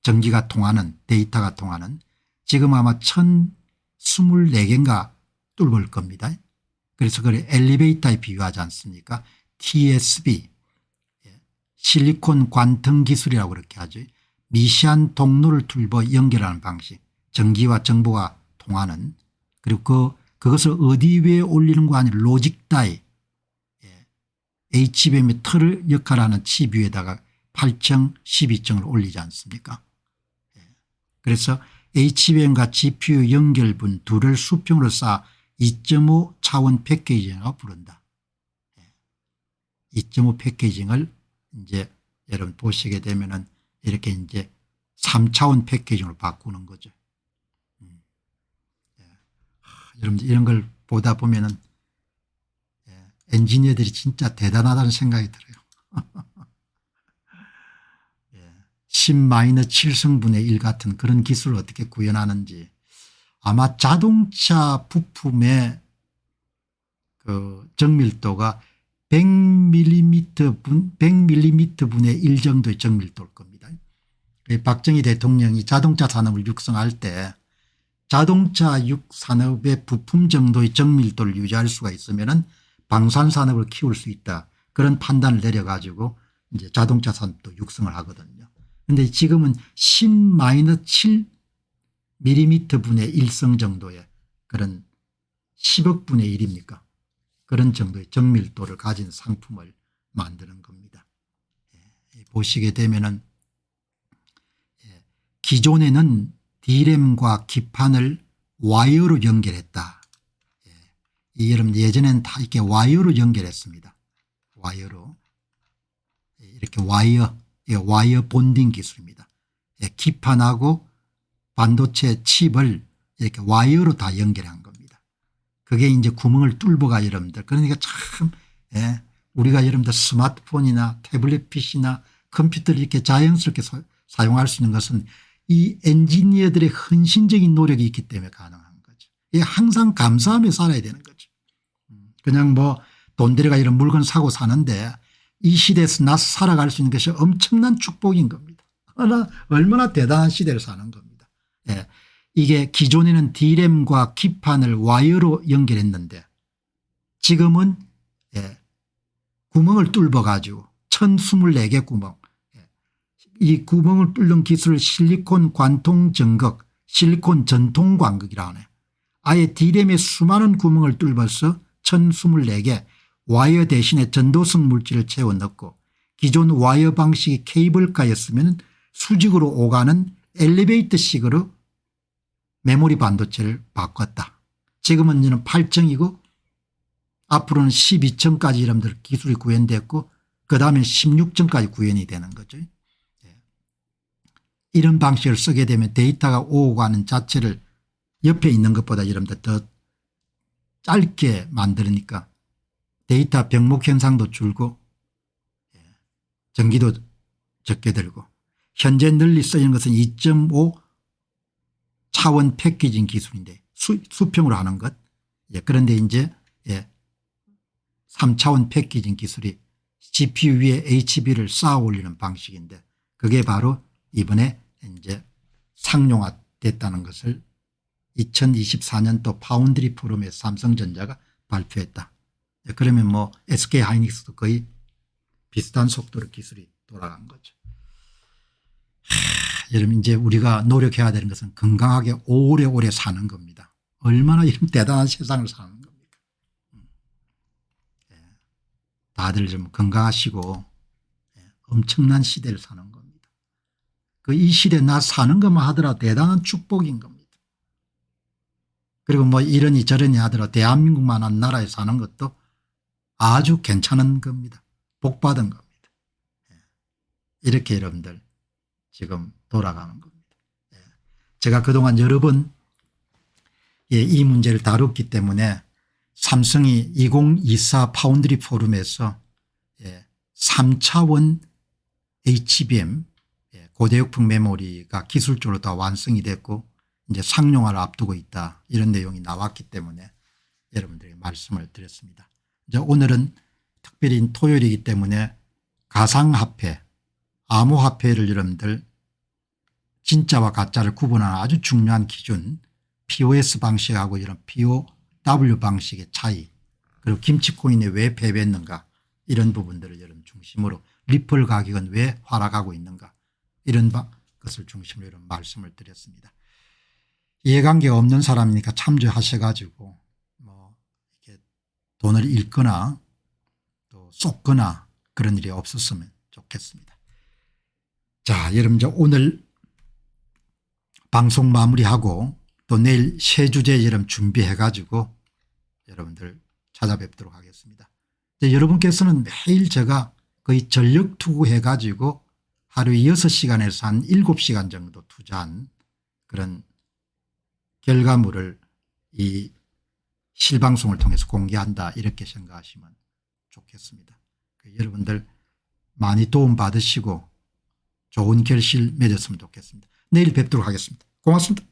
[SPEAKER 1] 전기가 통하는 데이터가 통하는 지금 아마 1024개인가 뚫을 겁니다. 그래서 그걸 엘리베이터에 비유하지 않습니까? TSB 실리콘 관통 기술이라고 그렇게 하죠. 미시한 통로를 뚫어 연결하는 방식 전기와 정보가 통하는 그리고 그것을 어디 위에 올리는 거 아니라 로직 다이 HBM의 틀을 역할하는 칩 위에다가 8층 12층을 올리지 않습니까? 그래서 HBM과 GPU 연결분 둘을 수평으로 쌓아 2.5 차원 패키징이라고 부른다. 2.5 패키징을 이제 여러분 보시게 되면은 이렇게 이제 3차원 패키징으로 바꾸는 거죠. 여러분 이런 걸 보다 보면은 엔지니어들이 진짜 대단하다는 생각이 들어요. 10-7승분의 1 같은 그런 기술을 어떻게 구현하는지 아마 자동차 부품의 그 정밀도가 100mm 분의 1 정도의 정밀도일 겁니다. 박정희 대통령이 자동차 산업을 육성할 때 자동차 산업의 부품 정도의 정밀도를 유지할 수가 있으면은 방산 산업을 키울 수 있다. 그런 판단을 내려 가지고 이제 자동차 산업도 육성을 하거든요. 그런데 지금은 10-7mm 분의 1성 정도의 그런 10억 분의 1입니까? 그런 정도의 정밀도를 가진 상품을 만드는 겁니다. 보시게 되면은 기존에는 D램과 기판을 와이어로 연결했다. 여러분 예전에는 다 이렇게 와이어로 연결했습니다. 와이어로 이렇게 와이어 본딩 기술입니다. 기판하고 반도체 칩을 이렇게 와이어로 다 연결한 겁니다. 그게 이제 구멍을 뚫어가 여러분들 그러니까 참 우리가 여러분들 스마트폰이나 태블릿 PC나 컴퓨터를 이렇게 자연스럽게 사용할 수 있는 것은 이 엔지니어들의 헌신적인 노력이 있기 때문에 가능한 거죠. 이게 항상 감사하며 살아야 되는 거죠. 그냥 뭐 돈 들여가 이런 물건 사고 사는데 이 시대에서 나서 살아갈 수 있는 것이 엄청난 축복인 겁니다. 얼마나 대단한 시대를 사는 겁니다. 이게 기존에는 D램과 기판을 와이어로 연결했는데 지금은 구멍을 뚫어 가지고 1024개 구멍 이 구멍을 뚫는 기술을 실리콘 관통 전극 실리콘 전통 광극이라고 하네요. 아예 D램의 수많은 구멍을 뚫어서 1024개 와이어 대신에 전도성 물질을 채워 넣고 기존 와이어 방식이 케이블카였으면 수직으로 오가는 엘리베이터식으로 메모리 반도체를 바꿨다. 지금은 이는 8층이고 앞으로는 12층까지 여러분들 기술이 구현됐고 그다음에 16층까지 구현이 되는 거죠. 이런 방식을 쓰게 되면 데이터가 오고 가는 자체를 옆에 있는 것보다 여러분들 더 짧게 만들으니까 데이터 병목 현상도 줄고 전기도 적게 들고 현재 널리 쓰이는 것은 2.5 차원 패키징 기술인데 수평으로 하는 것. 그런데 이제 3차원 패키징 기술이 GPU 위에 HB를 쌓아 올리는 방식인데 그게 바로 이번에 이제 상용화됐다는 것을 2024년도 파운드리 포럼에 삼성전자가 발표했다. 그러면 뭐 SK 하이닉스도 거의 비슷한 속도로 기술이 돌아간 거죠. 여러분 이제 우리가 노력해야 되는 것은 건강하게 오래오래 사는 겁니다. 얼마나 이런 대단한 세상을 사는 겁니까. 다들 좀 건강하시고 엄청난 시대를 사는 겁니다. 그 이 시대에 나 사는 것만 하더라도 대단한 축복인 겁니다. 그리고 뭐 이러니 저러니 하더라도 대한민국만한 나라에 사는 것도 아주 괜찮은 겁니다. 복 받은 겁니다. 이렇게 여러분들 지금 돌아가는 겁니다. 제가 그동안 여러 번 이 문제를 다뤘기 때문에 삼성이 2024 파운드리 포럼에서 3차원 HBM 고대역풍 메모리가 기술적으로 다 완성이 됐고 이제 상용화를 앞두고 있다, 이런 내용이 나왔기 때문에 여러분들에게 말씀을 드렸습니다. 이제 오늘은 특별히 토요일이기 때문에 가상화폐, 암호화폐를 여러분들 진짜와 가짜를 구분하는 아주 중요한 기준, POS 방식하고 이런 POW 방식의 차이, 그리고 김치코인이 왜 패배했는가, 이런 부분들을 여러분 중심으로, 리플 가격은 왜 하락하고 있는가, 이런 것을 중심으로 이런 말씀을 드렸습니다. 이해관계가 없는 사람이니까 참조하셔 가지고 뭐 이렇게 돈을 잃거나 또 쏟거나 그런 일이 없었으면 좋겠습니다. 자, 여러분 이제 오늘 방송 마무리하고 또 내일 새 주제 여러분 준비해 가지고 여러분들 찾아뵙도록 하겠습니다. 여러분께서는 매일 제가 거의 전력 투구해 가지고 하루에 6시간에서 한 7시간 정도 투자한 그런 결과물을 이 실방송을 통해서 공개한다, 이렇게 생각하시면 좋겠습니다. 여러분들 많이 도움 받으시고 좋은 결실 맺었으면 좋겠습니다. 내일 뵙도록 하겠습니다. 고맙습니다.